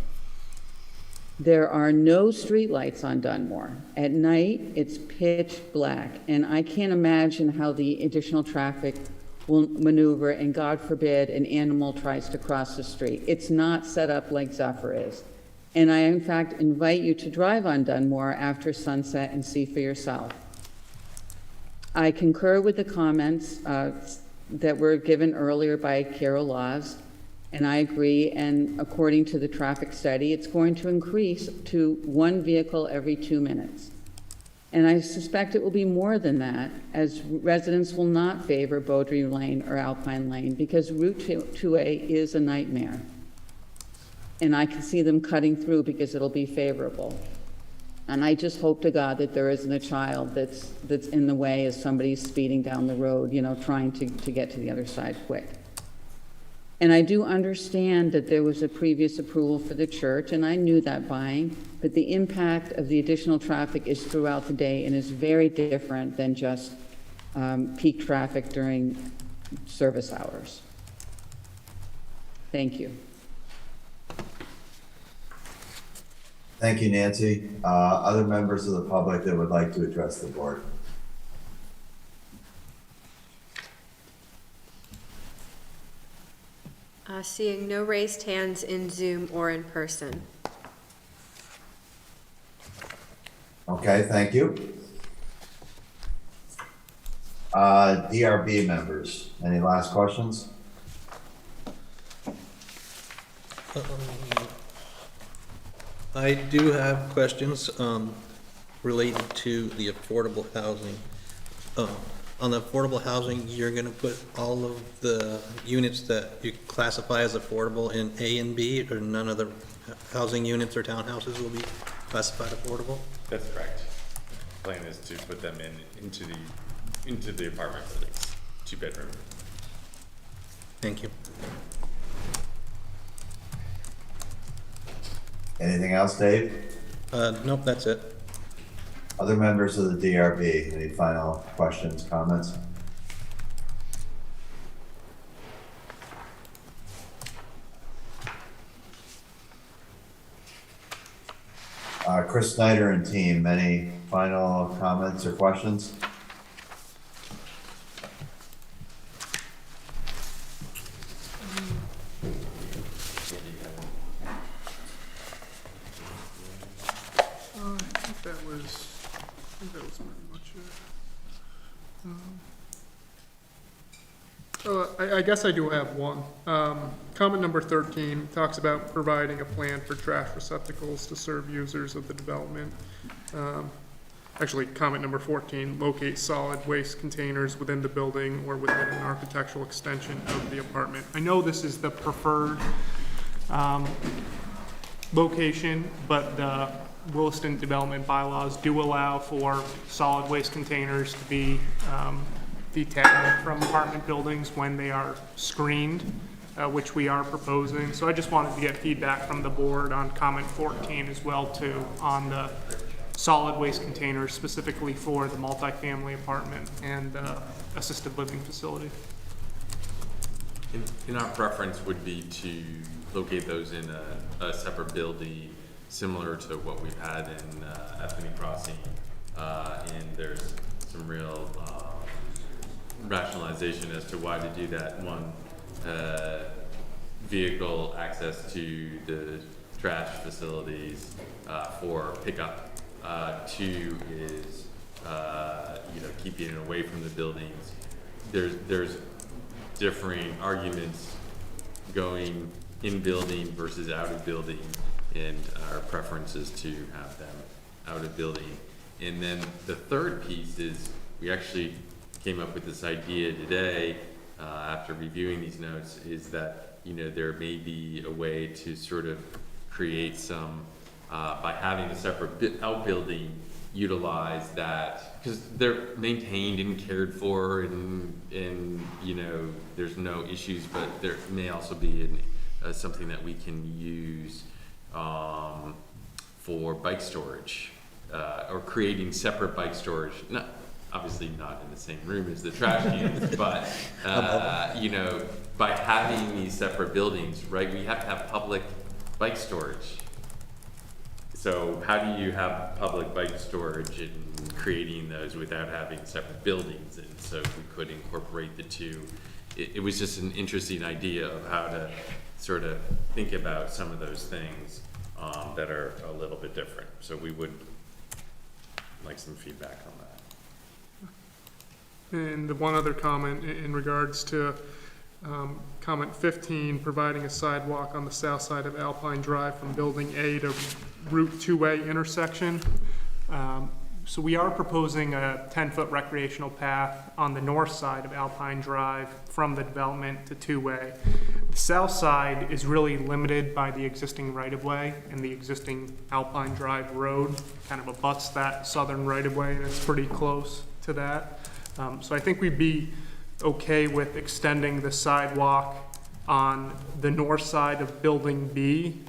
There are no streetlights on Dunmore. At night, it's pitch black, and I can't imagine how the additional traffic will maneuver, and God forbid an animal tries to cross the street. It's not set up like Zephyr is. And I, in fact, invite you to drive on Dunmore after sunset and see for yourself. I concur with the comments that were given earlier by Carol Laws, and I agree, and according to the traffic study, it's going to increase to 1 vehicle every 2 minutes. And I suspect it will be more than that, as residents will not favor Beaudry Lane or Alpine Lane because Route 2A is a nightmare. And I can see them cutting through because it'll be favorable. And I just hope to God that there isn't a child that's in the way as somebody's speeding down the road, you know, trying to get to the other side quick. And I do understand that there was a previous approval for the church, and I knew that buying, but the impact of the additional traffic is throughout the day and is very different than just peak traffic during service hours. Thank you. Thank you, Nancy. Other members of the public that would like to address the board? Seeing no raised hands in Zoom or in person. Okay, thank you. DRB members, any last questions? I do have questions related to the affordable housing. On the affordable housing, you're gonna put all of the units that you classify as affordable in A and B, or none of the housing units or townhouses will be classified affordable? That's correct. Plan is to put them into the apartment buildings, 2-bedroom. Thank you. Anything else, Dave? Nope, that's it. Other members of the DRB, any final questions, comments? Chris Snyder and team, any final comments or questions? I think that was pretty much it. I guess I do have one. Comment number 13 talks about providing a plan for trash receptacles to serve users of the development. Actually, comment number 14, locate solid waste containers within the building or within an architectural extension of the apartment. I know this is the preferred location, but the Williston development bylaws do allow for solid waste containers to be detached from apartment buildings when they are screened, which we are proposing. So I just wanted to get feedback from the board on comment 14 as well too, on the solid waste containers specifically for the multifamily apartment and assisted living facility. In our preference would be to locate those in a separate building, similar to what we've had in Alpine Crossing, and there's some real rationalization as to why to do that. One, vehicle access to the trash facilities for pickup. Two is keeping it away from the buildings. There's differing arguments going in building versus out of building, and our preference is to have them out of building. And then the third piece is we actually came up with this idea today after reviewing these notes, is that there may be a way to sort of create some by having a separate outbuilding, utilize that because they're maintained and cared for, and there's no issues, but there may also be something that we can use for bike storage, or creating separate bike storage. Obviously not in the same room as the trash cans, but by having these separate buildings, right? We have to have public bike storage. So how do you have public bike storage and creating those without having separate buildings? And so we could incorporate the two. It was just an interesting idea of how to sort of think about some of those things that are a little bit different. So we would like some feedback on that. And the one other comment in regards to comment 15, providing a sidewalk on the south side of Alpine Drive from Building A to Route 2A intersection. So we are proposing a 10-foot recreational path on the north side of Alpine Drive from the development to 2A. The south side is really limited by the existing right-of-way, and the existing Alpine Drive Road kind of abuts that southern right-of-way, and it's pretty close to that. So I think we'd be okay with extending the sidewalk on the north side of Building B,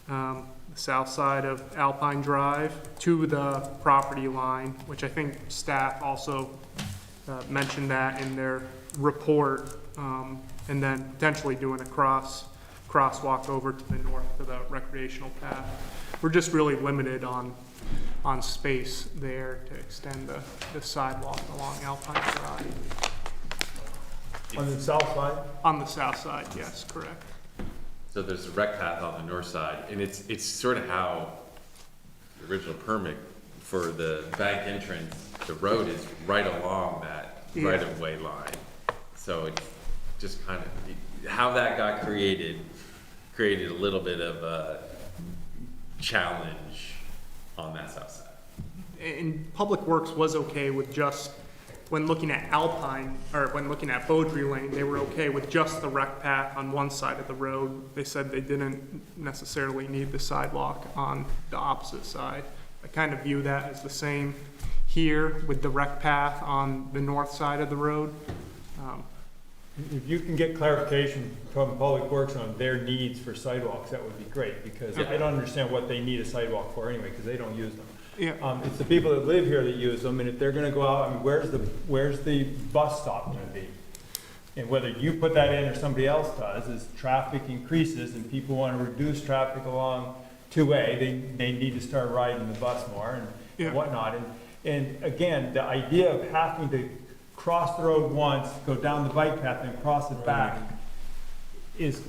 the south side of Alpine Drive, to the property line, which I think staff also mentioned that in their report, and then potentially doing a crosswalk over to the north to the recreational path. We're just really limited on space there to extend the sidewalk along Alpine Drive. On the south side? On the south side, yes, correct. So there's a rec path on the north side, and it's sort of how the original permit for the bank entrance, the road is right along that right-of-way line. So it's just kind of, how that got created a little bit of a challenge on that south side. And Public Works was okay with just, when looking at Alpine, or when looking at Beaudry Lane, they were okay with just the rec path on one side of the road. They said they didn't necessarily need the sidewalk on the opposite side. I kind of view that as the same here with the rec path on the north side of the road. If you can get clarification from Public Works on their needs for sidewalks, that would be great, because I don't understand what they need a sidewalk for anyway, because they don't use them. Yeah. It's the people that live here that use them, and if they're gonna go out, I mean, where's the bus stop gonna be? And whether you put that in or somebody else does, as traffic increases and people wanna reduce traffic along 2A, they need to start riding the bus more and whatnot. And again, the idea of having to cross the road once, go down the bike path and cross it back is,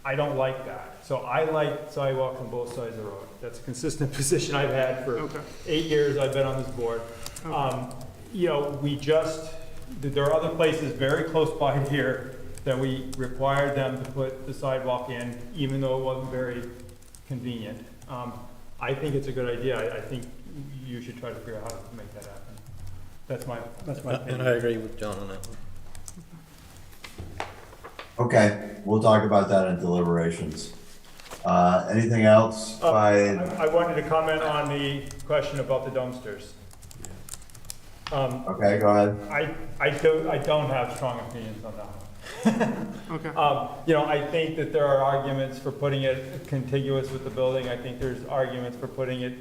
I don't like that. So I like sidewalks on both sides of the road. That's a consistent position I've had for 8 years I've been on this board. You know, there are other places very close by here that we required them to put the sidewalk in, even though it wasn't very convenient. I think it's a good idea. I think you should try to figure out how to make that happen. That's my opinion. And I agree with John on that one. Okay, we'll talk about that in deliberations. Anything else I wanted to comment on the question about the dumpsters. Okay, go ahead. I don't have strong opinions on that one. Okay. You know, I think that there are arguments for putting it contiguous with the building. I think there's arguments for putting it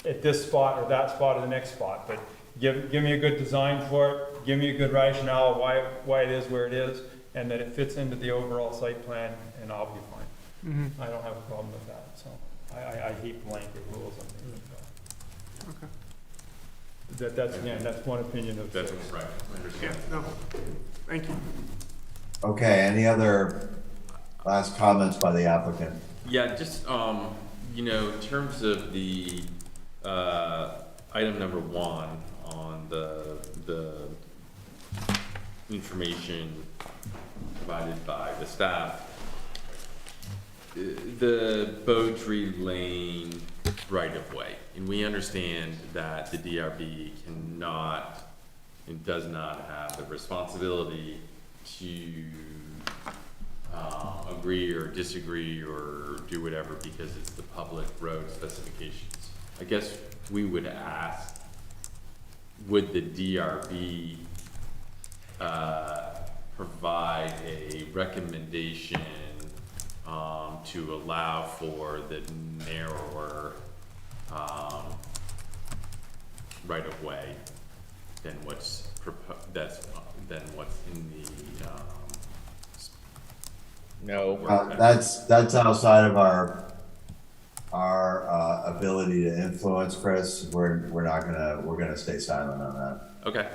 at this spot or that spot or the next spot. But give me a good design for it. Give me a good rationale of why it is where it is, and that it fits into the overall site plan, and I'll be fine. Mm-hmm. I don't have a problem with that. So I hate blanket rules on things like that. Okay. That's one opinion of That's six. right, I understand. No, thank you. Okay, any other last comments by the applicant? Yeah, just, you know, in terms of the, item number 1 on the information provided by the staff, the Beaudry Lane right-of-way, and we understand that the DRB cannot and does not have the responsibility to agree or disagree or do whatever because it's the public road specifications. I guess we would ask, would the DRB provide a recommendation to allow for the narrower right-of-way than what's than what's in the No. That's outside of our ability to influence, Chris. We're gonna stay silent on that. Okay.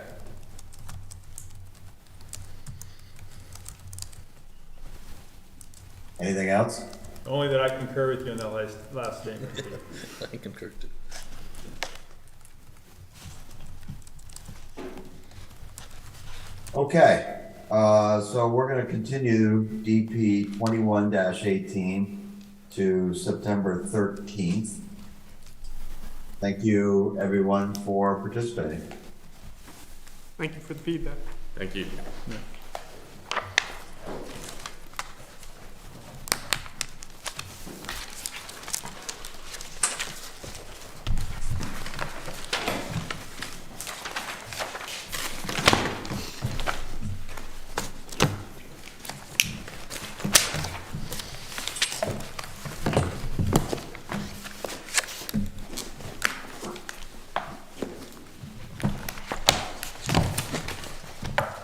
Anything else? Only that I concur with you on that last statement. I concur too. Okay, so we're gonna continue DP 21-18 to September 13th. Thank you, everyone, for participating. Thank you for the feedback. Thank you.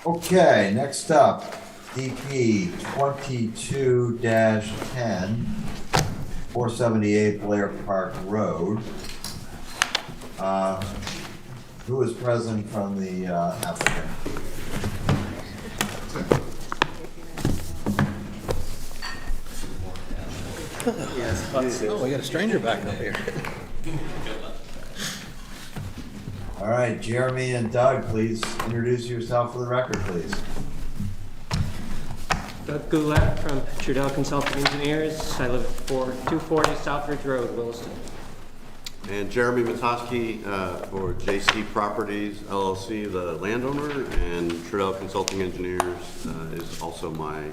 Okay, next up, DP 22-10, 478 Blair Park Road. Who is present from the applicant? Oh, we got a stranger back up here. All right, Jeremy and Doug, please introduce yourself for the record, please. Doug Goulet from Trudell Consulting Engineers. I live at 240 Southridge Road, Williston. And Jeremy Matosky for JC Properties LLC, the landowner, and Trudell Consulting Engineers is also my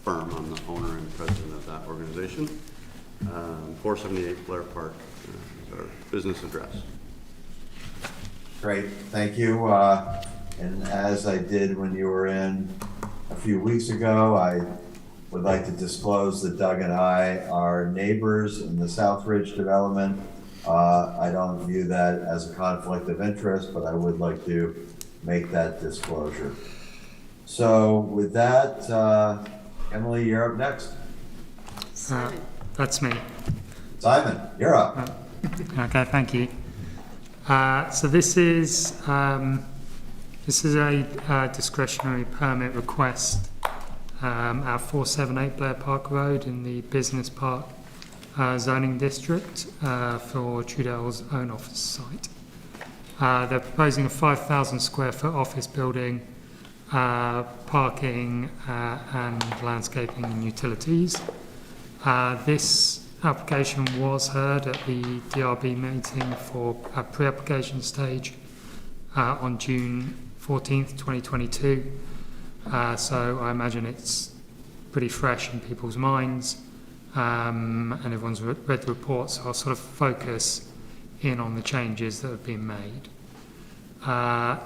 firm. I'm the owner and president of that organization. 478 Blair Park is our business address. Great, thank you. And as I did when you were in a few weeks ago, I would like to disclose that Doug and I are neighbors in the Southridge development. I don't view that as a conflict of interest, but I would like to make that disclosure. So with that, Emily, you're up next. That's me. Simon, you're up. Okay, thank you. So this is a discretionary permit request at 478 Blair Park Road in the Business Park zoning district for Trudell's own office site. They're proposing a 5,000 square foot office building, parking and landscaping and utilities. This application was heard at the DRB meeting for a pre-application stage on June 14th, 2022. So I imagine it's pretty fresh in people's minds, and everyone's read the report, so I'll sort of focus in on the changes that have been made.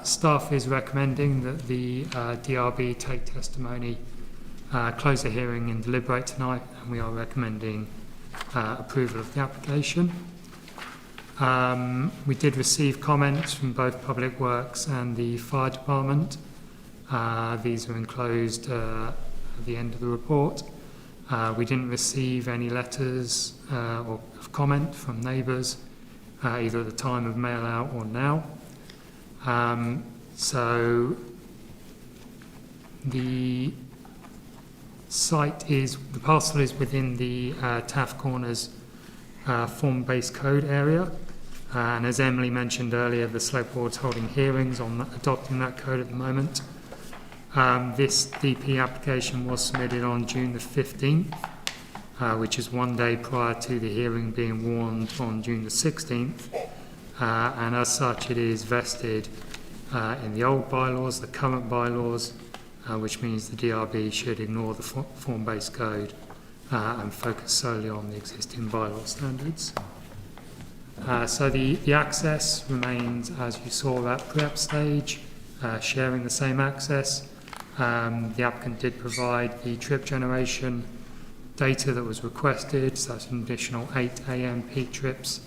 Staff is recommending that the DRB take testimony, close the hearing and deliberate tonight, and we are recommending approval of the application. We did receive comments from both Public Works and the Fire Department. These are enclosed at the end of the report. We didn't receive any letters or of comment from neighbours, either at the time of mail out or now. So the parcel is within the Taft Corners form-based code area. And as Emily mentioned earlier, the Select Board's holding hearings on adopting that code at the moment. This DP application was submitted on June the 15th, which is one day prior to the hearing being warned on June the 16th. And as such, it is vested in the old bylaws, the current bylaws, which means the DRB should ignore the form-based code and focus solely on the existing bylaw standards. So the access remains, as you saw, at pre-app stage, sharing the same access. The applicant did provide the trip generation data that was requested, so that's an additional 8 a.m. peak trips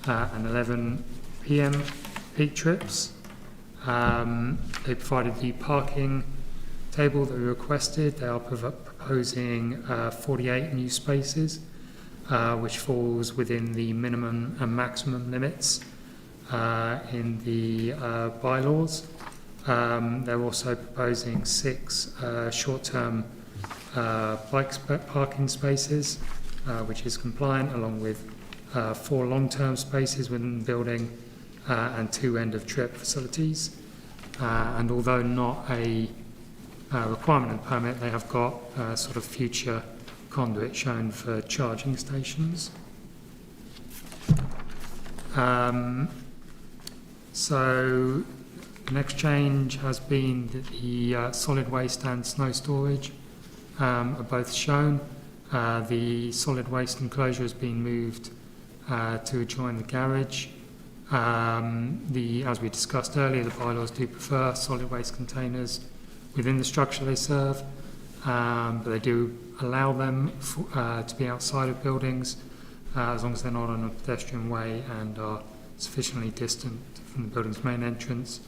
and 11 p.m. peak trips. They provided the parking table that we requested. They are proposing 48 new spaces, which falls within the minimum and maximum limits in the bylaws. They're also proposing 6 short-term parking spaces, which is compliant, along with 4 long-term spaces within the building and 2 end-of-trip facilities. And although not a requirement of the permit, they have got sort of future conduit shown for charging stations. So the next change has been that the solid waste and snow storage are both shown. The solid waste enclosure has been moved to adjoin the garage. As we discussed earlier, the bylaws do prefer solid waste containers within the structure they serve, but they do allow them to be outside of buildings as long as they're not on a pedestrian way and are sufficiently distant from the building's main entrance.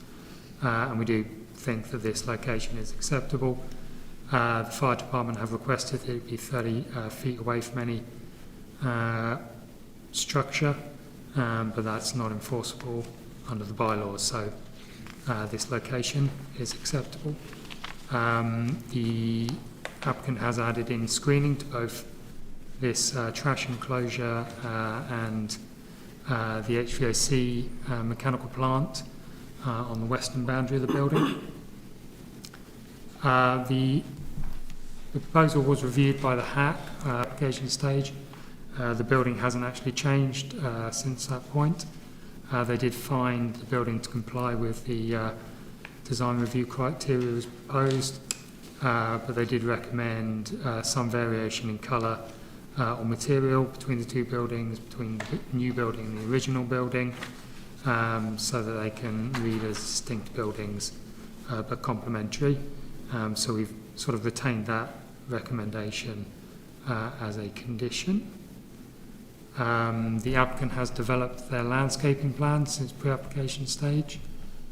And we do think that this location is acceptable. The fire department have requested that it be 30 feet away from any structure, but that's not enforceable under the bylaws, so this location is acceptable. The applicant has added in screening to both this trash enclosure and the HVAC mechanical plant on the western boundary of the building. The proposal was reviewed by the HAC application stage. The building hasn't actually changed since that point. They did find the building to comply with the design review criteria as proposed, but they did recommend some variation in colour or material between the two buildings, between the new building and the original building, so that they can read as distinct buildings but complementary. So we've sort of retained that recommendation as a condition. The applicant has developed their landscaping plan since pre-application stage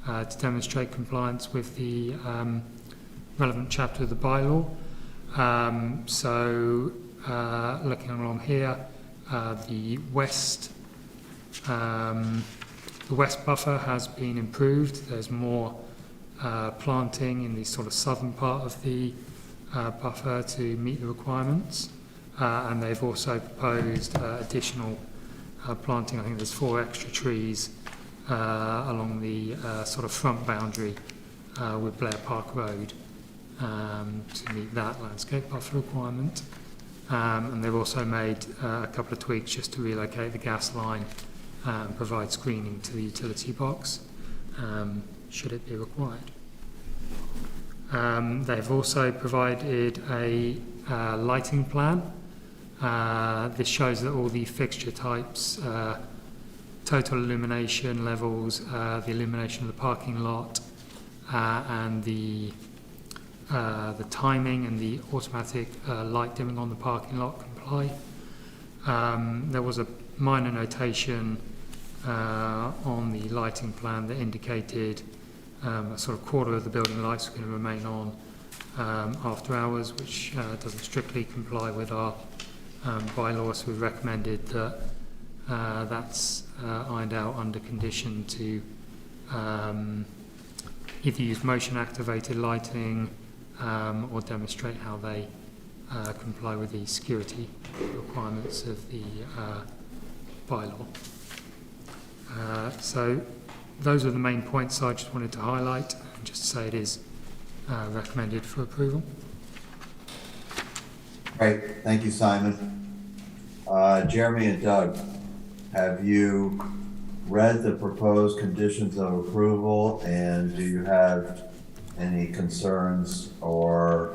to demonstrate compliance with the relevant chapter of the bylaw. Looking along here, the west buffer has been improved. There's more planting in the sort of southern part of the buffer to meet the requirements, and they've also proposed additional planting. I think there's 4 extra trees along the sort of front boundary with Blair Park Rd to meet that landscape buffer requirement. And they've also made a couple of tweaks just to relocate the gas line and provide screening to the utility box, should it be required. They've also provided a lighting plan. This shows that all the fixture types, total illumination levels, the illumination of the parking lot, and the timing and the automatic light dimming on the parking lot comply. There was a minor notation on the lighting plan that indicated a sort of quarter of the building lights were going to remain on after hours, which doesn't strictly comply with our bylaws. We've recommended that that's ironed out under condition to either use motion activated lighting or demonstrate how they comply with the security requirements of the bylaw. So those are the main points I just wanted to highlight, and just to say it is recommended for approval. Great, thank you, Simon. Jeremy and Doug, have you read the proposed conditions of approval, and do you have any concerns or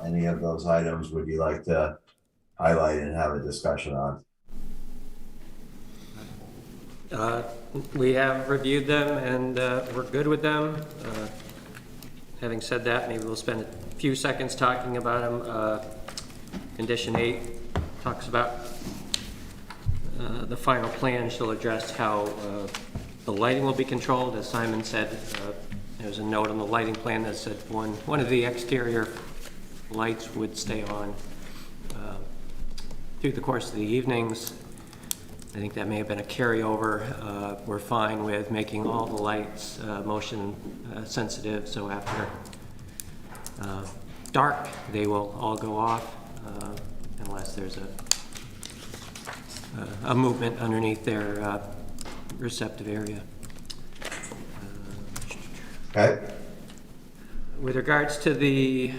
any of those items would you like to highlight and have a discussion on? We have reviewed them and we're good with them. Having said that, maybe we'll spend a few seconds talking about them. Condition 8 talks about the final plan shall address how the lighting will be controlled. As Simon said, there's a note on the lighting plan that said one of the exterior lights would stay on through the course of the evenings. I think that may have been a carryover. We're fine with making all the lights motion sensitive, so after dark they will all go off unless there's a movement underneath their receptive area. Okay. With regards to the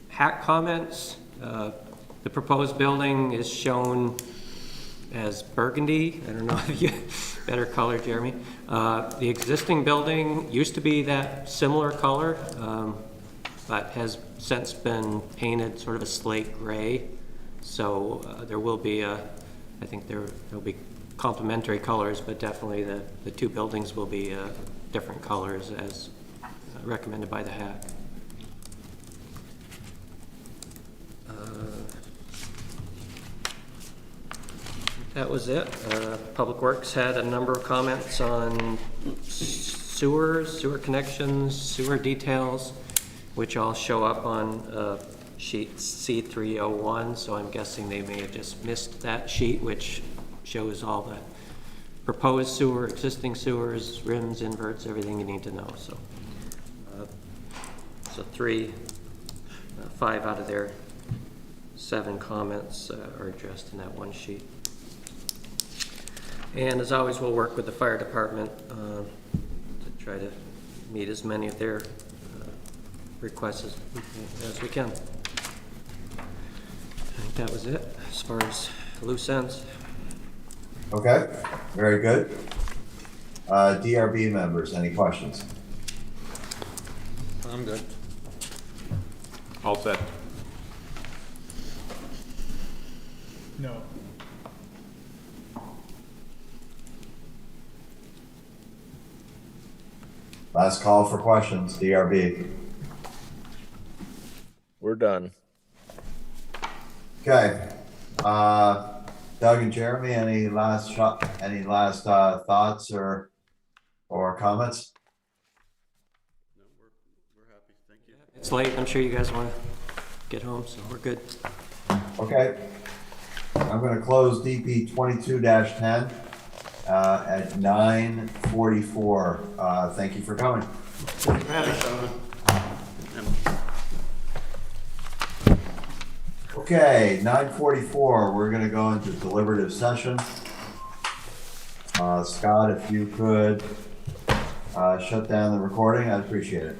HAC comments, the proposed building is shown as burgundy. I don't know if you better color, Jeremy. The existing building used to be that similar color, but has since been painted sort of a slate gray. So there will be I think there will be complementary colors, but definitely the two buildings will be different colors as recommended by the HAC. That was it. Public Works had a number of comments on sewer connections, sewer details, which all show up on sheet C301, so I'm guessing they may have just missed that sheet, which shows all the proposed sewer, existing sewers, rims, inverts, everything you need to know. So, so 5 out of their 7 comments are addressed in that one sheet. And as always, we'll work with the fire department to try to meet as many of their requests as we can. I think that was it as far as loose ends. Okay, very good. DRB members, any questions? I'm good. All set. No. Last call for questions, DRB. We're done. Okay, Doug and Jeremy, any last thoughts or comments? No, we're happy, thank you. It's late. I'm sure you guys want to get home, so we're good. Okay, I'm going to close DP 22-10 at 9:44. Thank you for coming. Okay, 9:44, we're going to go into deliberative session. Scott, if you could shut down the recording, I'd appreciate it.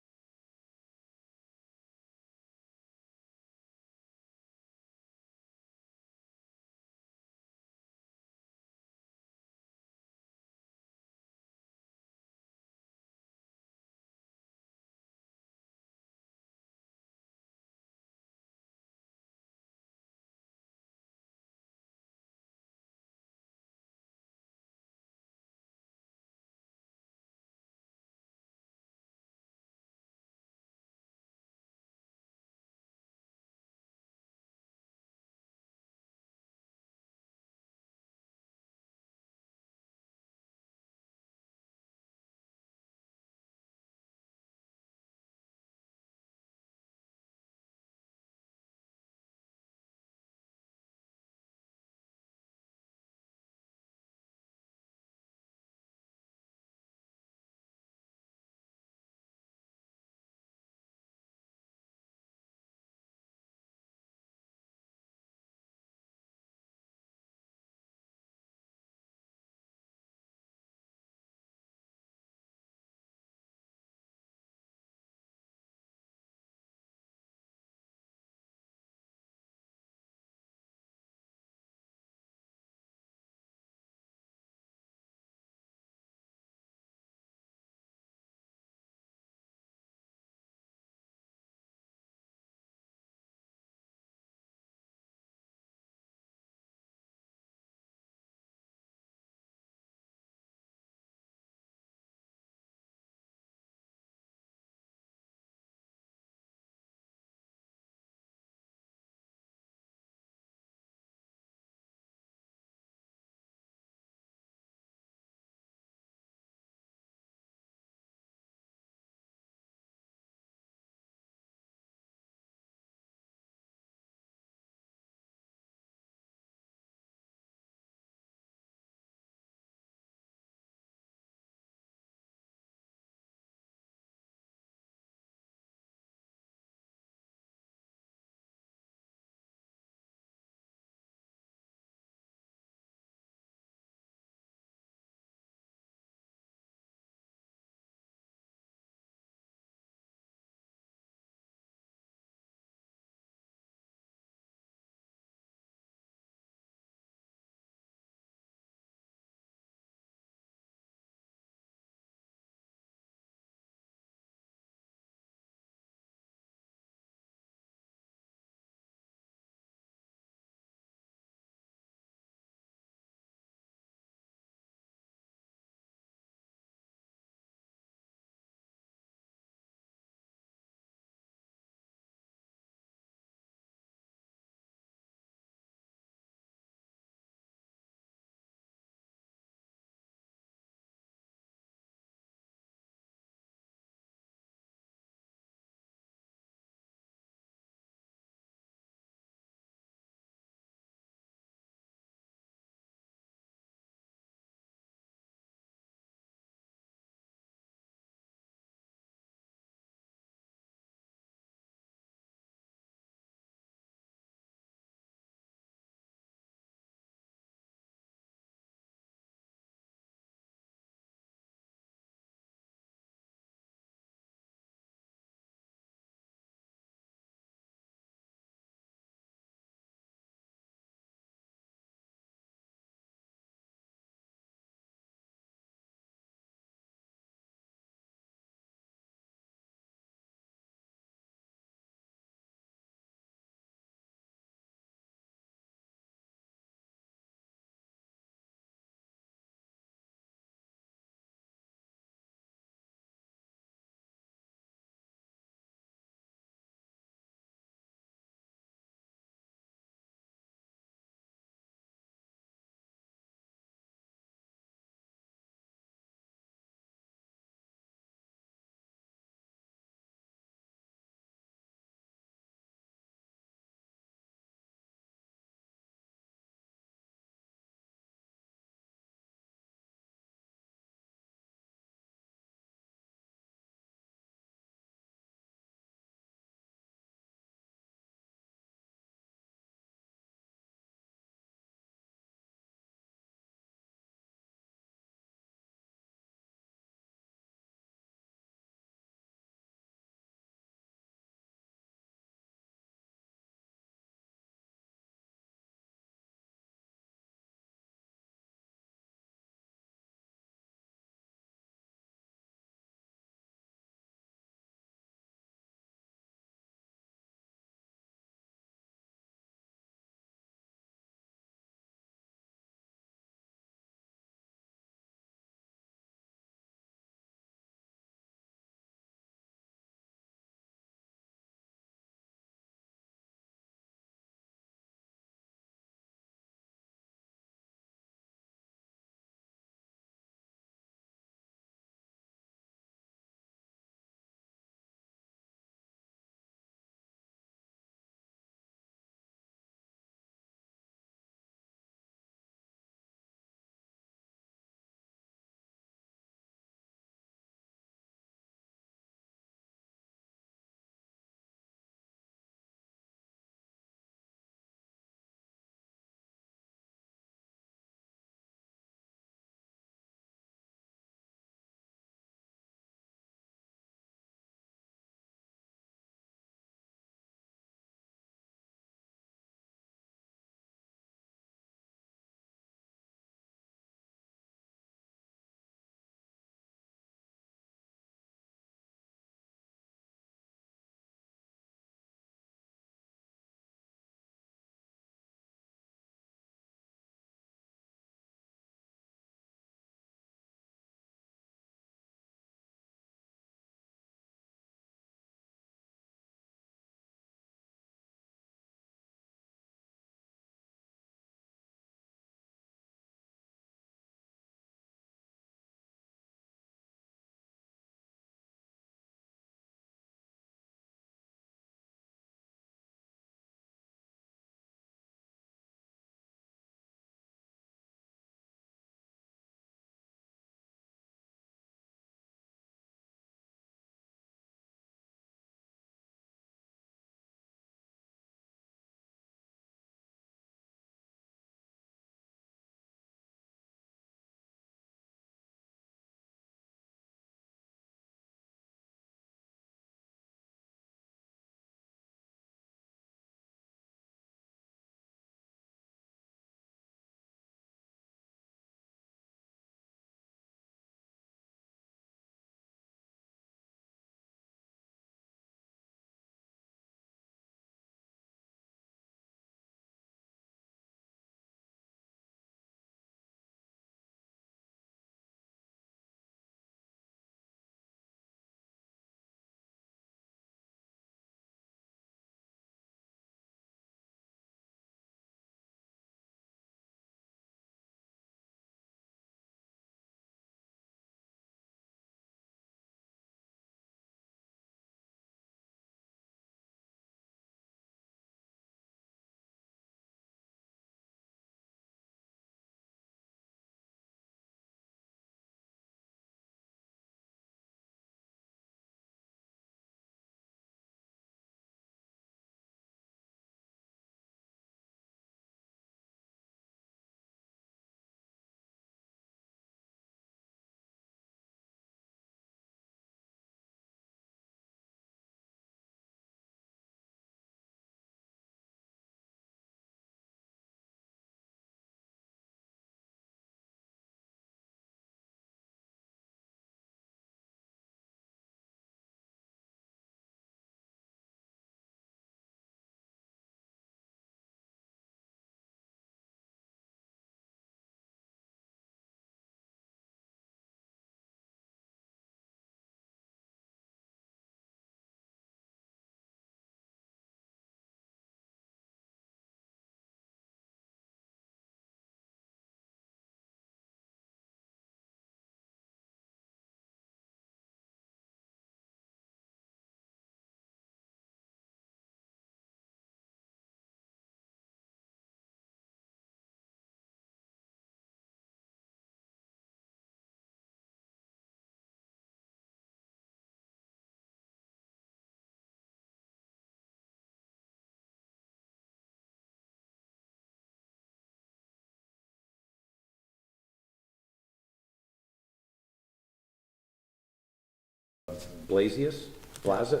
Blasius? Blazis?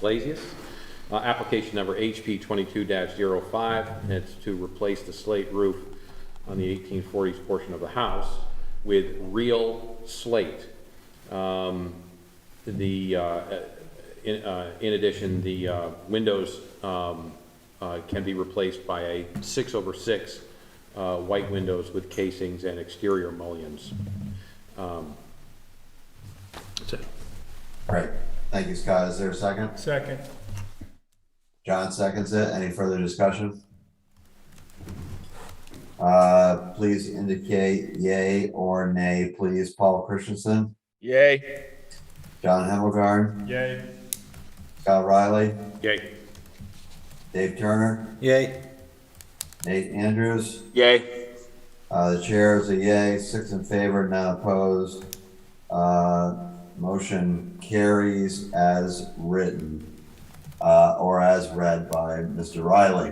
Blasius. Application number HP 22-05, and it's to replace the slate roof on the 1840s portion of the house with real slate. In addition, the windows can be replaced by a 6/6 white windows with casings and exterior mullions. That's it. All right, thank you, Scott. Is there a second? Second. John seconds it. Any further discussion? Please indicate yay or nay, please. Paul Christensen, Yay. John Hemmelgarn, Yay. Scott Riley, Yay. Dave Turner, Yay. Nate Andrews. Yay. The chair is a yay, 6 in favor, none opposed. Motion carries as written, or as read by Mr. Riley.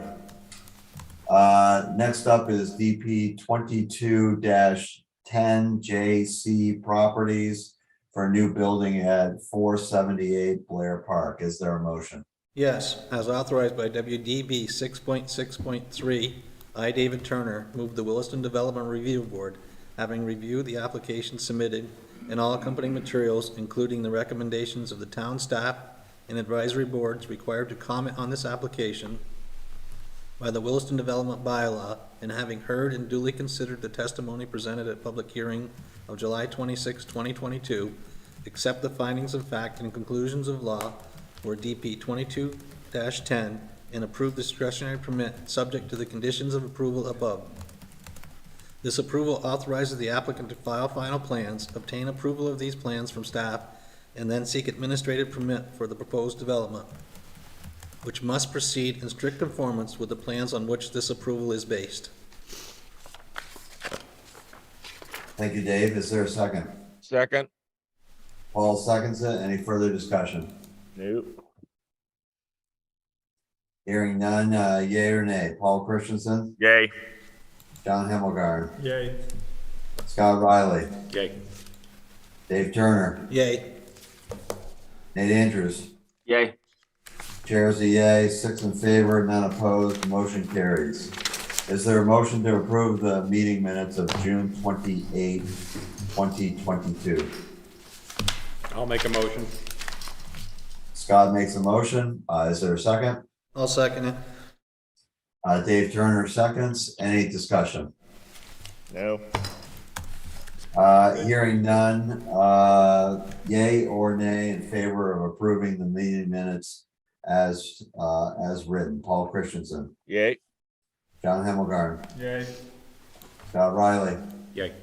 Next up is DP 22-10 JC Properties for a new building at 478 Blair Park. Is there a motion? Yes, as authorized by WDB 6.6.3, I, David Turner, move the Williston Development Review Board, having reviewed the application submitted and all accompanying materials, including the recommendations of the town staff and advisory boards required to comment on this application by the Williston Development Bylaw, and having heard and duly considered the testimony presented at public hearing of July 26, 2022, accept the findings of fact and conclusions of law for DP 22-10 and approve the discretionary permit subject to the conditions of approval above. This approval authorizes the applicant to file final plans, obtain approval of these plans from staff, and then seek administrative permit for the proposed development, which must proceed in strict conformance with the plans on which this approval is based. Thank you, Dave. Is there a second? Second. Paul seconds it. Any further discussion? Nope. Hearing none, yay or nay? Paul Christensen, Yay. John Hemmelgarn, Yay. Scott Riley, Yay. Dave Turner, Yay. Nate Andrews. Yay. Chair's a yay, 6 in favor, none opposed, motion carries. Is there a motion to approve the meeting minutes of June 28, 2022? I'll make a motion. Scott makes a motion. Is there a second? I'll second it. Dave Turner seconds. Any discussion? No. Hearing none, yay or nay in favor of approving the meeting minutes as written. Paul Christensen, Yay. John Hemmelgarn, Yay. Scott Riley, Yay.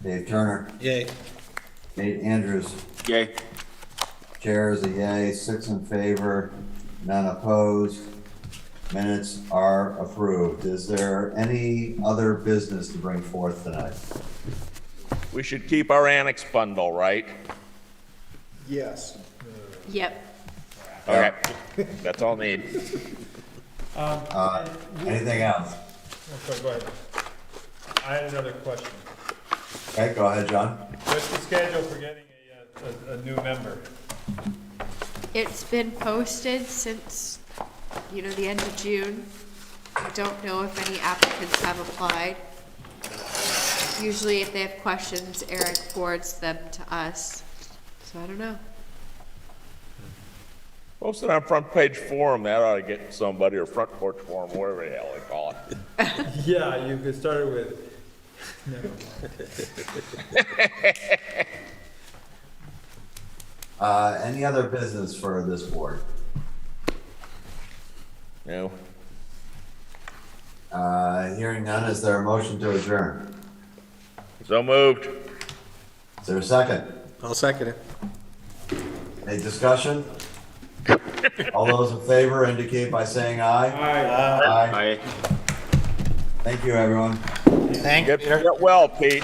Dave Turner, Yay. Nate Andrews. Yay. Chair is a yay, 6 in favor, none opposed. Minutes are approved. Is there any other business to bring forth tonight? We should keep our annex bundle, right? Yes. Yep. Okay. That's all I need. Anything else? Okay, go ahead. I had another question. Okay, go ahead, John. What's the schedule for getting a new member? It's been posted since, the end of June. I don't know if any applicants have applied. Usually if they have questions, Eric forwards them to us. So I don't know. Post it on front page forum. That ought to get somebody, or front porch forum, whatever the hell they call it. Yeah, you could start it with. Any other business for this board? No. Hearing none, is there a motion to adjourn? So moved. Is there a second? I'll second it. Any discussion? All those in favor indicate by saying aye. Aye. Aye. Thank you, everyone. Thank you, Peter. Get well, Pete.